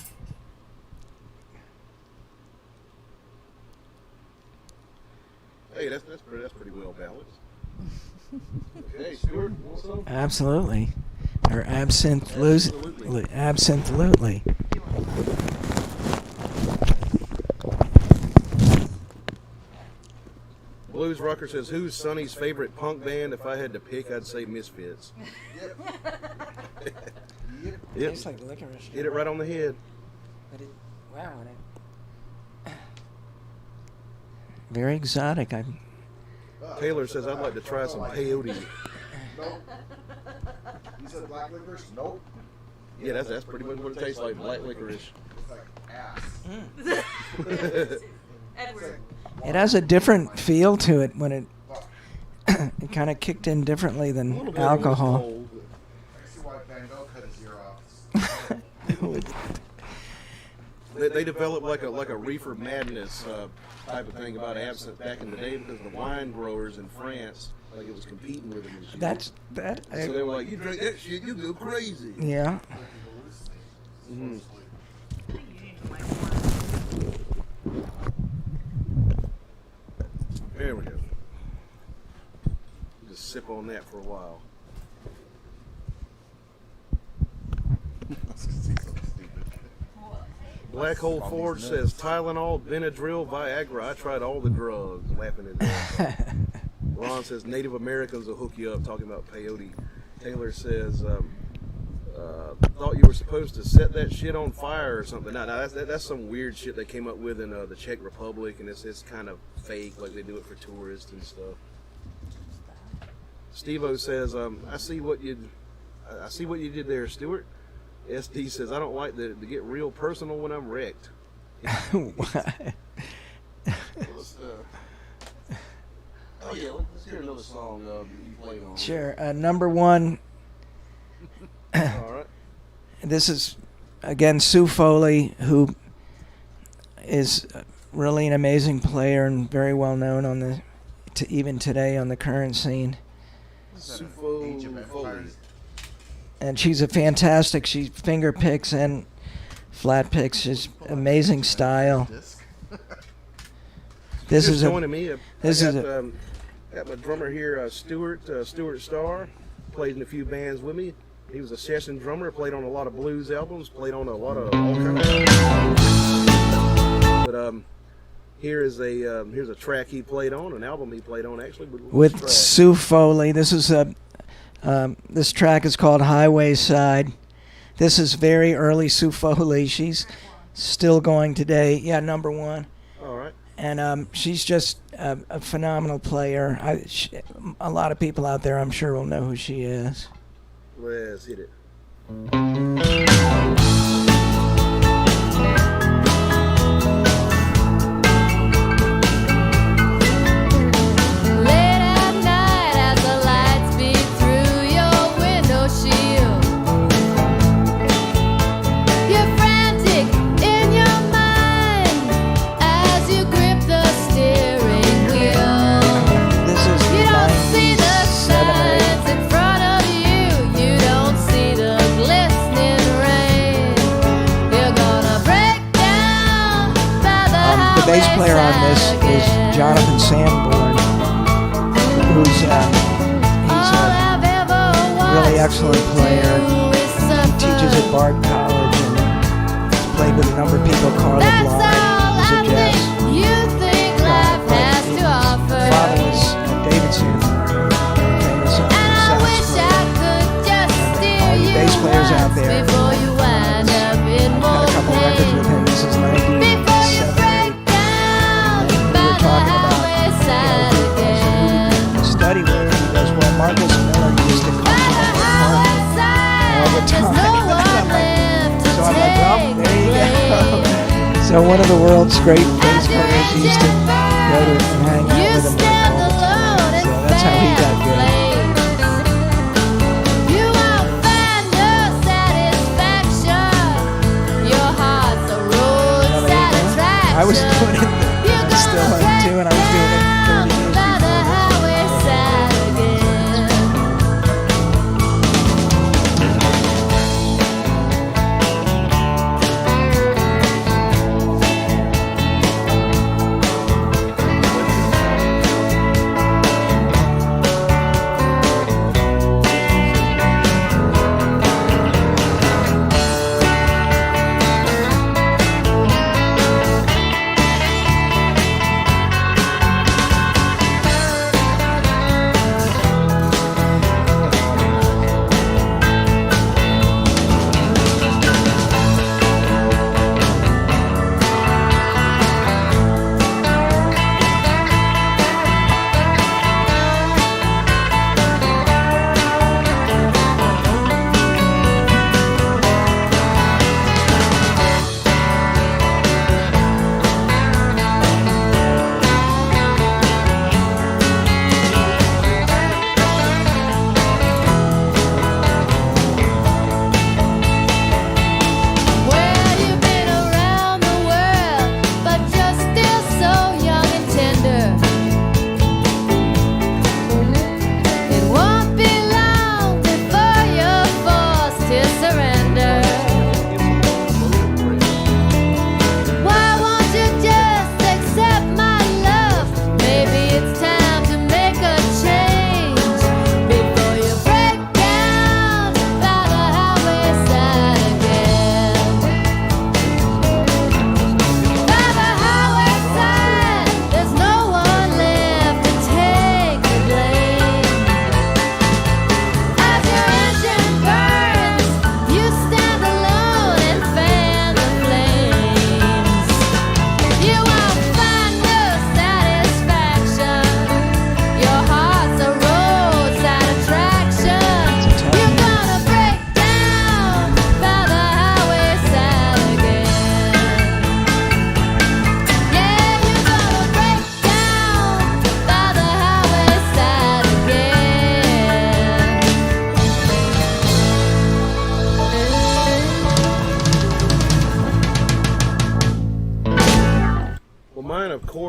Hey, that's pretty well balanced. Okay, Stuart, you want some? Absolutely. Or absinthe Absolutely. Absinthe-lutely. Blues Rocker says, who's Sonny's favorite punk band? If I had to pick, I'd say Misfits. Yep. Tastes like licorice. Hit it right on the head. But wow. Very exotic. Taylor says, I'd like to try some peyote. Nope. You said black licorice? Nope. Yeah, that's pretty much what it tastes like, black licorice. It's like ass. Edward. It has a different feel to it when it it kind of kicked in differently A little than bit alcohol. cold, I see why Banjo cut his ear off. but they developed like a reefer madness type of thing about absinthe back in the day because the wine growers in France, like it was competing with them and shit. So they were like, you drink that shit, you go crazy. Yeah. Mhm. There we go. Just sip on that for a while. Black Hole Forge says Tylenol, Benadryl, Viagra. I tried all the drugs. Laughing at that. Ron says Native Americans will hook you up. Talking about peyote. Taylor says thought you were supposed to set that shit on fire or something. No, that's some weird shit they came up with in the Czech Republic, and it's kind of fake, like they do it for tourists and stuff. Steve-O says I see what you did there, Stuart. SD says, I don't like to get real personal when I'm wrecked. Let's hear another song you played on. Sure. Number one. All right. This is, again, Sue Foley, who is really an amazing player and very well known on even today on the current scene. Sue Foley. And she's a fantastic. She finger picks and flat picks. She's amazing style. This is joining me. Got my drummer here, Stuart Starr. Played in a few bands with me. He was a session drummer. Played on a lot of blues albums. Played on a lot of all kinds of albums. But here's a track he played on, an album he played on actually with Sue Foley. This is this track is called Highway Side. This is very early Sue Foley. She's still going today. Yeah, number one. All right. And she's just a phenomenal player. A lot of people out there, I'm sure, will know who she is. Let's hit it. The bass player on this is Jonathan Sanborn, who's he's a really excellent player. He teaches at Bard College and has played with a number of people. Carla Blahnik, who's a jazz player. Father was David Sanborn, famous sax player. All you bass players out there, got a couple records with him. This is 1970. Talking about study with because Marcus Miller used to come to my apartment all the time. So I'm like, oh, there you go. So one of the world's great bass players used to go to and hang out with him all the time. So that's how he got good. I was doing it. Still am too, and I was doing it 30 years before.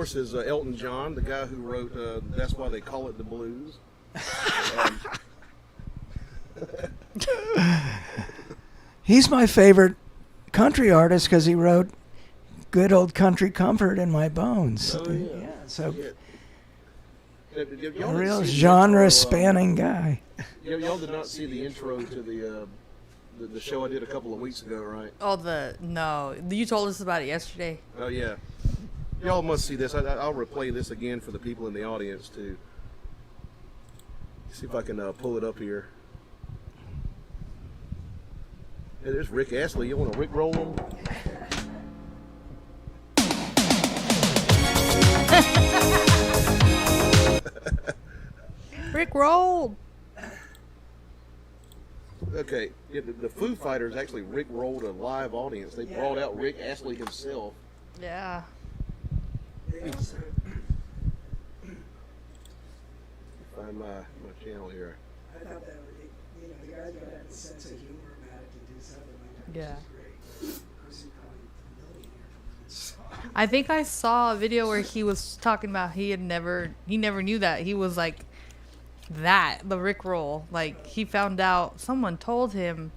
course, is Elton John, the guy who wrote That's Why They Call It the Blues. He's my favorite country artist because he wrote Good Old Country Comfort in My Bones. Oh, yeah. So Y'all a real didn't see the genre-spanning guy. Y'all did not see the intro to the show I did a couple of weeks ago, right? Oh, no. You told us about it yesterday. Oh, yeah. Y'all must see this. I'll replay this again for the people in the audience, too. See if I can pull it up here. Hey, there's Rick Astley. You want to Rick roll him? Rick rolled. Okay, yeah, the Foo Fighters actually Rick rolled a live audience. They brought out Rick Astley himself. Yeah. Find my channel here. I thought that would, the guys got to have a sense of humor about it to do something like that. Yeah. Great. Of course, he probably a millionaire from this song. I think I saw a video where he was talking about he never knew that he was like the Rick roll. Like he found out, someone told him,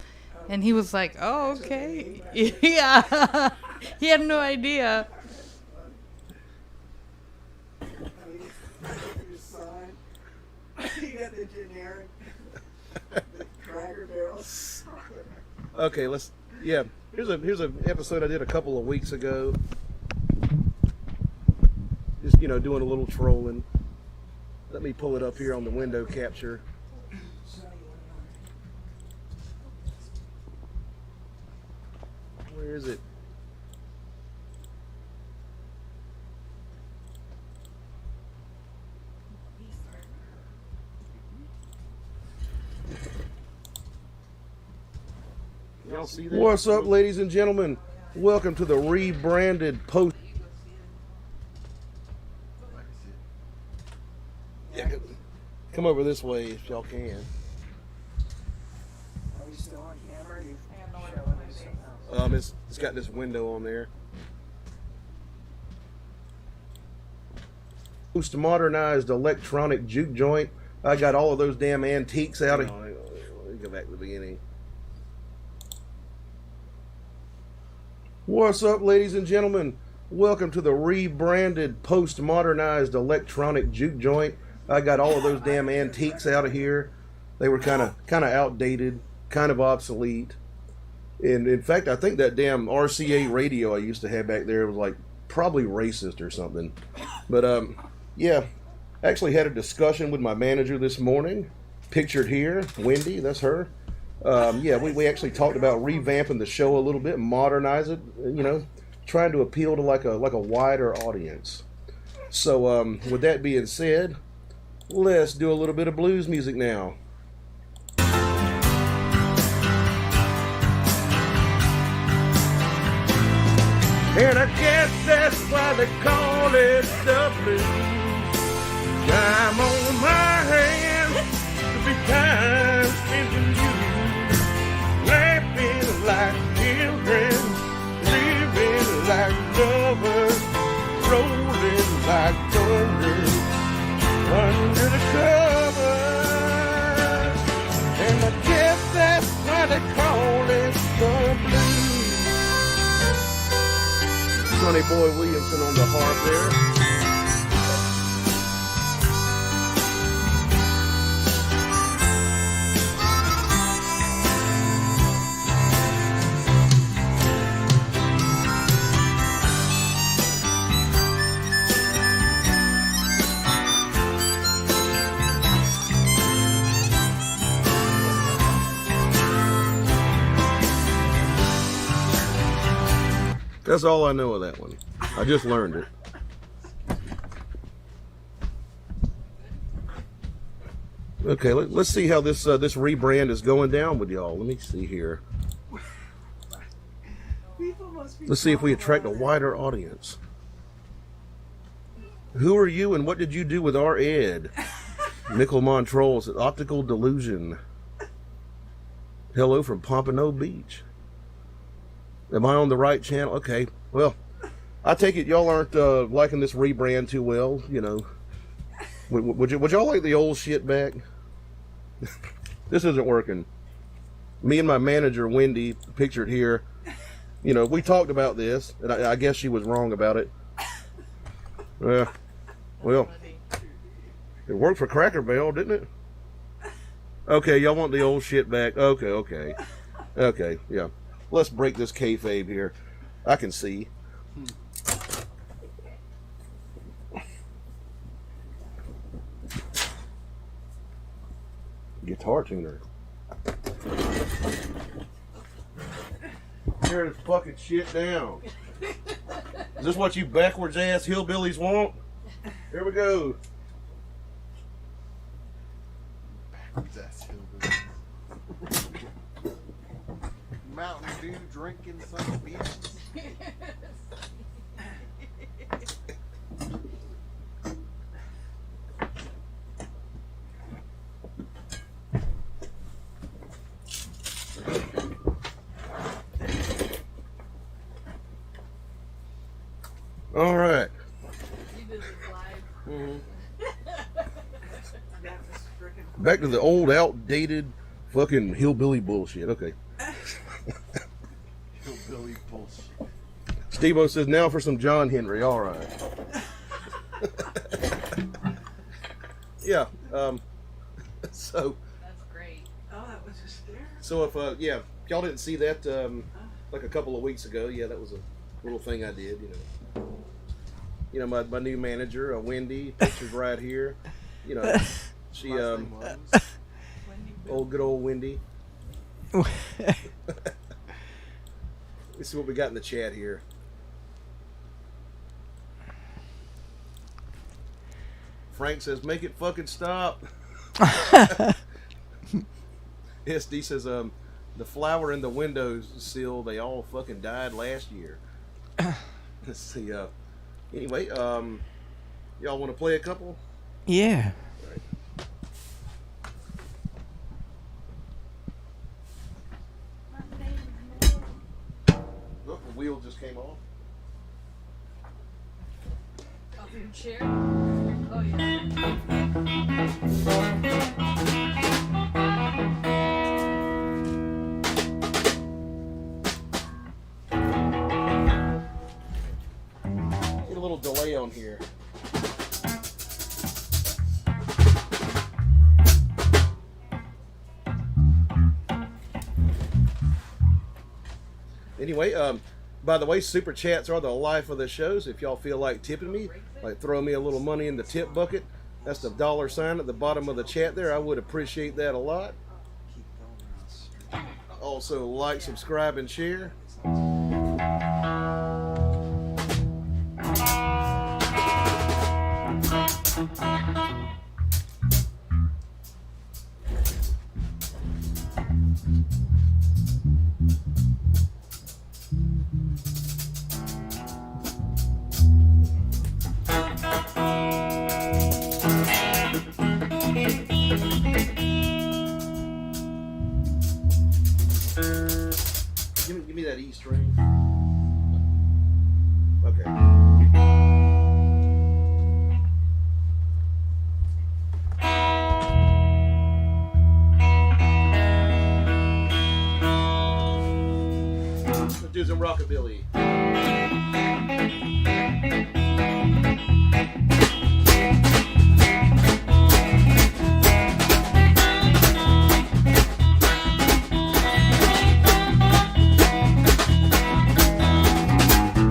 and he was like, "Oh, okay." Yeah. He had no idea. You got the generic Cracker Barrels. Okay, here's an episode I did a couple of weeks ago. Just doing a little trolling. Let me pull it up here on the window capture. Where is it? Y'all see that? What's up, ladies and gentlemen? Welcome to the rebranded post. Yeah, come over this way if y'all can. Are we still on camera? It's got this window on there. Post-modernized electronic juke joint. I got all of those damn antiques out of. Let me go back to the beginning. What's up, ladies and gentlemen? Welcome to the rebranded post-modernized electronic juke joint. I got all of those damn antiques out of here. They were kind of outdated, kind of obsolete. And in fact, I think that damn RCA radio I used to have back there was like probably racist or something. But yeah, actually had a discussion with my manager this morning. Pictured here, Wendy, that's her. Yeah, we actually talked about revamping the show a little bit, modernize it, trying to appeal to like a wider audience. So with that being said, let's do a little bit of blues music now. And I guess that's why they call it the blues. Time on my hands to be time into you. Laughing like children, living like lovers, rolling like thunder under the covers. And I guess that's why they call it the blues. Sonny Boy Williamson on the harp there. That's all I know of that one. I just learned it. Okay, let's see how this rebrand is going down with y'all. Let me see here. Let's see if we attract a wider audience. Who are you and what did you do with our Ed? Nickel Montrolls at Optical Delusion. Hello from Pompano Beach. Am I on the right channel? Okay. Well, I take it y'all aren't liking this rebrand too well, you know. Would y'all like the old shit back? This isn't working. Me and my manager, Wendy, pictured here, you know, we talked about this, and I guess she was wrong about it. Well, it worked for Cracker Barrel, didn't it? Okay, y'all want the old shit back? Okay, yeah. Let's break this kayfabe here. I can see. Guitar tuner. Tear this fucking shit down. Is this what you backwards ass hillbillies want? Here we go. Backwards ass hillbillies. Mountain Dew drinking son of bitches. All right. Back to the old, outdated, fucking hillbilly bullshit. Okay. Hillbilly bullshit. Steve-O says, now for some John Henry. All right. Yeah. So. That's great. Oh, that was hysterical. So if if y'all didn't see that like a couple of weeks ago, yeah, that was a little thing I did. You know, my new manager, Wendy, pictured right here. You know, she good old Wendy. Let's see what we got in the chat here. Frank says, make it fucking stop. SD says, the flower in the windows sill, they all fucking died last year. Let's see, anyway, y'all want to play a couple? Yeah. Right. Look, the wheel just came off. Off your chair? Oh, yeah. Get a little delay on here. Anyway, by the way, super chats are the life of the shows. If y'all feel like tipping me, like throw me a little money in the tip bucket, that's the $sign at the bottom of the chat there. I would appreciate that a lot. Also, like, subscribe, and share. Give me that E string. Okay. Let's do some rockabilly.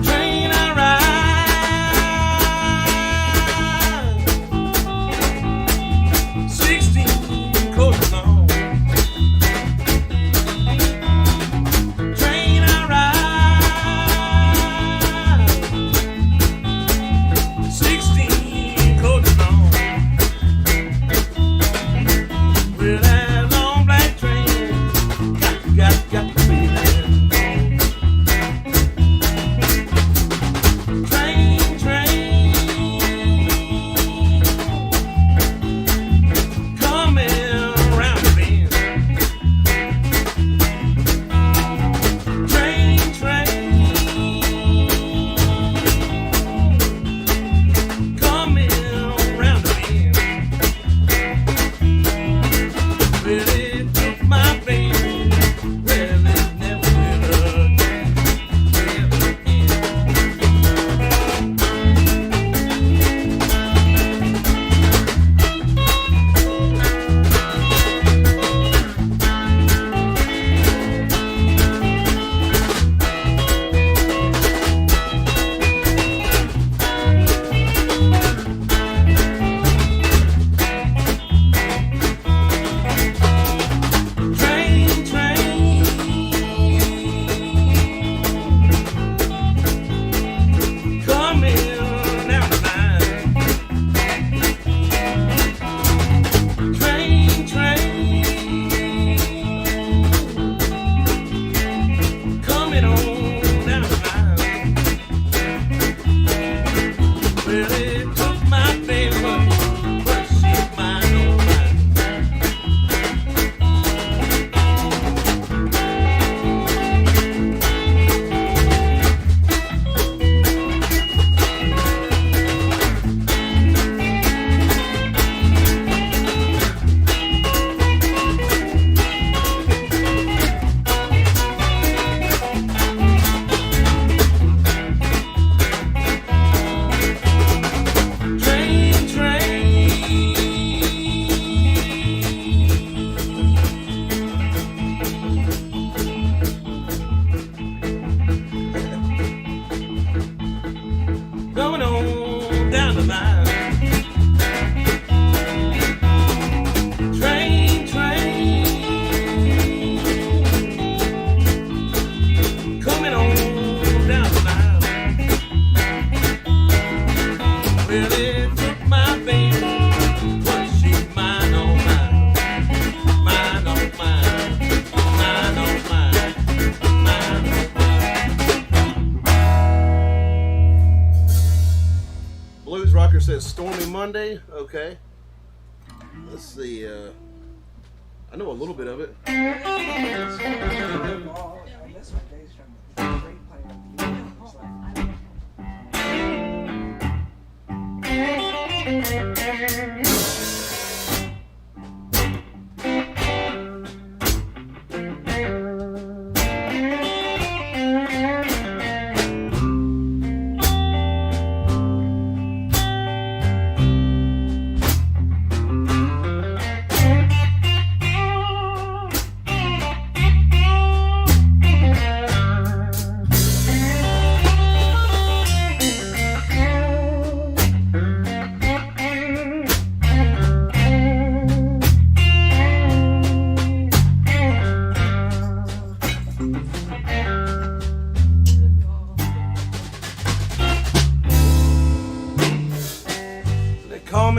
Train I ride. my baby, but she's mine, oh mine. Mine, oh mine. Mine, oh mine. Mine, oh mine. Blues Rocker says Stormy Monday. Okay. Let's see. I know a little bit of it.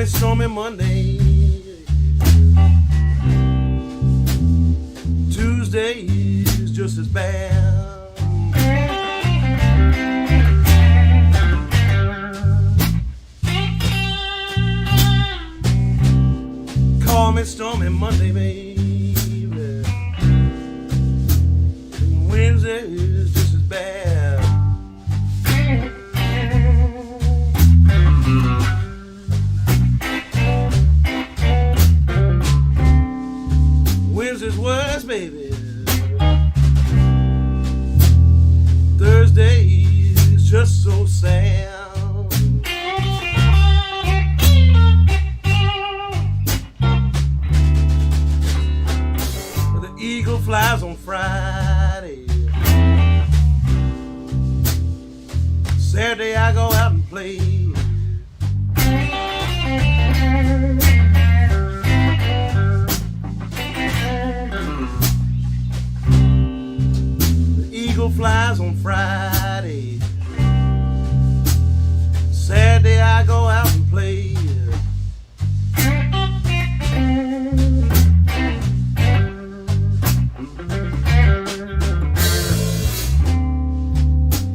Stormy Monday, Tuesday is just as bad. Call me Stormy Monday, baby. Wednesday is just as bad. Wednesday's worse, baby. Thursday is just so sad. The eagle flies on Friday. Saturday I go out and play. Flies on Friday. Saturday I go out and play.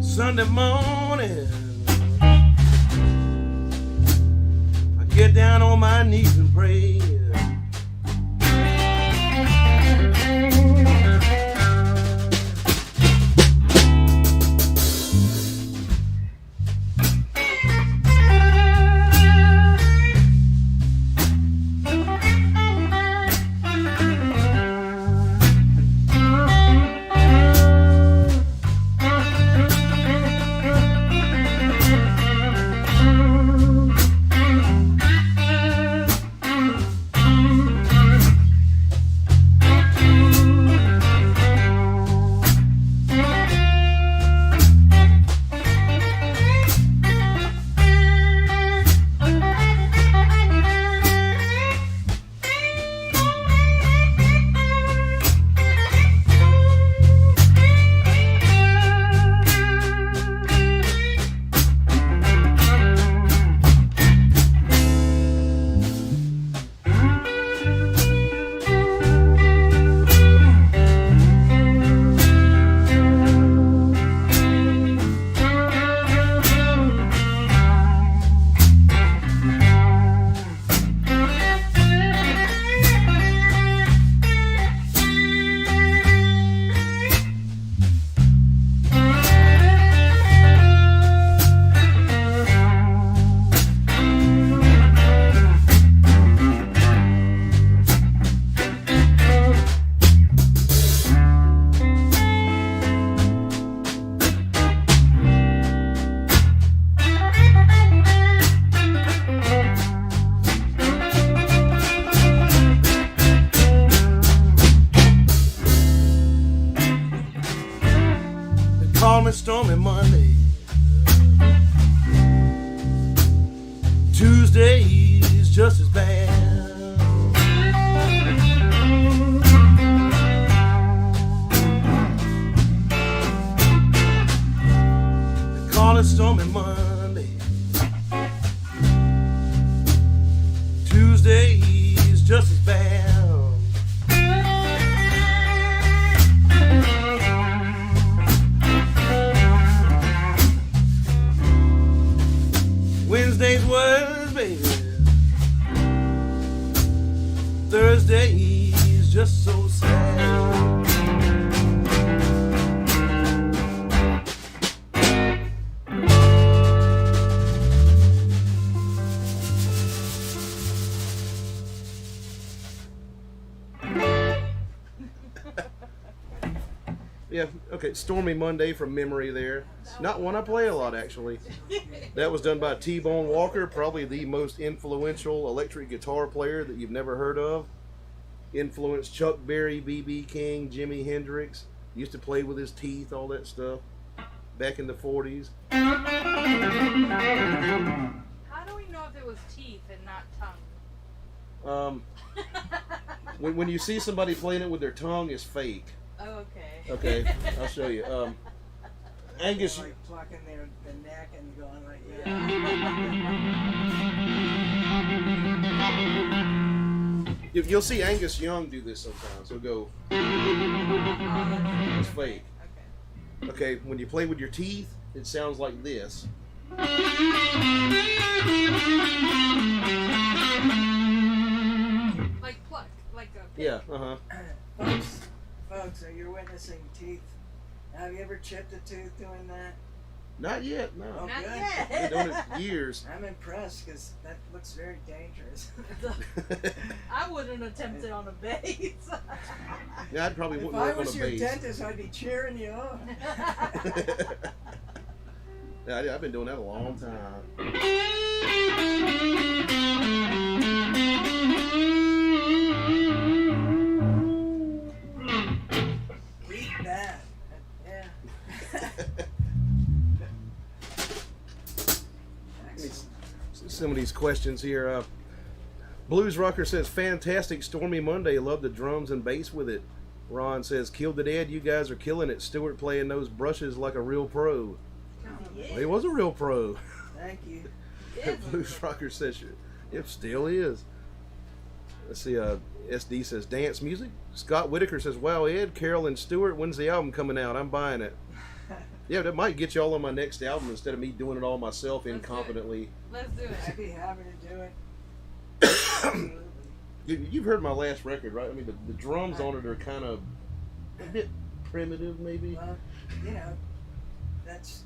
Sunday morning I get down on my knees and pray. Stormy Monday. Tuesday is just as bad. They call it Stormy Monday. just so sad. Yeah, okay, Stormy Monday from memory there. Not one I play a lot, actually. That was done by T-Bone Walker, probably the most influential electric guitar player that you've never heard of. Influenced Chuck Berry, B.B. King, Jimi Hendrix. Used to play with his teeth, all that stuff. Back in the 40s. How do we know if it was teeth and not tongue? When you see somebody playing it with their tongue, it's fake. Oh, okay. Okay, I'll show you. Angus, Like plucking the neck and going like you'll see Angus Young do this sometimes. He'll go. It's fake. Okay, when you play with your teeth, it sounds like this. Like pluck, like a. Yeah. Uh huh. Folks, so you're witnessing teeth. Have you ever chipped a tooth doing that? Not yet. No. Oh, Not good. yet. I've been doing it years. I'm impressed because that looks very dangerous. I wouldn't attempt it on a bass. Yeah, I'd probably If wouldn't I work on was a your bass. dentist, I'd be cheering you on. Yeah, I've been doing that a long time. Eat that. Yeah. Some of these questions here. Blues Rocker says, fantastic Stormy Monday. Love the drums and bass with it. Ron says, killed the dad. You guys are killing it. Stewart playing those brushes like a real pro. Well, he was a real pro. Thank you. Blues Rocker says, it still is. Let's see. SD says, dance music. Scott Whitaker says, wow, Ed, Carol, and Stewart, when's the album coming out? I'm buying it. Yeah, that might get y'all on my next album instead of me doing it all myself incompetently. Let's do it. I'd be happy to do it. You've heard my last record, right? I mean, the drums on it are kind of a bit primitive, maybe. Well, you know, that's.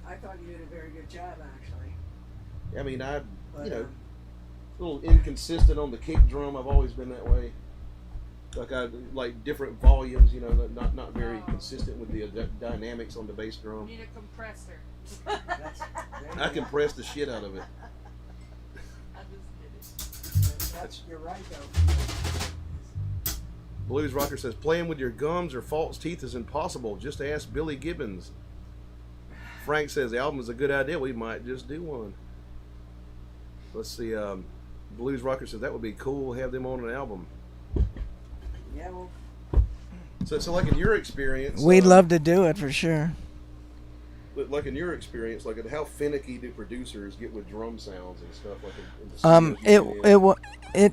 I thought you did a very good job, actually. I mean, But, a little inconsistent on the kick drum. I've always been that way. Like I like different volumes, not very consistent with the dynamics on the bass drum. Need a compressor. I compress the shit out of it. I just did it. You're right, though. Blues Rocker says, playing with your gums or false teeth is impossible. Just ask Billy Gibbons. Frank says, the album is a good idea. We might just do one. Let's see. Blues Rocker says, that would be cool. Have them on an album. Yeah, well. So like in your experience. We'd love to do it for sure. Like in your experience, like how finicky do producers get with drum sounds and stuff like in the studios?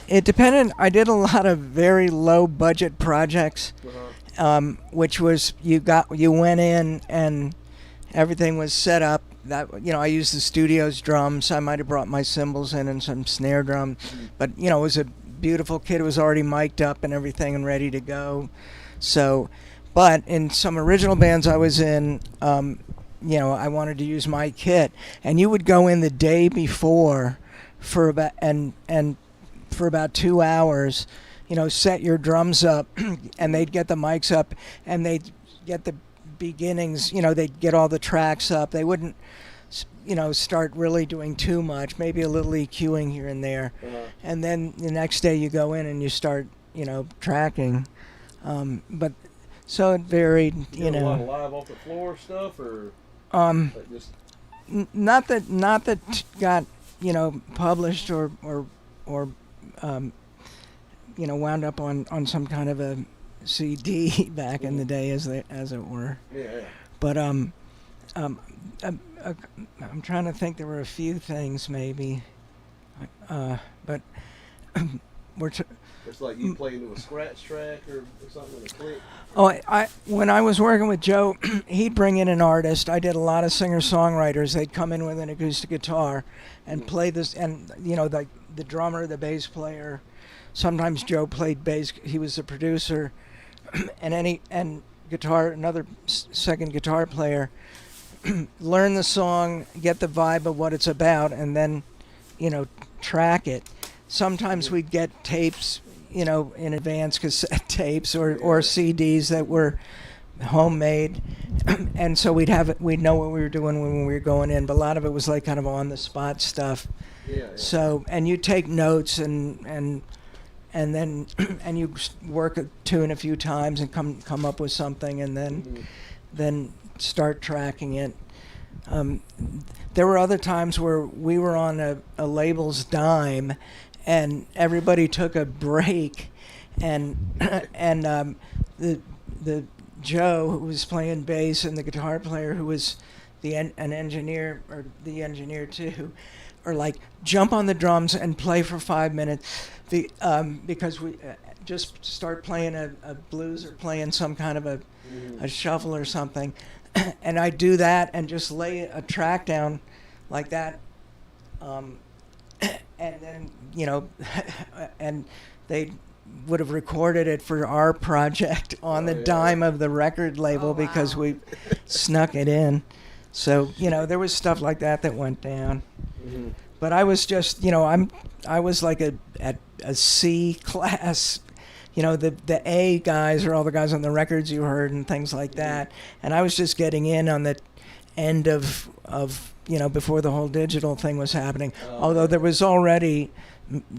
It depended. I did a lot of very low budget projects, which was you went in and everything was set up. That I used the studio's drums. I might have brought my cymbals in and some snare drum, but it was a beautiful kit. It was already mic'd up and everything and ready to go. So, but in some original bands I was in, I wanted to use my kit, and you would go in the day before for about for about 2 hours, set your drums up, and they'd get the mics up, and they'd get the beginnings, they'd get all the tracks up. They wouldn't, start really doing too much, maybe a little EQing here and there. And then the next day you go in and you start, tracking. But so it varied, A lot of live off the floor stuff, or like just not that got, published or wound up on some kind of a CD back in the day, as it were. Yeah. But I'm trying to think. There were a few things maybe, but It's like you play into a scratch track or something, a click. Oh, when I was working with Joe, he'd bring in an artist. I did a lot of singer-songwriters. They'd come in with an acoustic guitar and play this, and the drummer, the bass player. Sometimes Joe played bass. He was the producer, and guitar. Another second guitar player. Learn the song, get the vibe of what it's about, and then, track it. Sometimes we'd get tapes, in advance, cassette tapes or CDs that were homemade, and so we'd know what we were doing when we were going in. But a lot of it was like kind of on the spot stuff. Yeah. So, and you take notes and then and you work a tune a few times and come up with something, and then start tracking it. There were other times where we were on a label's dime, and everybody took a break, and the Joe, who was playing bass, and the guitar player, who was an engineer, or the engineer too, or like jump on the drums and play for 5 minutes, because we just start playing a blues or playing some kind of a shuffle or something. And I do that and just lay a track down like that, and then and they would have recorded it for our project on the dime of the record label because we snuck it in. So there was stuff like that went down. Mm-hmm. But I was just I was like a C class. The A guys are all the guys on the records you heard and things like that. And I was just getting in on the end of before the whole digital thing was happening. Although there was already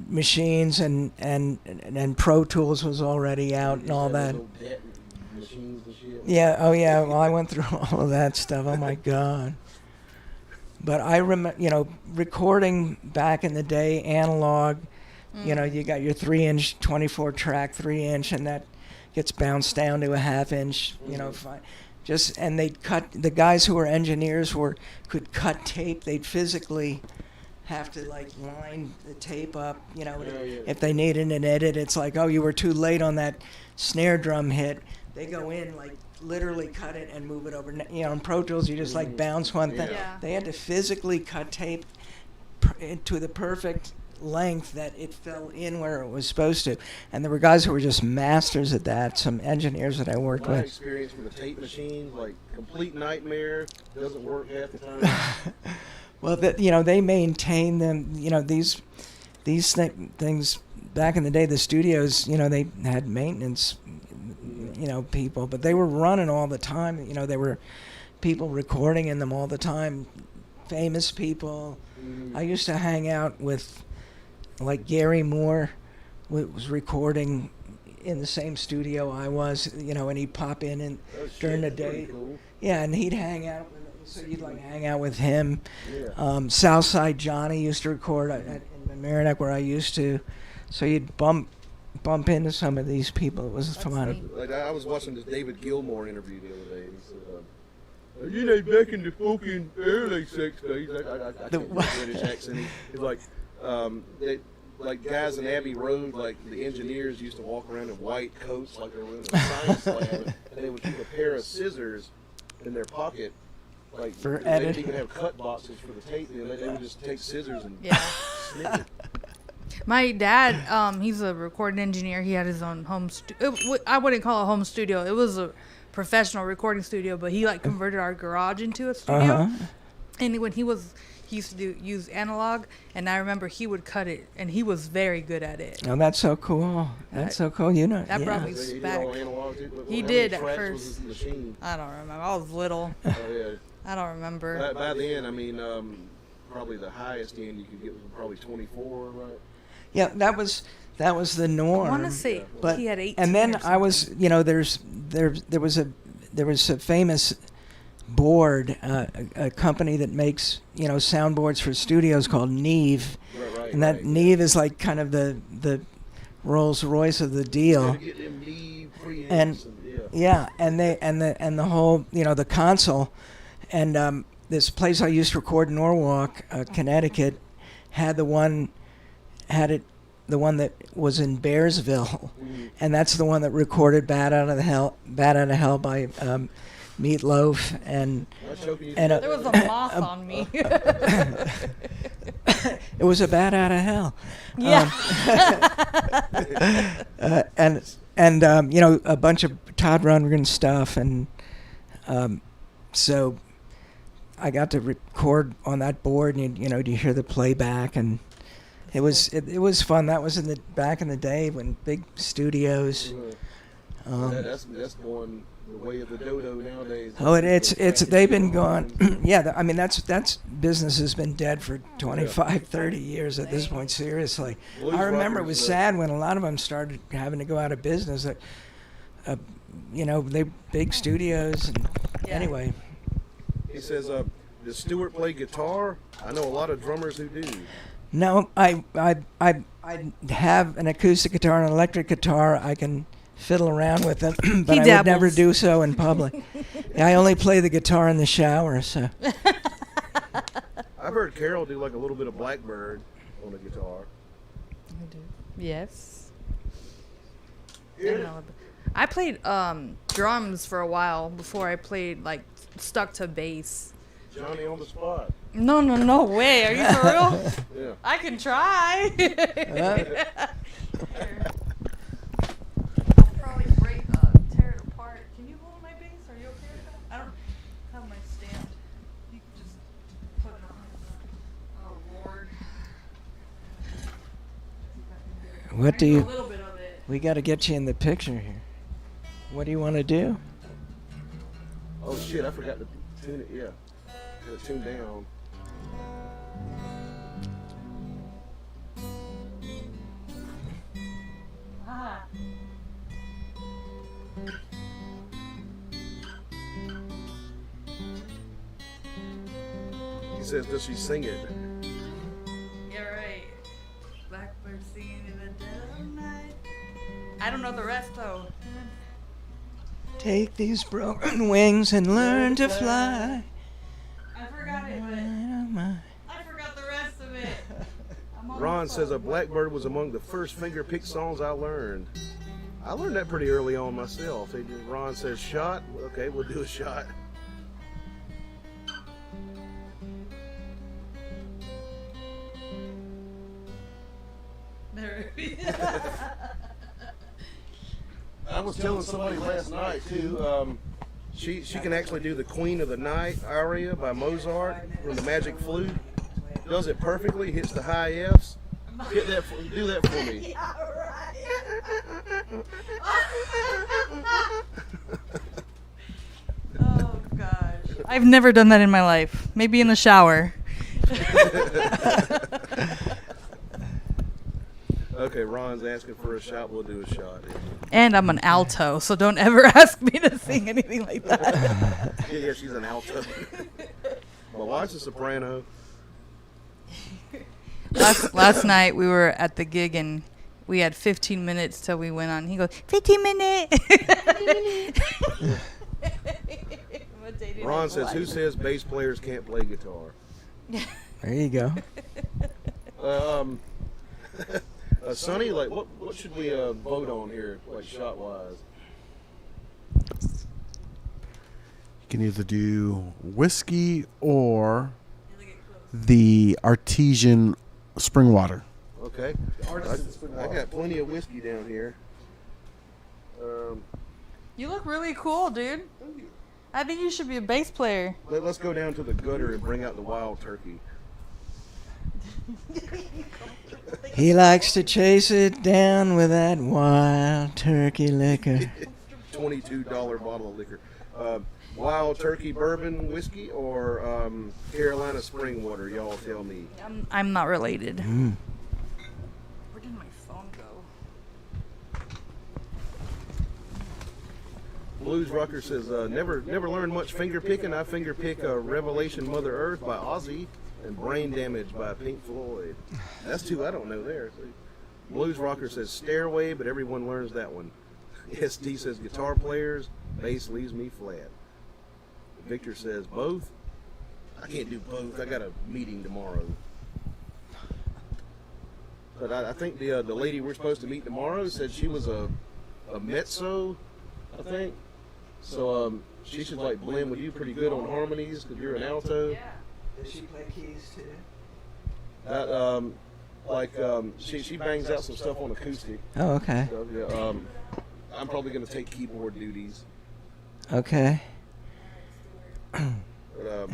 machines and Pro Tools was already out and all that. Yeah, oh yeah, well I went through all of that stuff. Oh my God. But I remember, recording back in the day, analog, you got your 3-inch, 24-track 3-inch, and that gets bounced down to a 1/2-inch, and they'd cut, the guys who were engineers could cut tape. They'd physically have to line the tape up, if they needed an edit. It's like, oh, you were too late on that snare drum hit. They go in, literally cut it and move it over. In Pro Tools, you just bounce one thing. Yeah. They had to physically cut tape to the perfect length that it fell in where it was supposed to. And there were guys who were just masters at that, some engineers that I worked with. My experience with a tape machine, complete nightmare, doesn't work half the time. Well, they maintain them, these things back in the day, the studios, they had maintenance, people, but they were running all the time. There were people recording in them all the time, famous people. I used to hang out with, Gary Moore was recording in the same studio I was, and he'd pop in during the day. Cool. Yeah, and he'd hang out. So you'd hang out with him. Yeah. Southside Johnny used to record in Merrimack where I used to. So you'd bump into some of these people. It was fun. I was watching this David Gilmour interview the other day. And he said, back in the fucking early 60s, I can't do a British accent. He's like guys in Abbey Road, the engineers used to walk around in white coats like they were in a science lab, and they would keep a pair of scissors in their pocket. For they edit. didn't even have cut boxes for the tape. They would just take scissors and snip it. My dad, he's a recording engineer. He had his own home studio. I wouldn't call it a home studio. It was a professional recording studio, but he converted our garage into a studio. Uh-huh. And when he used to use analog, and I remember he would cut it, and he was very good at it. Oh, that's so cool. That's so cool. That brought me He did back. all analog too, He how did many at tracks first. was his machine? I don't remember. I was little. Oh, yeah. I don't remember. By then, probably the highest end you could get was probably 24, right? Yeah, that was the norm. I want to say But he had 18. and then or I was, there was a famous board, a company that makes soundboards for studios called Neve, and that Neve is kind of the Rolls Royce of the deal. And the whole the console, and this place I used to record in Norwalk, Connecticut, had it the one that was in Bearsville, and that's the one that recorded "Bad Out of Hell" by Meatloaf and There was a moth on me. it was a "Bad Out of Hell." Yeah. And you know, a bunch of Todd Rundgren stuff, and so I got to record on that board, and you know, you hear the playback, and it was fun. That was back in the day when big studios. That's going the way of the dodo nowadays. Oh, it's they've been gone. Yeah, I mean that's business has been dead for 25, 30 years at this point. Seriously, I remember it was sad when a lot of them started having to go out of business. You know, they big studios. And anyway, he says, "Does Stewart play guitar?" I know a lot of drummers who do. no, I have an acoustic guitar and an electric guitar. I can fiddle around with them, but I would never do so in public. I only play the guitar in the shower. So I've heard Carol do like a little bit of Blackbird on the guitar. I do. Yes. I played drums for a while before I played stuck to bass. Johnny on the spot. No way. Are you for real? Yeah. I can try. I'll probably tear it apart. Can you hold my bass? Are you okay with that? I don't have my stand. You can just put it on. Oh Lord. what do A you? little bit of it. We got to get you in the picture here. What do you want to do? Oh shit! I forgot to tune it. Yeah, gotta tune down. Ah. He says, "Does she sing it?" Yeah, right. Blackbird singing in the dead of night. I don't know the rest though. Take these broken wings and learn to fly. I forgot it, but I forgot the rest of it. Ron says, "A Blackbird was among the first finger pick songs I learned." I learned that pretty early on myself. Ron says, "Shot." Okay, we'll do a shot. There. I was telling somebody last night too. She can actually do the Queen of the Night aria by Mozart from the Magic Flute. Does it perfectly. Hits the high Fs. Do that for me. Oh gosh. I've never done that in my life. Maybe in the shower. Okay, Ron's asking for a shot. We'll do a shot. And I'm an alto, so don't ever ask me to sing anything like that. Yeah, she's an alto. My wife's a soprano. Last night we were at the gig and we had 15 minutes till we went on. He goes, 15 minutes. Ron says, "Who says bass players can't play guitar?" There you go. Sonny, like what should we vote on here, like shot wise? You can either do whiskey or the artesian spring water. Okay, I got plenty of whiskey down here. You look really cool, dude. I think you should be a bass player. Let's go down to the gutter and bring out the wild turkey. He likes to chase it down with that wild turkey liquor. $22 bottle of liquor. Wild turkey bourbon whiskey or Carolina spring water? Y'all tell me. I'm not related. Mm. Where did my phone go? Blues Rocker says, never learned much finger picking. I finger pick Revelation Mother Earth by Ozzy and Brain Damage by Pink Floyd. That's two I don't know there. Blues Rocker says Stairway, but everyone learns that one. SD says guitar players, bass leaves me flat. Victor says both. I can't do both. I got a meeting tomorrow. but I think the lady we're supposed to meet tomorrow said she was a mezzo, I think. So she should like blend with you pretty good on harmonies because you're an alto. Does she play keys too? That she bangs out some stuff on acoustic. Oh, okay. So, yeah, I'm probably gonna take keyboard duties. Okay. But,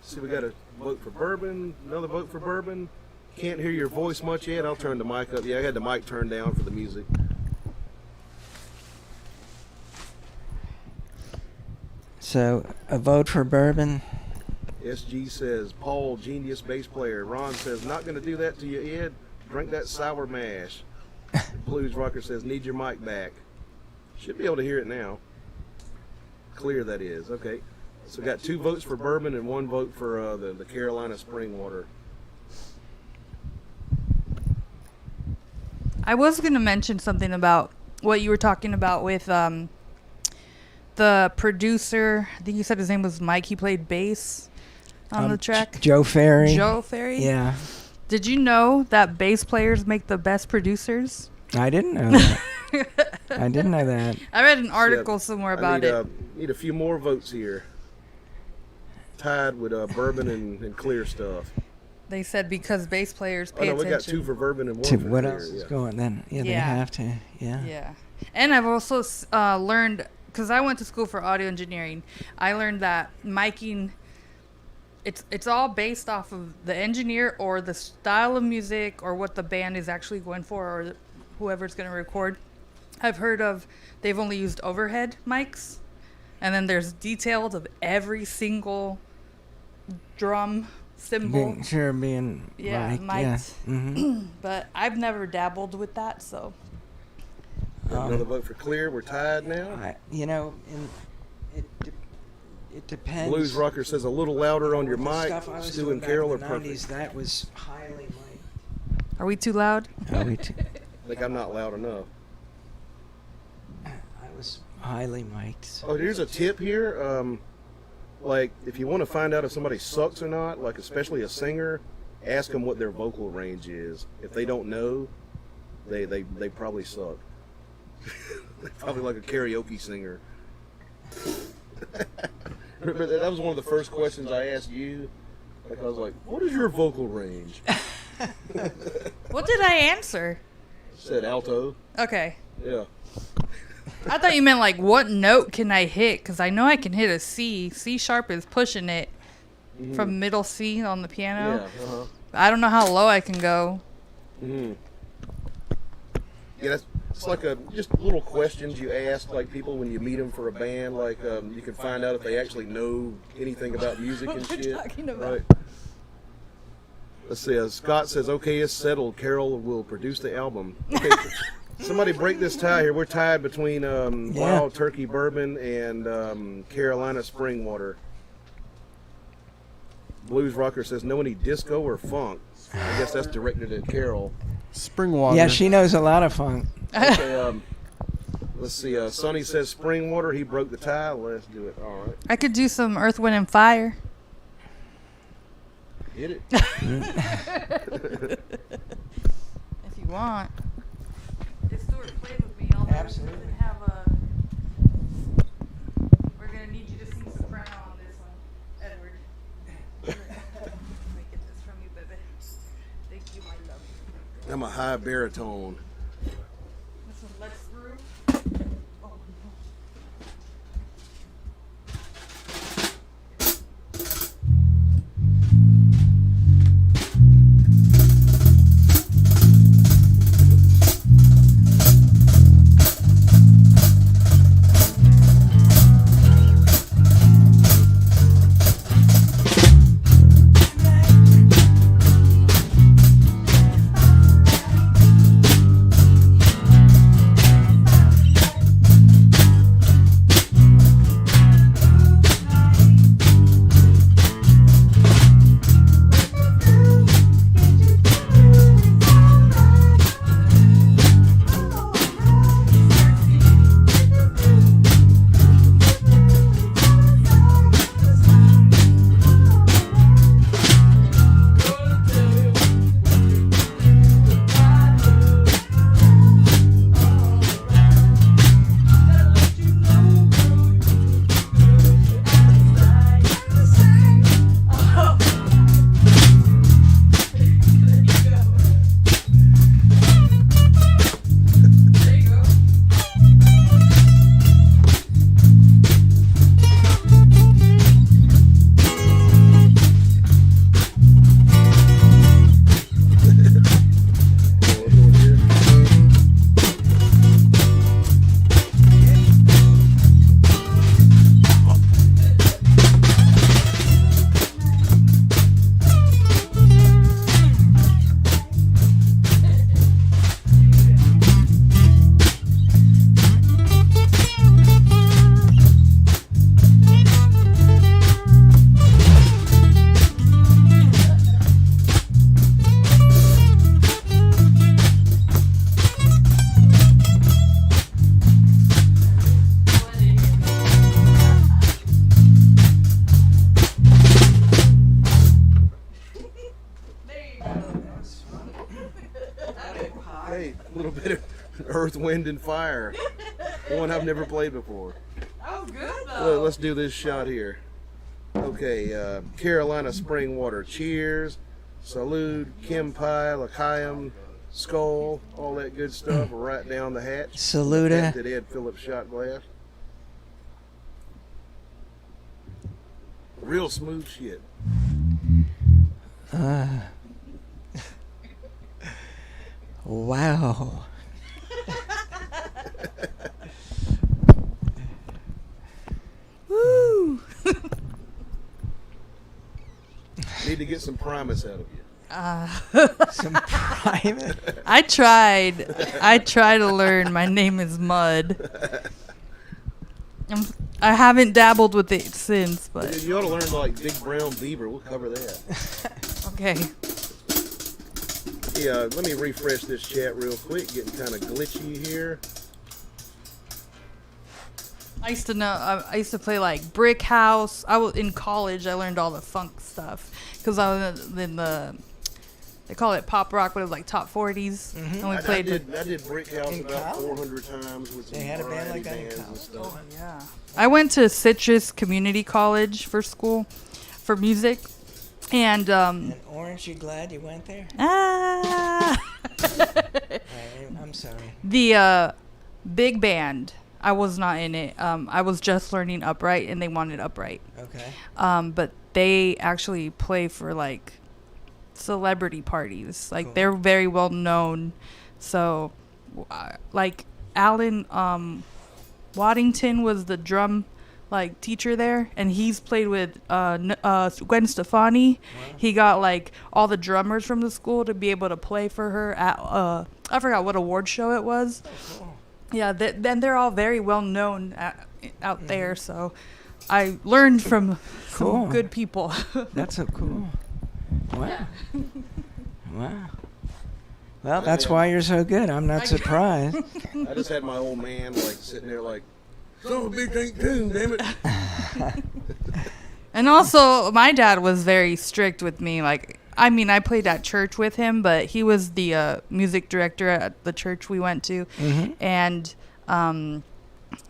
see, we got a vote for Bourbon, another vote for Bourbon. Can't hear your voice much yet. I'll turn the mic up. Yeah, I had the mic turned down for the music. So, a vote for Bourbon. SG says, Paul, genius bass player. Ron says, not going to do that to you, Ed. Drink that sour mash. Blues Rocker says, need your mic back. Should be able to hear it now. Clear, that is. Okay. So we got 2 votes for Bourbon and 1 vote for the Carolina Spring Water. I was going to mention something about what you were talking about with the producer. I think you said his name was Mike. He played bass on the track. Joe Ferry. Joe Ferry? Yeah. Did you know that bass players make the best producers? I didn't know that. I didn't know that. I read an article somewhere about it. Need a few more votes here. Tied with Bourbon and Clear stuff. They said because bass players pay we attention. got 2 for Bourbon and 1 for What Clear. else is going then? Yeah, they have to. Yeah. Yeah. And I've also learned, because I went to school for audio engineering, I learned that miking, it's all based off of the engineer or the style of music or what the band is actually going for or whoever's going to record. I've heard of, they've only used overhead mics, and then there's details of every single drum cymbal. Being mic'd. Yeah. Mm-hmm. But I've never dabbled with that, so. Another vote for Clear. We're tied now. It depends. Blues Rocker says a little louder on your The mic. stuff I was Stu doing and back Carol are in the 90s, perfect. that was highly mic'd. Are we too loud? I I think I'm not loud enough. was highly mic'd. So. Oh, here's a tip here. Like, if you want to find out if somebody sucks or not, like especially a singer, ask them what their vocal range is. If they don't know, they probably suck. They're probably like a karaoke singer. But that was one of the first questions I asked you. Like, I was like, what is your vocal range? What did I answer? Said alto. Okay. Yeah. I thought you meant like what note can I hit? Because I know I can hit a C. C sharp is pushing it from middle C on the piano. Yeah. Uh-huh. I don't know how low I can go. Yeah, that's it's like just little questions you ask like people when you meet them for a band. Like you can find out if they actually know anything about music and What we're shit. talking about. Right. Let's see. Scott says, "Okay, it's settled. Carol will produce the album." Okay. Somebody break this tie here. We're tied between Wild Turkey Bourbon and Carolina Spring Water. Blues Rocker says, know any disco or funk? I guess that's directed at Carol. Spring Water. Yeah, she knows a lot of funk. Okay, let's see. Sonny says Spring Water. He broke the tie. Let's do it. All right. I could do some Earth, Wind, and Fire. Hit it. If you want. If Stuart played with me, I'll Absolutely. have a... We're going to need you to sing soprano on this one, Edward. Let me get this from you, baby. Thank you, my love. I'm a high baritone. This one, Let's Through. Oh, no. Earth, Wind, and Fire. One I've never played before. Oh, good though. Let's do this shot here. Okay, Carolina Spring Water. Cheers. Salute. Kimpai. L'chaim. Skull. All that good stuff. Right down the hatch. Saluda. That Ed Phillips shot glass. Real smooth shit. Wow. Woo! Need to get some Primus out of you. Some private. I tried to learn. My name is Mud. I haven't dabbled with it since, but You ought to learn like Big Brown Beaver. We'll cover that. okay. Yeah, let me refresh this chat real quick. Getting kind of glitchy here. I used to play like Brick House. I was in college. I learned all the funk stuff because I was in the. They call it pop rock, but it was like top 40s. And we played. I did Brick House In about college? 400 times with some They had a band variety like that in bands and college? stuff. Yeah. I went to Citrus Community College for school, for music, and And Orange, you glad you went there? I'm sorry. the big band. I was not in it. I was just learning upright, and they wanted upright. Okay. But they actually play for like celebrity parties. Like Cool. they're very well known. So, like Alan Waddington was the drum like teacher there, and he's played with Gwen Stefani. Wow. He got like all the drummers from the school to be able to play for her at I forgot what award show it was. Oh, cool. Yeah, then they're all very well known out there. So I learned from Cool. some good people. That's so cool. Wow. Wow. Well, that's why you're so good. I'm not surprised. I just had my old man like sitting there like, son of a bitch ain't tuned, damn it. And also, my dad was very strict with me. Like, I mean, I played at church with him, but he was the music director at the church we went to. Mm-hmm. And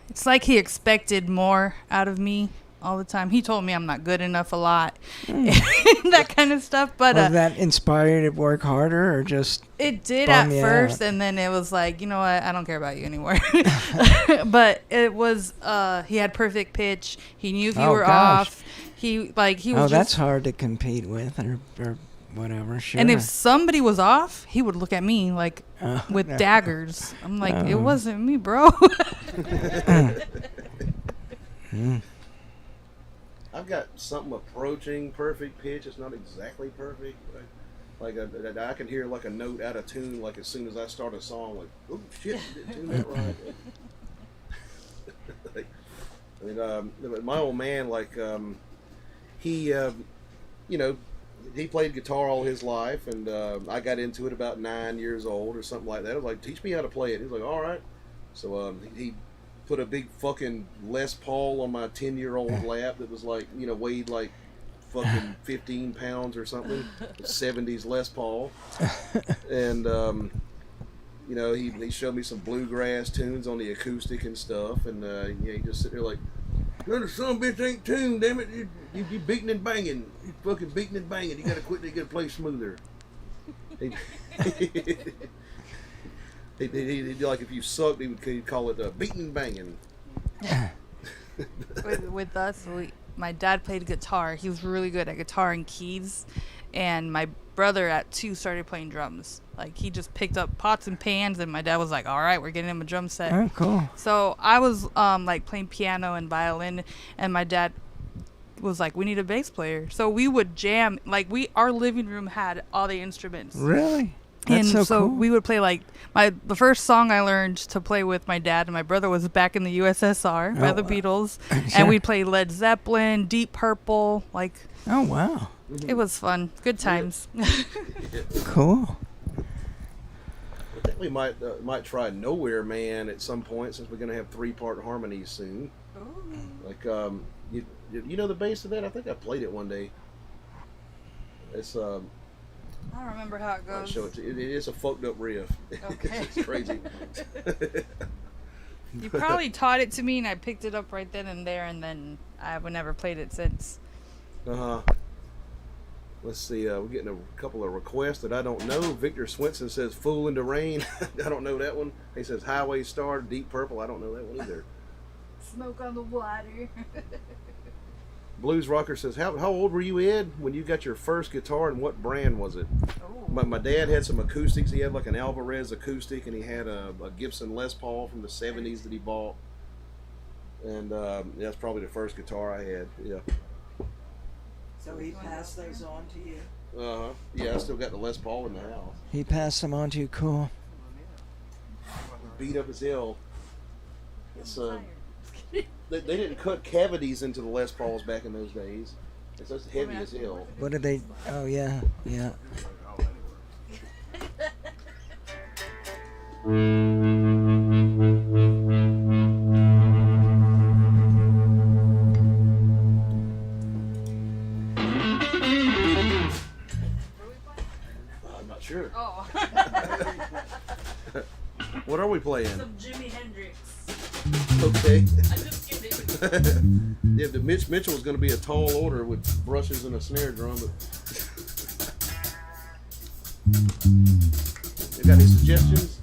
it's like he expected more out of me all the time. He told me I'm not good enough a lot, that kind of stuff. But Was that inspire you to work harder, or just it did bum at you first, out? and then it was like, you know what, I don't care about you anymore. But it was he had perfect pitch. He knew if you Oh, were gosh. off. He was Oh, that's just, hard to compete with, or whatever. Sure. and if somebody was off, he would look at me like Oh, with no. daggers. I'm like, it Oh. wasn't me, bro. I've got something approaching perfect pitch. It's not exactly perfect. Like I can hear like a note out of tune like as soon as I start a song. Like, oh shit, didn't tune that right. Like, I mean, my old man, like, he, you know, he played guitar all his life, and I got into it about 9 years old or something like that. I was like, teach me how to play it. He was like, all right. So he put a big fucking Les Paul on my 10-year-old lap that was like, you know, weighed like fucking 15 pounds or something. 70s Les Paul. And, you know, he showed me some bluegrass tunes on the acoustic and stuff. And, yeah, he just sit there like, "The son of a bitch ain't tuned, damn it. You beating and banging. You fucking beating and banging. You gotta quit, you gotta play smoother." He'd like, if you sucked, he'd call it beating and banging. with us, my dad played guitar. He was really good at guitar and keys, and my brother at 2 started playing drums. Like, he just picked up pots and pans, and my dad was like, all right, we're getting him a drum set. Oh, cool. So I was like playing piano and violin, and my dad was like, we need a bass player. So we would jam. Like, our living room had all the instruments. Really? That's And so cool. we would play like the first song I learned to play with my dad and my brother was Back in the USSR by Oh, the wow. Beatles. Sure. And we'd play Led Zeppelin, Deep Purple. Like, Oh, wow. it was fun. Good times. Cool. I think we might try Nowhere Man at some point, since we're gonna have 3-part harmonies soon. Like, you know the bass of that? I think I played it one day. It's I don't remember how it I'll goes. show it to you. It is a fucked up riff. Okay. It's crazy. You probably taught it to me, and I picked it up right then and there, and then I've never played it since. Let's see. We're getting a couple of requests that I don't know. Victor Swinson says "Fool in the Rain." I don't know that one. He says "Highway Star," Deep Purple. I don't know that one either. Smoke on the water. Blues Rocker says, how old were you, Ed, when you got your first guitar, and what brand was it? Oh. My dad had some acoustics. He had like an Alvarez acoustic, and he had a Gibson Les Paul from the 70s that he bought. And that's probably the first guitar I had. Yeah. So he passed those on to you? Yeah, I still got the Les Paul in the house. He passed them on to you, cool. Beat up as hell. It's they didn't cut cavities into the Les Pauls back in those days. It's just heavy as hell. What did they? Oh yeah. I'm not sure. Oh. What are we playing? Some Jimi Hendrix. Okay. I'm just kidding. Yeah, the Mitch Mitchell is going to be a tall order with brushes and a snare drum. But you got any suggestions?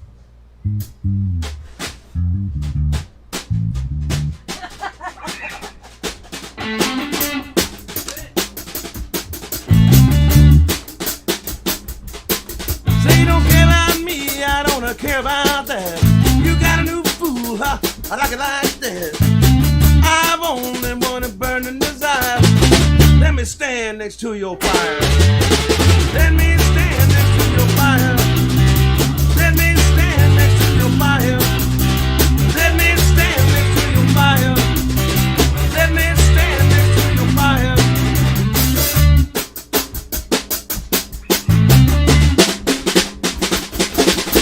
Say you don't care about me, I don't care about that. You got a new fool, huh? I like it like that. I've only one burning desire. Let me stand next to your fire. Let me stand next to your fire. Let me stand next to your fire. Let me stand next to your fire. Let me stand next to your fire.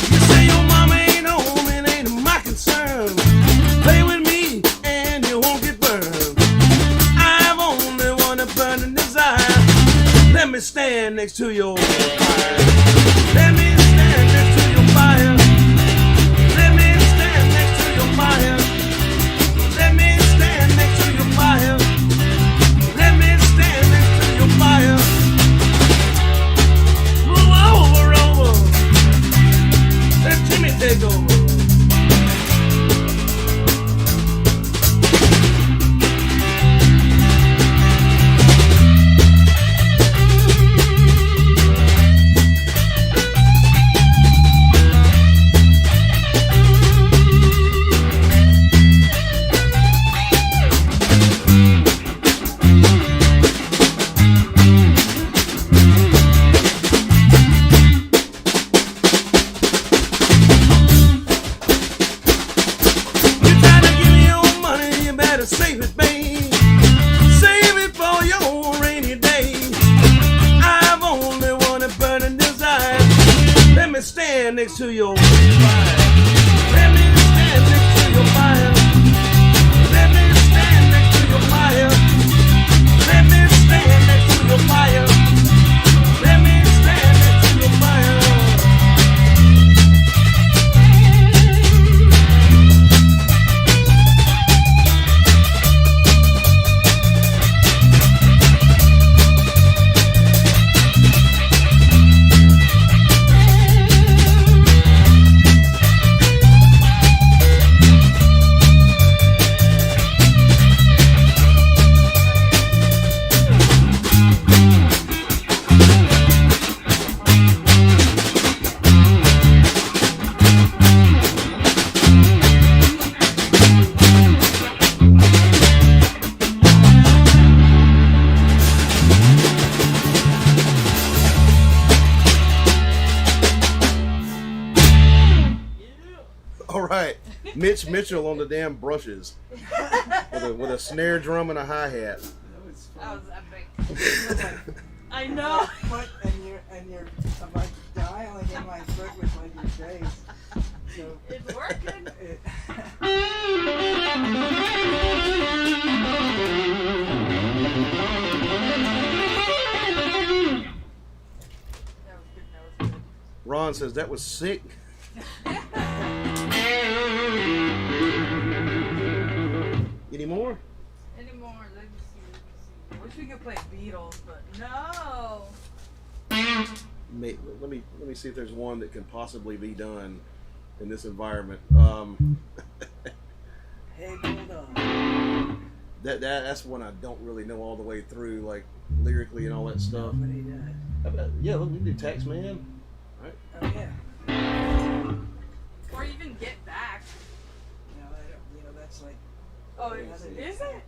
You say your mama ain't home, it ain't my concern. Play with me and you won't get burned. I've only one burning desire. Let me stand next to your fire. Let me stand next to your fire. Let me stand next to your fire. Let me stand next to your fire. Let me stand next to your fire. Move over. Let Jimmy take over. Save it, babe. Save it for your rainy day. I've only one burning desire. Let me stand next to your fire. Let me stand next to your fire. Let me stand next to your fire. Let me stand next to your fire. Let me stand next to your fire. All right, Mitch Mitchell on the damn brushes with a snare drum and a hi-hat. That was epic. I know. Foot and you're like dialing in my foot with like your face. So It's working. Vaughan says that was sick. Any more? Any more? Let me see. Wish we could play Beatles, but no. Let me see if there's one that can possibly be done in this environment. Hey, hold on. That's one I don't really know all the way through, like lyrically and all that stuff. Nobody does. How about, yeah, look, we can do Tax Man. All right. Oh, yeah. Or even Get Back. No, I don't, that's like, Oh, is it?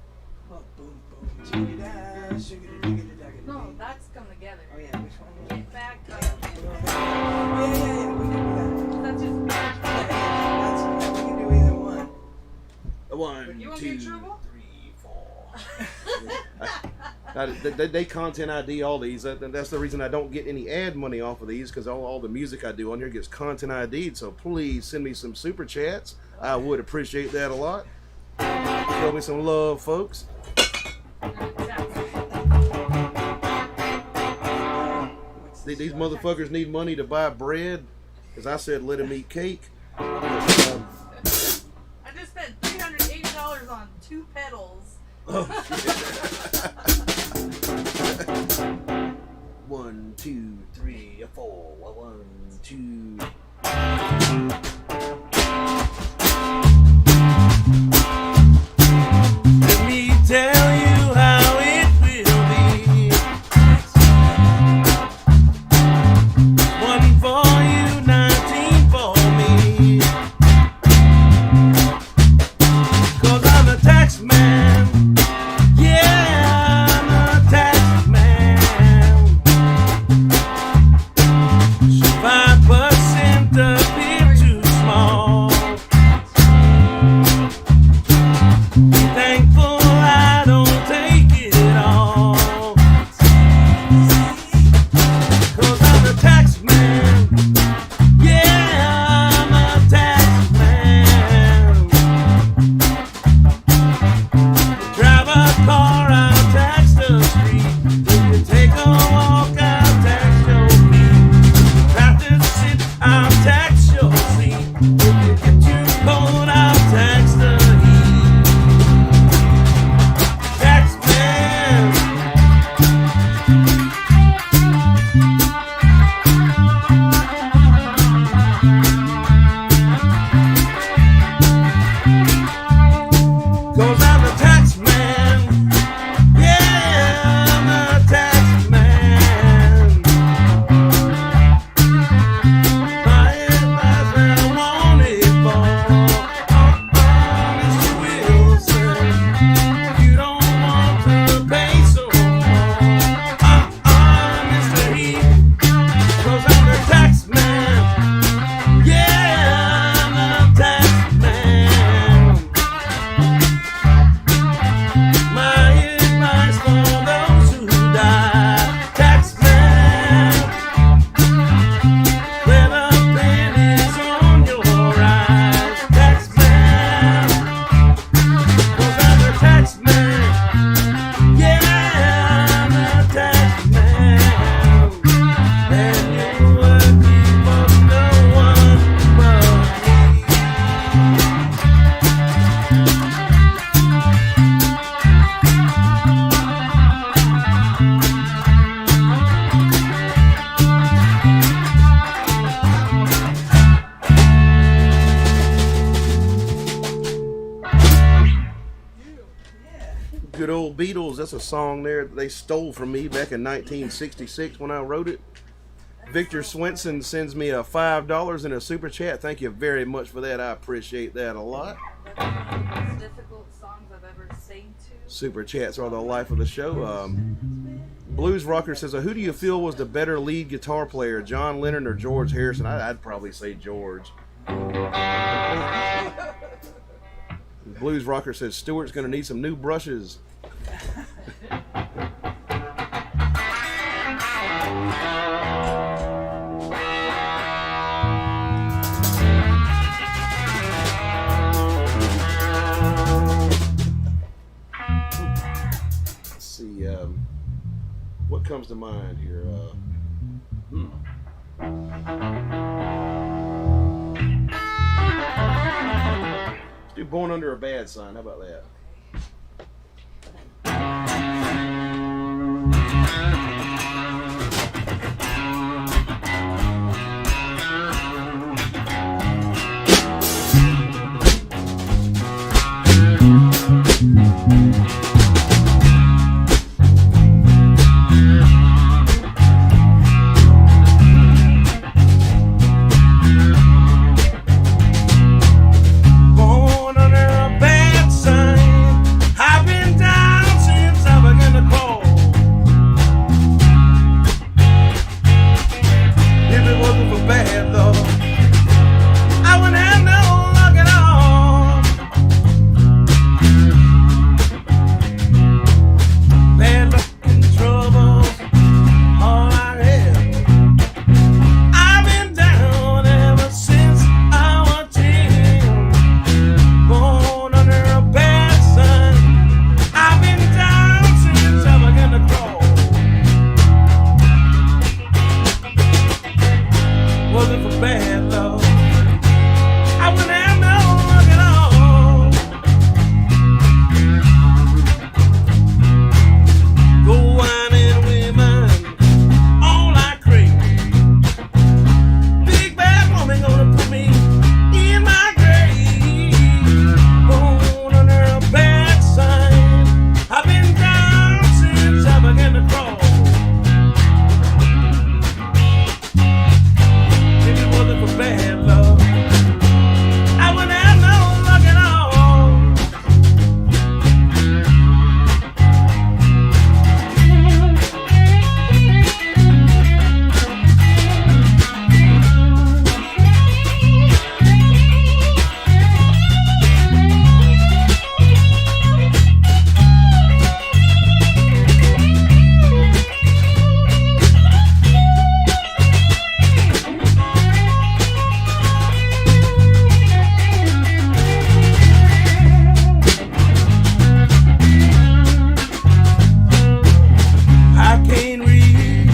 well, boom, boom, chickadee, shiggity-diggity-daggity. No, that's Come Together. Oh, yeah, which one? Get Back. Oh, yeah, we can do that. That's just. Yeah, we can do either one. One, You won't 2, get in trouble? 3, 4. They content ID all these. That's the reason I don't get any ad money off of these, because all the music I do on here gets content ID'd. So please send me some super chats. I would appreciate that a lot. Show me some love, folks. These motherfuckers need money to buy bread, because I said let them eat cake. I just spent $380 on 2 pedals. Oh, shit. 1, 2, 3, 4. 1, 2. Let me tell you how it will be. One for you, 19 for me. 'Cause I'm a tax man. Yeah, I'm a tax man. 5% appear too small. Thankful I don't take it all. 'Cause I'm a tax man. Yeah, I'm a tax man. Drive a car, I'll tax the street. If you take a walk, I'll tax your feet. Drive to sit, I'll tax your seat. If you get too cold, I'll tax the heat. Tax man. Cause I'm a tax man. Yeah, I'm a tax man. My advice I want it for. Mr. Wilson, you don't want to pay so much. Mr. Heath, 'cause I'm a tax man. Yeah, I'm a tax man. My advice for those who die, tax man. Clear the pennies on your eyes, tax man. 'Cause I'm a tax man. Yeah, I'm a tax man. And you work for no one but me. Good old Beatles. That's a song there that they stole from me back in 1966 when I wrote it. Victor Swenson sends me a $5 in a super chat. Thank you very much for that. I appreciate that a lot. That's one of the most difficult songs I've ever sang to. Super chats are the life of the show. Blues Rocker says, who do you feel was the better lead guitar player, John Lennon or George Harrison? I'd probably say George. Blues Rocker says, Stewart's going to need some new brushes. Let's see, what comes to mind here? Let's do Born Under a Bad Sign. How about that? Born under a bad sign. I've been down since I began to crawl. If it wasn't for bad luck, I wouldn't have no luck at all. Bad luck and trouble, all I have. I've been down ever since I was 10. Born under a bad sun. I've been down since I began to crawl. Wasn't for bad love, I wouldn't have no luck at all. Go whining women, all I crave. Big bad woman gonna put me in my grave. Born under a bad sign. I've been down since I began to crawl. If it wasn't for bad love, I wouldn't have no luck at all. I can't read,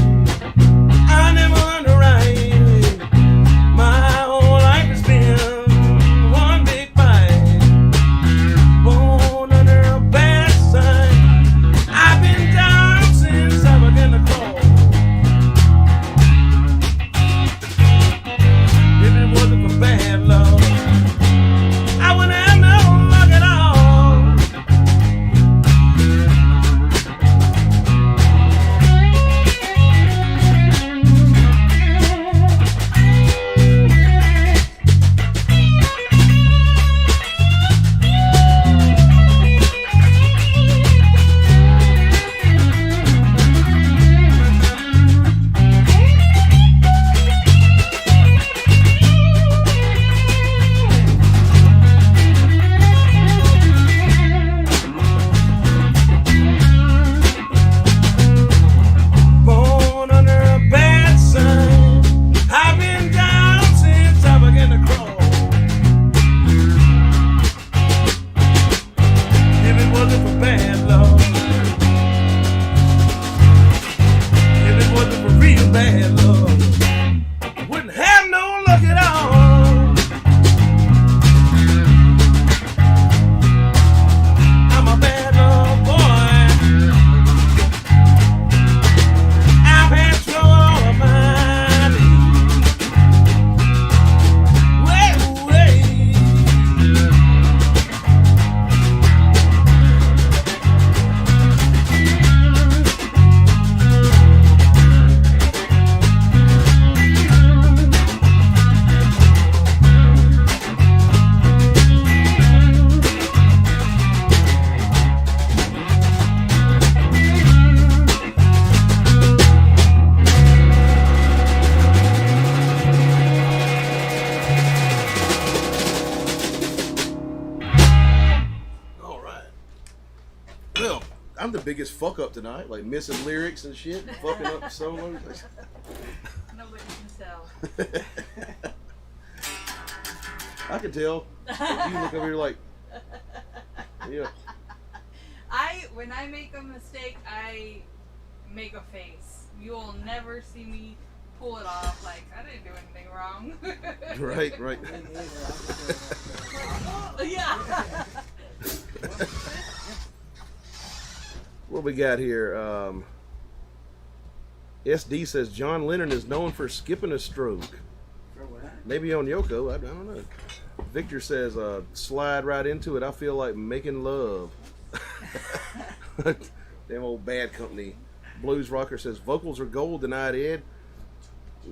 I never learned to write. My whole life has been one big fight. Born under a bad sign. I've been down since I began to crawl. If it wasn't for bad love, I wouldn't have no luck at all. Born under a bad sign. I've been down since I began to crawl. If it wasn't for bad love, if it wasn't for real bad love, I wouldn't have no luck at all. I'm a bad love boy. I've had trouble all of my days. Way. All right. Well, I'm the biggest fuck up tonight, like missing lyrics and shit, and fucking up solos. Nobody can tell. I can tell. You look over here like, yeah. When I make a mistake, I make a face. You will never see me pull it off. Like, I didn't do anything wrong. Right. Yeah. What we got here? SD says John Lennon is known for skipping a stroke. For what? Maybe on Yoko. I don't know. Victor says, slide right into it. I feel like making love. Damn old Bad Company. Blues Rocker says, vocals are gold tonight, Ed.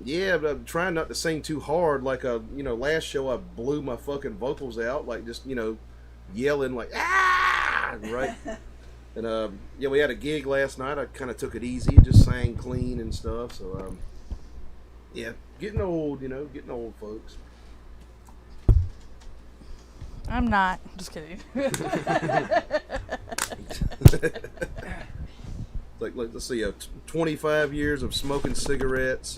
Yeah, but I'm trying not to sing too hard. Like, last show I blew my fucking vocals out. Like, just, yelling like, ah! Right? And, we had a gig last night. I kind of took it easy. Just sang clean and stuff. So, getting old, getting old, folks. I'm not. Just kidding. Like let's see, 25 years of smoking cigarettes,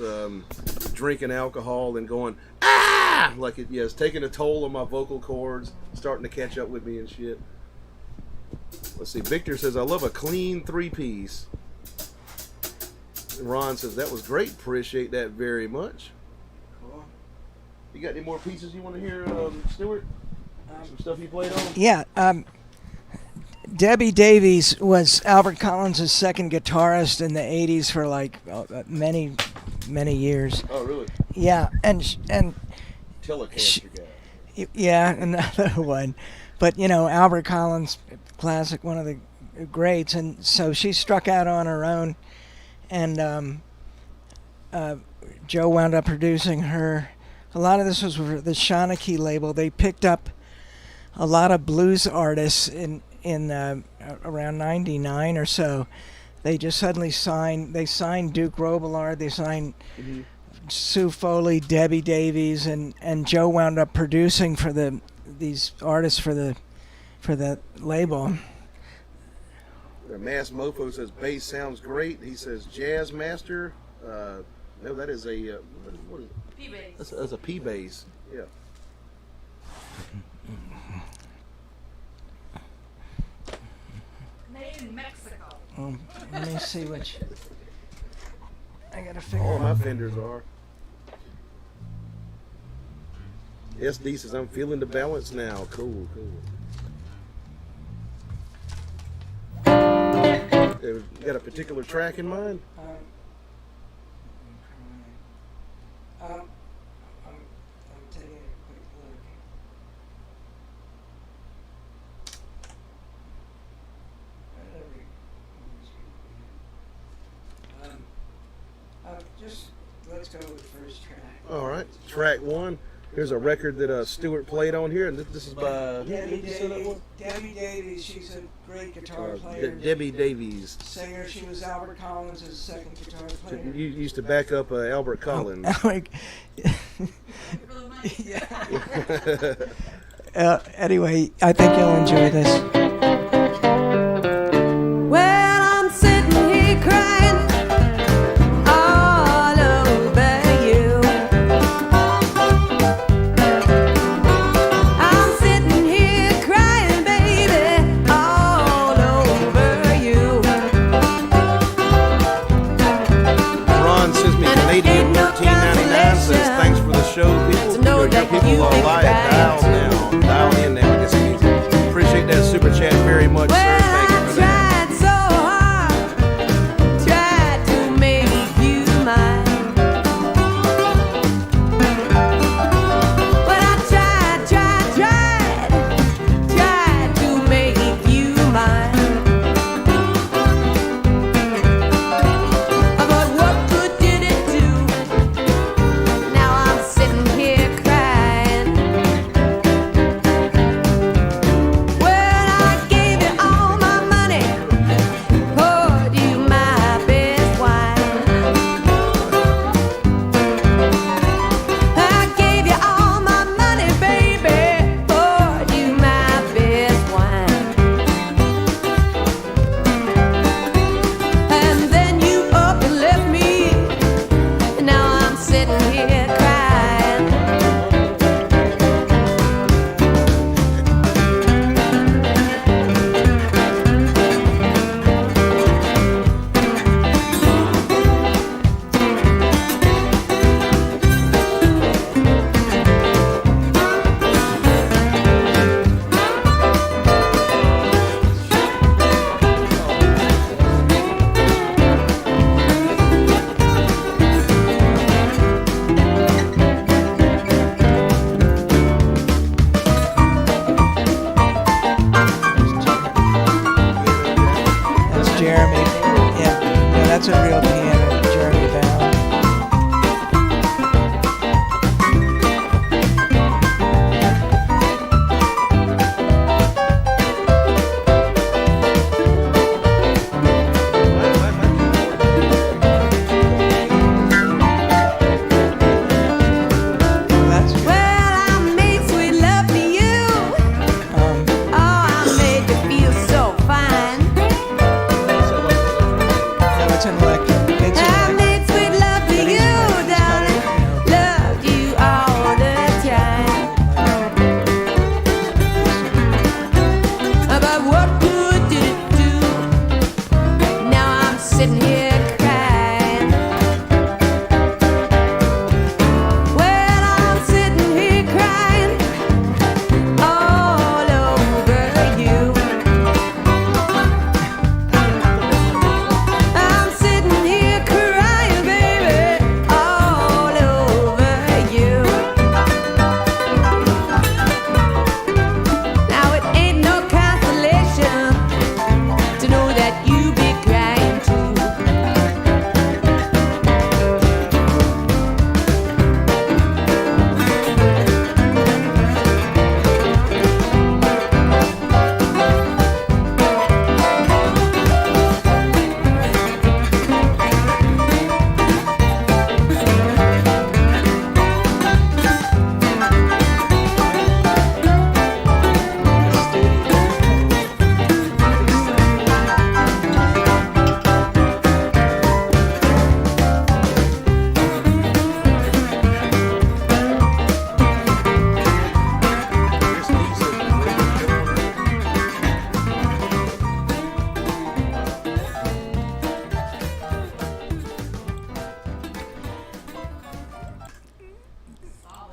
drinking alcohol, and going ah, like it's taking a toll on my vocal cords, starting to catch up with me and shit. Let's see. Victor says I love a clean 3-piece. Ron says that was great. Appreciate that very much. Cool. You got any more pieces you want to hear, Stuart? Some stuff you played on? Yeah. Debbie Davies was Albert Collins' second guitarist in the 80s for like many years. Oh, really? Yeah, and Telecaster guy. yeah, another one. But Albert Collins, classic, one of the greats, and so she struck out on her own, and Joe wound up producing her. A lot of this was for the Shawnee label. They picked up a lot of blues artists in around 99 or so. They just suddenly signed Duke Robillard, they signed Sue Foley, Debbie Davies, and Joe wound up producing for these artists for the label. Mass Mofo says bass sounds great. He says Jazz Master. No, that is a what is it? P-bass. That's a P bass. Yeah. Made in Mexico. Let me see which. I gotta figure All out. my fenders are. SD says I'm feeling the balance now. Cool. You got a particular track in mind? I'm taking a quick look. Just let's go with the first track. All right, track one. Here's a record that Stuart played on here, and this is by Debbie Davies. She's a great guitar player. Debbie Davies. Singer. She was Albert Collins' second guitar player. You used to back up Albert Collins. Anyway, I think you'll enjoy this. Well, I'm sitting here crying all over you. I'm sitting here crying, baby, all over you. Ron sends me Canadian $13.99. Says thanks for the show, people. Your people are live. Dial now. Dial in now. I guess it means appreciate that super chat very much, sir. Thank you for that. Tried so hard, tried to make you mine. But I tried to make you mine. But what good did it do? Now I'm sitting here crying. Yeah, that's a real piano, Jeremy Bell.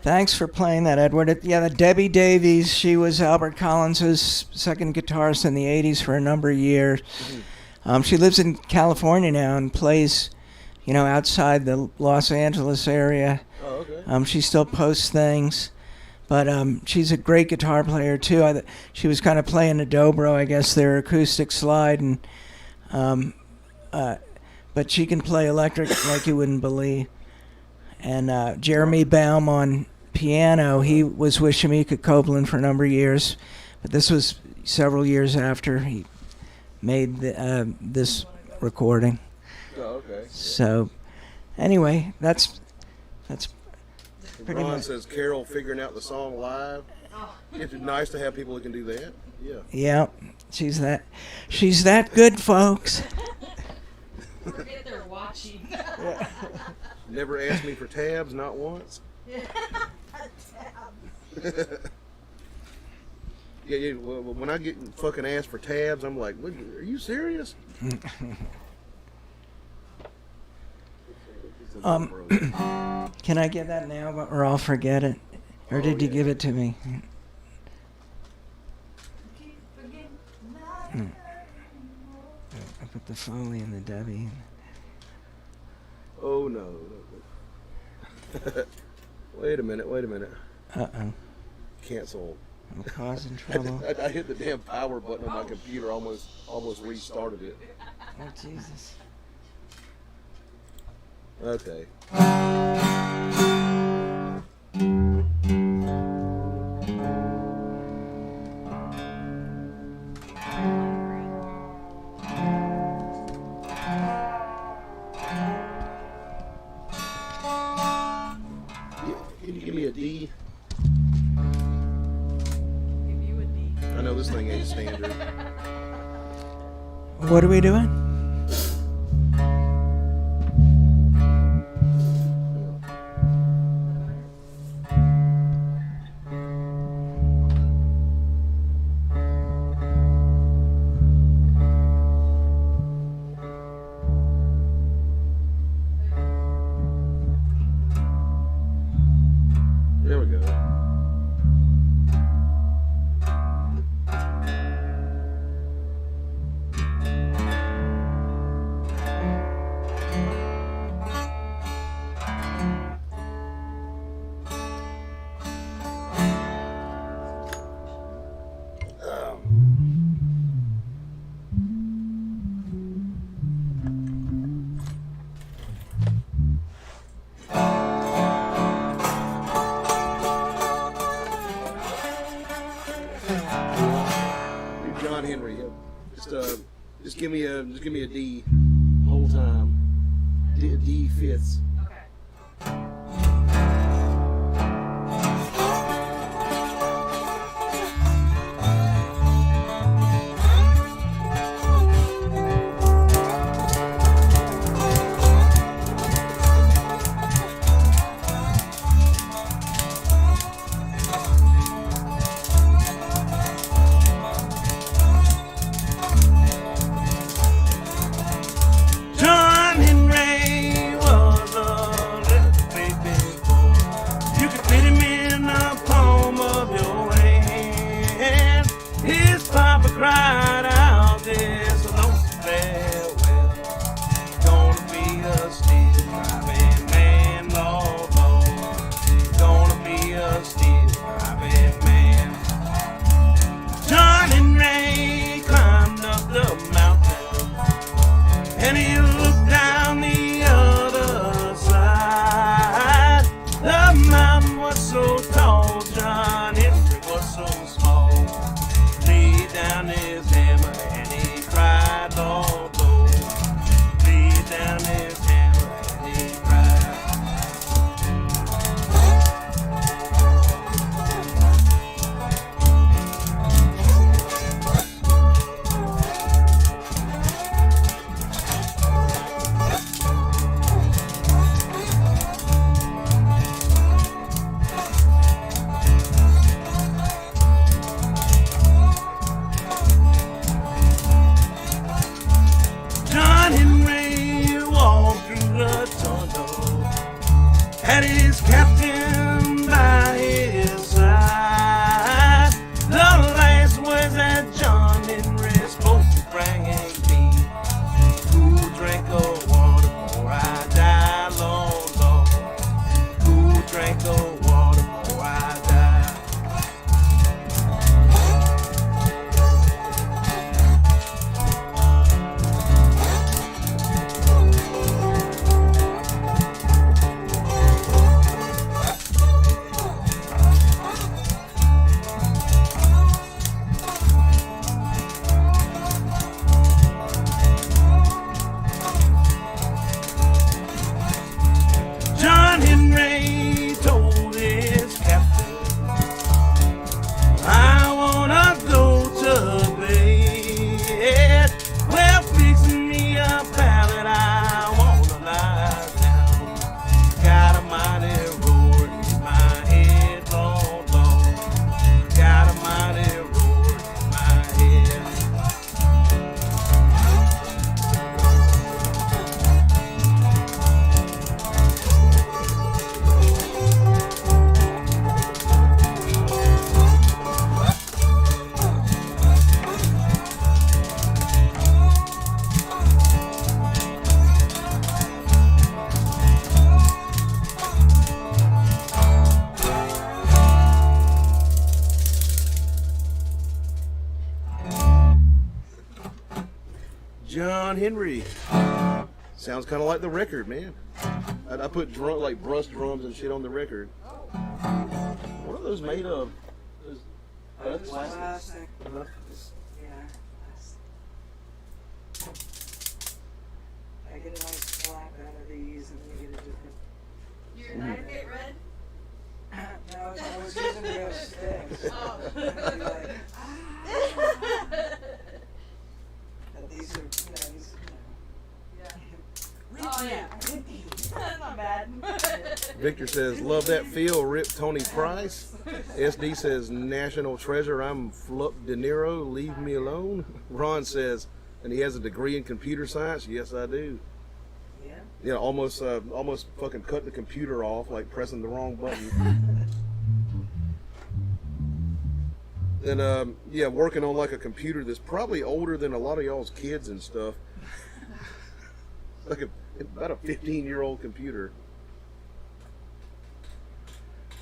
Thanks for playing that, Edward. Yeah, the Debbie Davies, she was Albert Collins' second guitarist in the 80s for a number of years. She lives in California now and plays, outside the Los Angeles area. Oh, okay. She still posts things, but she's a great guitar player, too. She was kind of playing a dobro, I guess, their acoustic slide, and but she can play electric like you wouldn't believe. And Jeremy Baum on piano, he was with Shamika Copeland for a number of years, but this was several years after he made this recording. Oh, okay. So, anyway, that's pretty Ron much. says Carol figuring out the song live. It's nice to have people who can do that. Yeah. Yeah, she's that good, folks. Forget they're watching. Never asked me for tabs, not once. Yeah. Well, when I get fucking asked for tabs, I'm like, "What, are you serious?" Can I get that now, or I'll forget it? Or did you give it to me? I put the Foley and the Debbie. Oh no. Wait a minute. Uh-oh. Cancel. I'm causing trouble. I hit the damn power button on my computer, almost restarted it. Oh, Jesus. Okay. Can you give me a D? Give you a D. I know this thing ain't standard. What are we doing? There we go. give me a D whole time. D fifths. John Henry was a little baby boy. You could fit him in the palm of your hand. His papa cried out, "There's a lonesome farewell. Gonna be a steel driving man, Lord, Lord. Gonna be a steel driving man." John Henry climbed up the mountain and he looked down the other side. The mountain was so tall, John Henry was so small. Laid down his hammer and he cried, Lord, Lord. Laid down his hammer and he cried. John Henry walked through the tunnel, had his captain by his side. The last words that John Henry spoke to Frank me, "Who drank of water before I die, Lord, Lord? Who drank of water before I die?" John Henry told his captain, "I wanna go to bed. Well, fix me a pallet, I wanna lie down. Got a mighty roar in my head, Lord, Lord. Got a mighty roar in my head." John Henry. Sounds kind of like the record, man. I put like brush drums and shit on the record. What are those made of? Plastic. Uh-huh. Yeah. I get a nice flap out of these and they get a different. Your knife get red? No, I was using real sticks. But these are, Oh, yeah. That's not bad. Victor says, "Love that feel, rip Tony Price." SD says, "National treasure, I'm Flup De Niro, leave me alone." Ron says, and he has a degree in computer science. Yes, I do. yeah. Yeah, almost fucking cut the computer off, like pressing the wrong button. And yeah, working on like a computer that's probably older than a lot of y'all's kids and stuff. Like about a 15-year-old computer.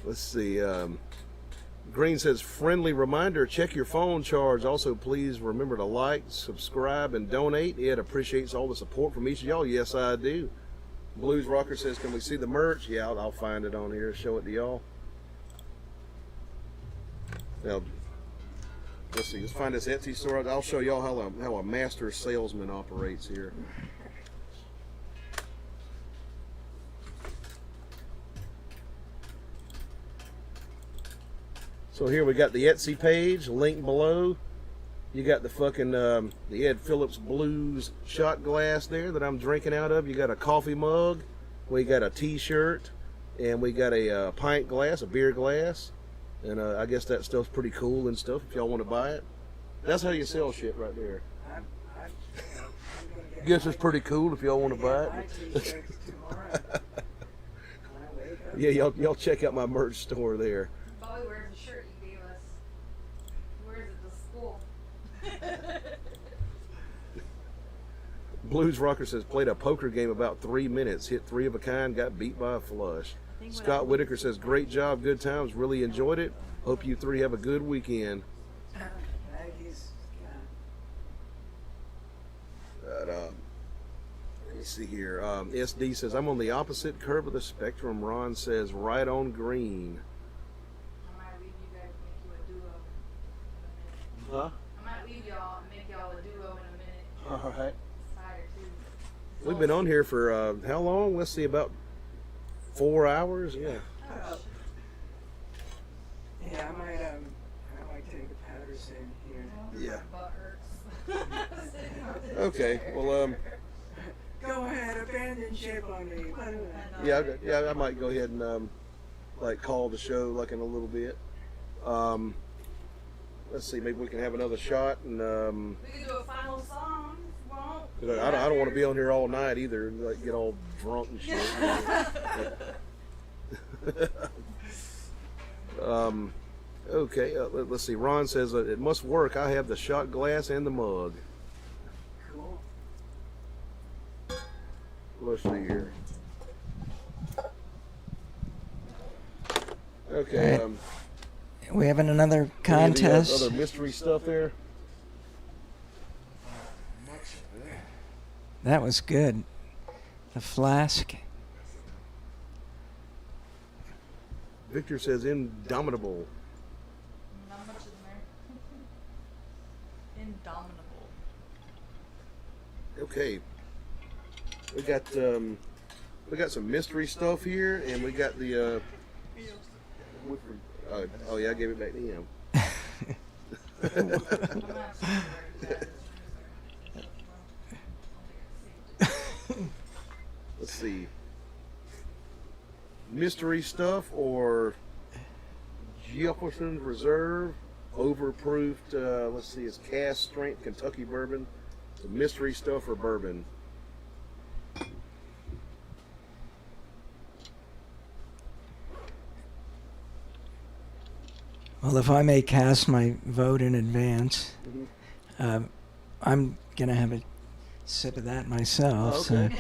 Let's see. Green says, "Friendly reminder, check your phone charge. Also, please remember to like, subscribe, and donate. Ed appreciates all the support from each of y'all." Yes, I do. Blues Rocker says, "Can we see the merch?" Yeah, I'll find it on here, show it to y'all. Now, let's see. Let's find this Etsy store. I'll show y'all how a master salesman operates here. So here we got the Etsy page, link below. You got the fucking the Ed Phillips Blues shot glass there that I'm drinking out of. You got a coffee mug. We got a T-shirt, and we got a pint glass, a beer glass, and I guess that stuff's pretty cool and stuff. If y'all want to buy it, that's how you sell shit right there. Guess it's pretty cool if y'all want to buy it. Yeah, y'all check out my merch store there. Bobby wears the shirt you gave us. He wears it to school. Blues Rocker says played a poker game about 3 minutes, hit 3 of a kind, got beat by a flush. Scott Whitaker says great job, good times, really enjoyed it. Hope you three have a good weekend. Let me see here. SD says I'm on the opposite curve of the spectrum. Ron says right on green. I might leave you guys and make you a duo. Huh? I might leave y'all and make y'all a duo in a minute. All right. Tired too. We've been on here for how long? Let's see, about 4 hours. Yeah. Yeah, I might take a Patterson here. Yeah. Butt hurts. Okay. Well, Go ahead, abandon ship on me. yeah, I might go ahead and like call the show like in a little bit. Let's see, maybe we can have another shot and We can do a final song. Won't. I don't want to be on here all night either and like get all drunk and shit. Okay, let's see. Ron says it must work. I have the shot glass and the mug. Cool. Let's see here. Okay. All right. We having another Any contest. other mystery stuff there? That was good. The flask. Victor says indomitable. Not much in there. Indomitable. Okay. We got some mystery stuff here, and we got the. Oh yeah, I gave it back to him. Let's see. Mystery stuff or Jefferson Reserve overproofed. Let's see, it's cast strength Kentucky bourbon. The mystery stuff or bourbon. Well, if I may cast my vote in advance, I'm gonna have a sip of that myself. Okay.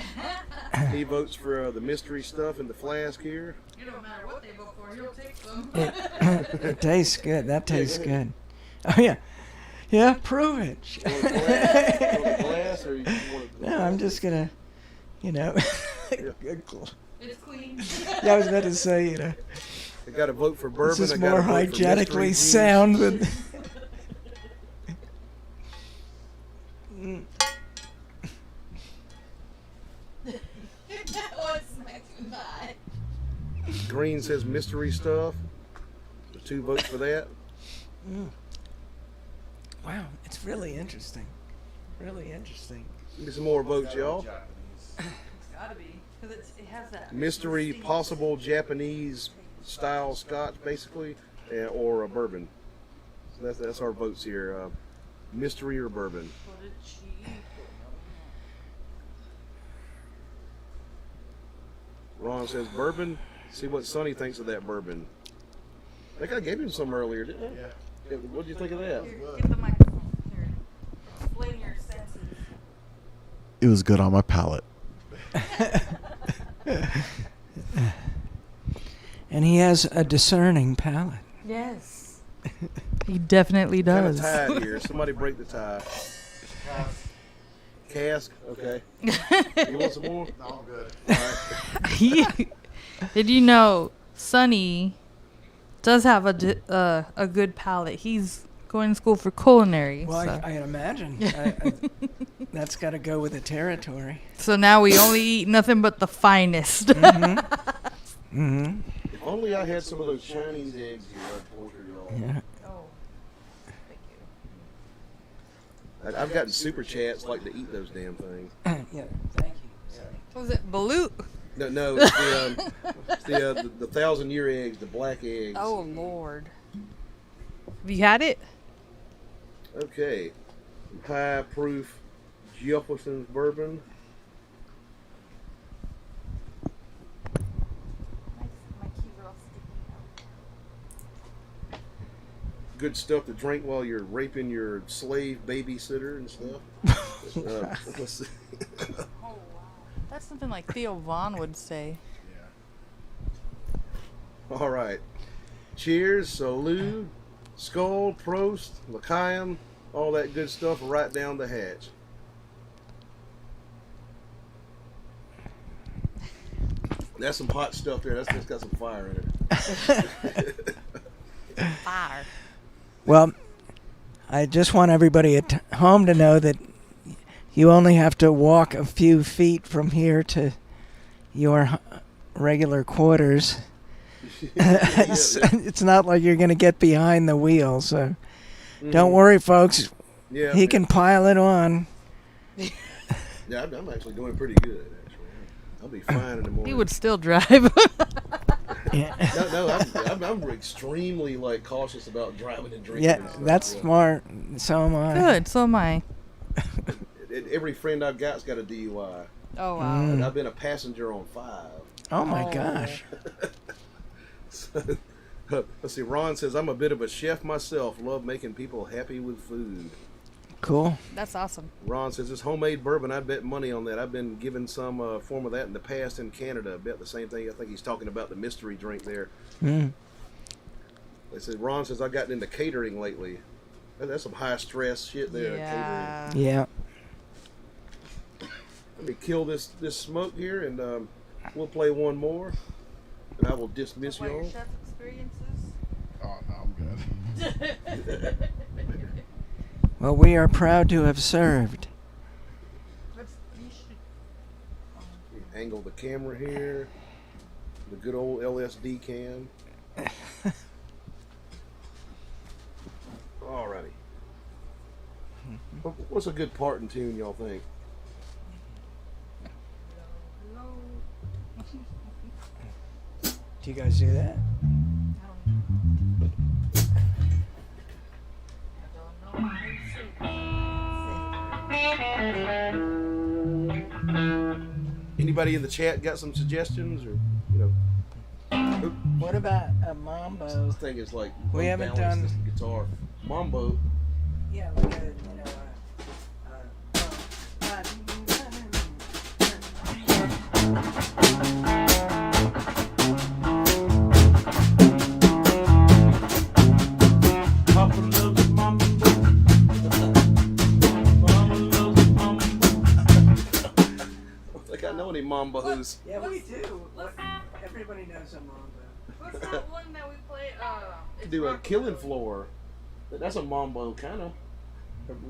He votes for the mystery stuff in the flask here. It don't matter what they vote for, he'll take some. It tastes good. That tastes good. Oh yeah, yeah. Prove it. You want a glass? You want a glass or you want No, I'm just gonna, It's clean. Yeah, I was about to say, I got to vote for bourbon. this is I gotta more vote for mystery hygienically juice. sound than. What's my too high? Green says mystery stuff. 2 votes for that. Wow, it's really interesting. Really interesting. Give me some more votes, y'all. It's gotta be. Because it has that. Mystery, possible Japanese style scotch, basically, or a bourbon. So that's our votes here. Mystery or bourbon. Put it cheap. Ron says bourbon. See what Sonny thinks of that bourbon. I think I gave him some earlier, didn't I? Yeah. What did you think of that? Here, get the microphone. Here. Explain your senses. It was good on my palate. And he has a discerning palate. Yes. He definitely Kind of does. tied here. Somebody break the tie. Cask. Okay. You want some more? No, I'm good. All right. Did you know Sonny does have a good palate? He's going to school for culinary. Well, so. I can imagine. That's got to go with the territory. So now we only eat nothing but the finest. Mm-hmm. If only I had some of those Chinese eggs here, I'd poultry y'all. Yeah. Oh, thank you. I've gotten super chats like to eat those damn things. Yeah. Thank you. Sorry. What was it, balut? No, it's the 1,000-year eggs, the black eggs. Oh, Lord. Have you had it? Okay. High proof Jefferson's bourbon. Good stuff to drink while you're raping your slave babysitter and stuff. Let's see. Oh, wow. That's something like Theo Vaughn would say. All right. Cheers, salute, skull, prost, l'chaim, all that good stuff right down the hatch. That's some hot stuff there. That's got some fire in it. Fire. Well, I just want everybody at home to know that you only have to walk a few feet from here to your regular quarters. It's not like you're going to get behind the wheel, so don't worry, folks. Yeah, He can pile it on. Yeah, I'm actually doing pretty good. Actually, I'll be fine in the morning. He would still drive. Yeah, I'm extremely cautious about driving and drinking. yeah, and stuff, that's smart. So am I. Good, so am I. Every friend I've got's got a DUI. Oh, wow. And I've been a passenger on 5. Oh my Oh. gosh. So, let's see. Ron says, I'm a bit of a chef myself. Love making people happy with food. Cool. That's awesome. Ron says, this homemade bourbon, I bet money on that. I've been given some form of that in the past in Canada. I bet the same thing. I think he's talking about the mystery drink there. Mm. They said, Ron says, I've gotten into catering lately. That's some high stress shit there. Yeah. Catering. Yeah. Let me kill this smoke here, and we'll play one more, and I will dismiss y'all. chef experiences? Oh no, I'm good. Well, we are proud to have served. Angle the camera here. The good old LSD cam. Alrighty. What's a good part and tune, y'all think? Do you guys do that? Anybody in the chat got some suggestions, or Oop, What about a mambo? this thing is like We haven't unbalanced, done- this guitar mambo. Yeah, like a, Papa loves mama. Mama loves mama. I think I know any mambos. yeah, we do. Everybody knows a mambo. What's that one that we play? Do a killing floor. That's a mambo, kind of.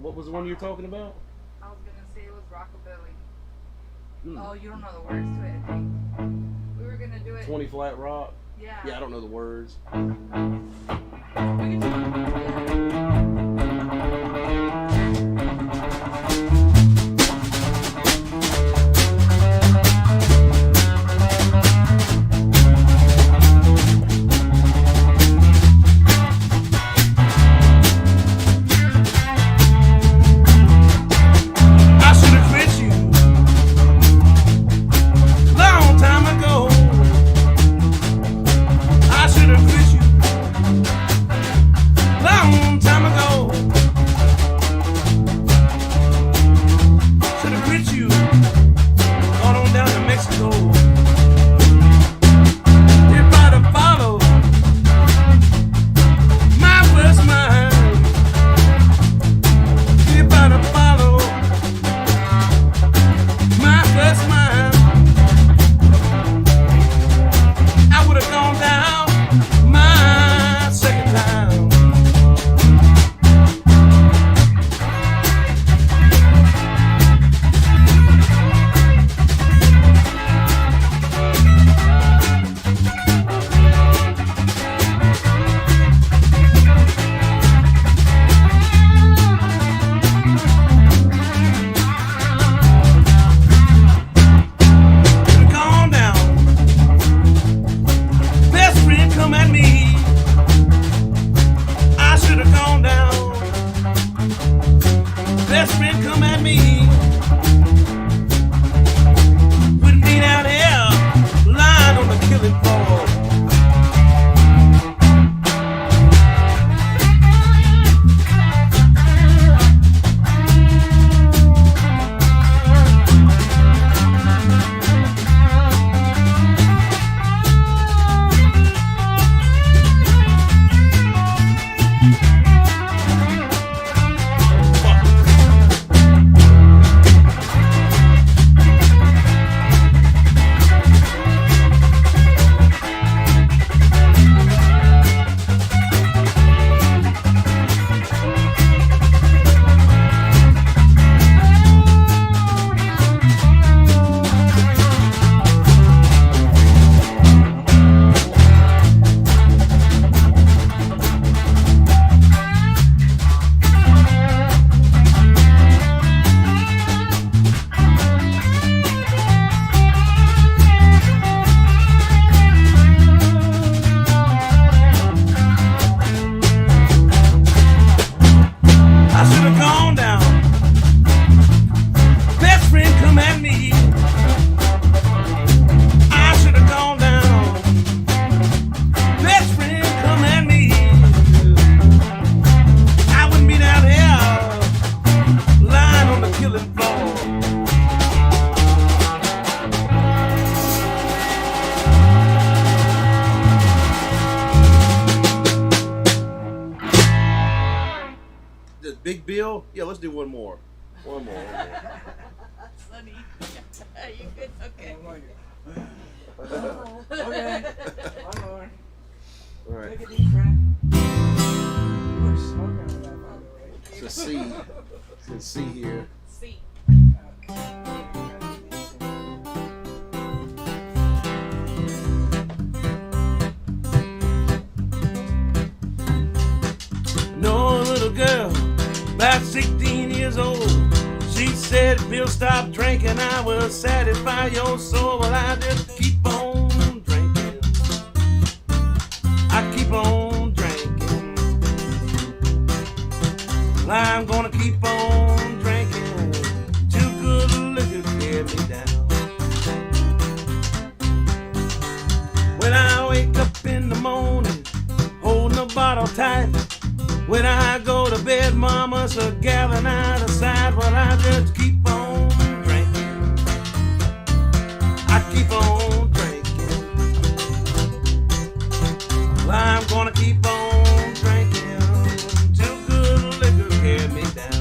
What was the one you were talking about? I was gonna say it was rockabilly. Hmm. Oh, you don't know the words to it, I think. We were gonna do it. 20 Flat Rock. Yeah. Yeah, I don't know the words. We can do it. I should have quit you long time ago. I should have quit you Big Bill? Yeah, let's do one more. One more. Sonny. Are you good? Okay. Okay. One more. All right. Take a deep breath. You were smoking on that, by the way. It's a C. It's a C here. C. No little girl, about 16 years old. She said, Bill, stop drinking, I will satisfy your soul. Well, I just keep on drinking. I keep on drinking. Well, I'm gonna keep on drinking. Too good liquor get me down. When I wake up in the morning, holding the bottle tight. When I go to bed, mama's a gallon out of sight. Well, I just keep on drinking. I keep on drinking. Well, I'm gonna keep on drinking. Too good liquor get me down.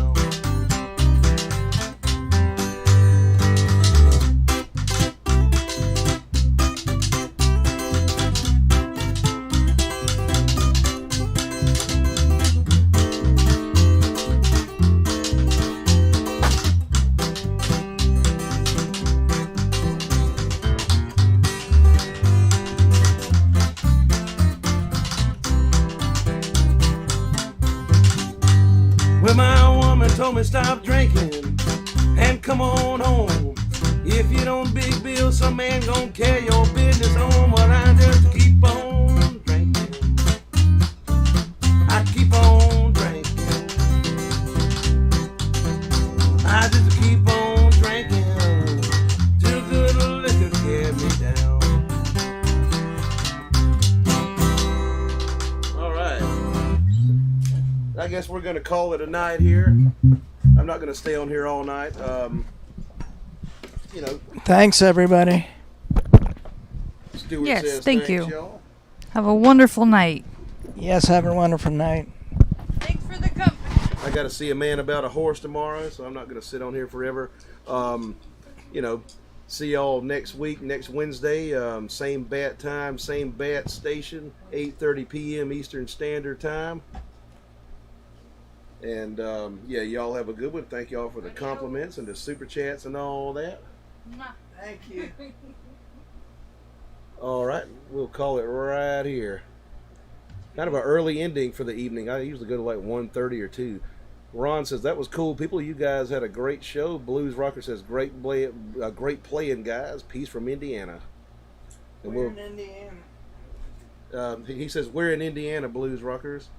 Well, my woman told me stop drinking and come on home. If you don't big bill, some man gon' carry your business home. Well, I just keep on drinking. I keep on drinking. I just keep on drinking. Too good liquor get me down. All right. I guess we're going to call it a night here. I'm not going to stay on here all night. You know, Thanks, everybody. Stuart Yes, says thank thanks, you. y'all. Have a wonderful night. Yes, have a wonderful night. Thanks for the company. I got to see a man about a horse tomorrow, so I'm not going to sit on here forever. You know, see y'all next week, next Wednesday. Same bat time, same bat station, 8:30 p.m. Eastern Standard Time. And yeah, y'all have a good one. Thank y'all for the compliments and the super chats and all that. Thank you. All right, we'll call it right here. Kind of an early ending for the evening. I usually go to like 1:30 or 2. Ron says that was cool. People, you guys had a great show. Blues Rocker says great playing, guys. Peace from Indiana. And We're in Indiana. he says we're in Indiana, Blues Rockers.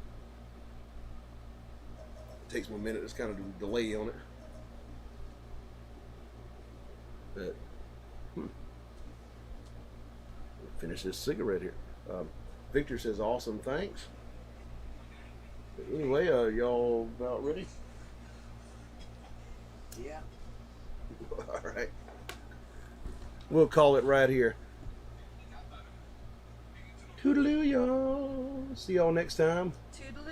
Takes me a minute. There's kind of a delay on it. But finish this cigarette here. Victor says awesome, thanks. But anyway, y'all about ready? Yeah. All right. We'll call it right here. Toodaloo, y'all. See y'all next time. Toodaloo.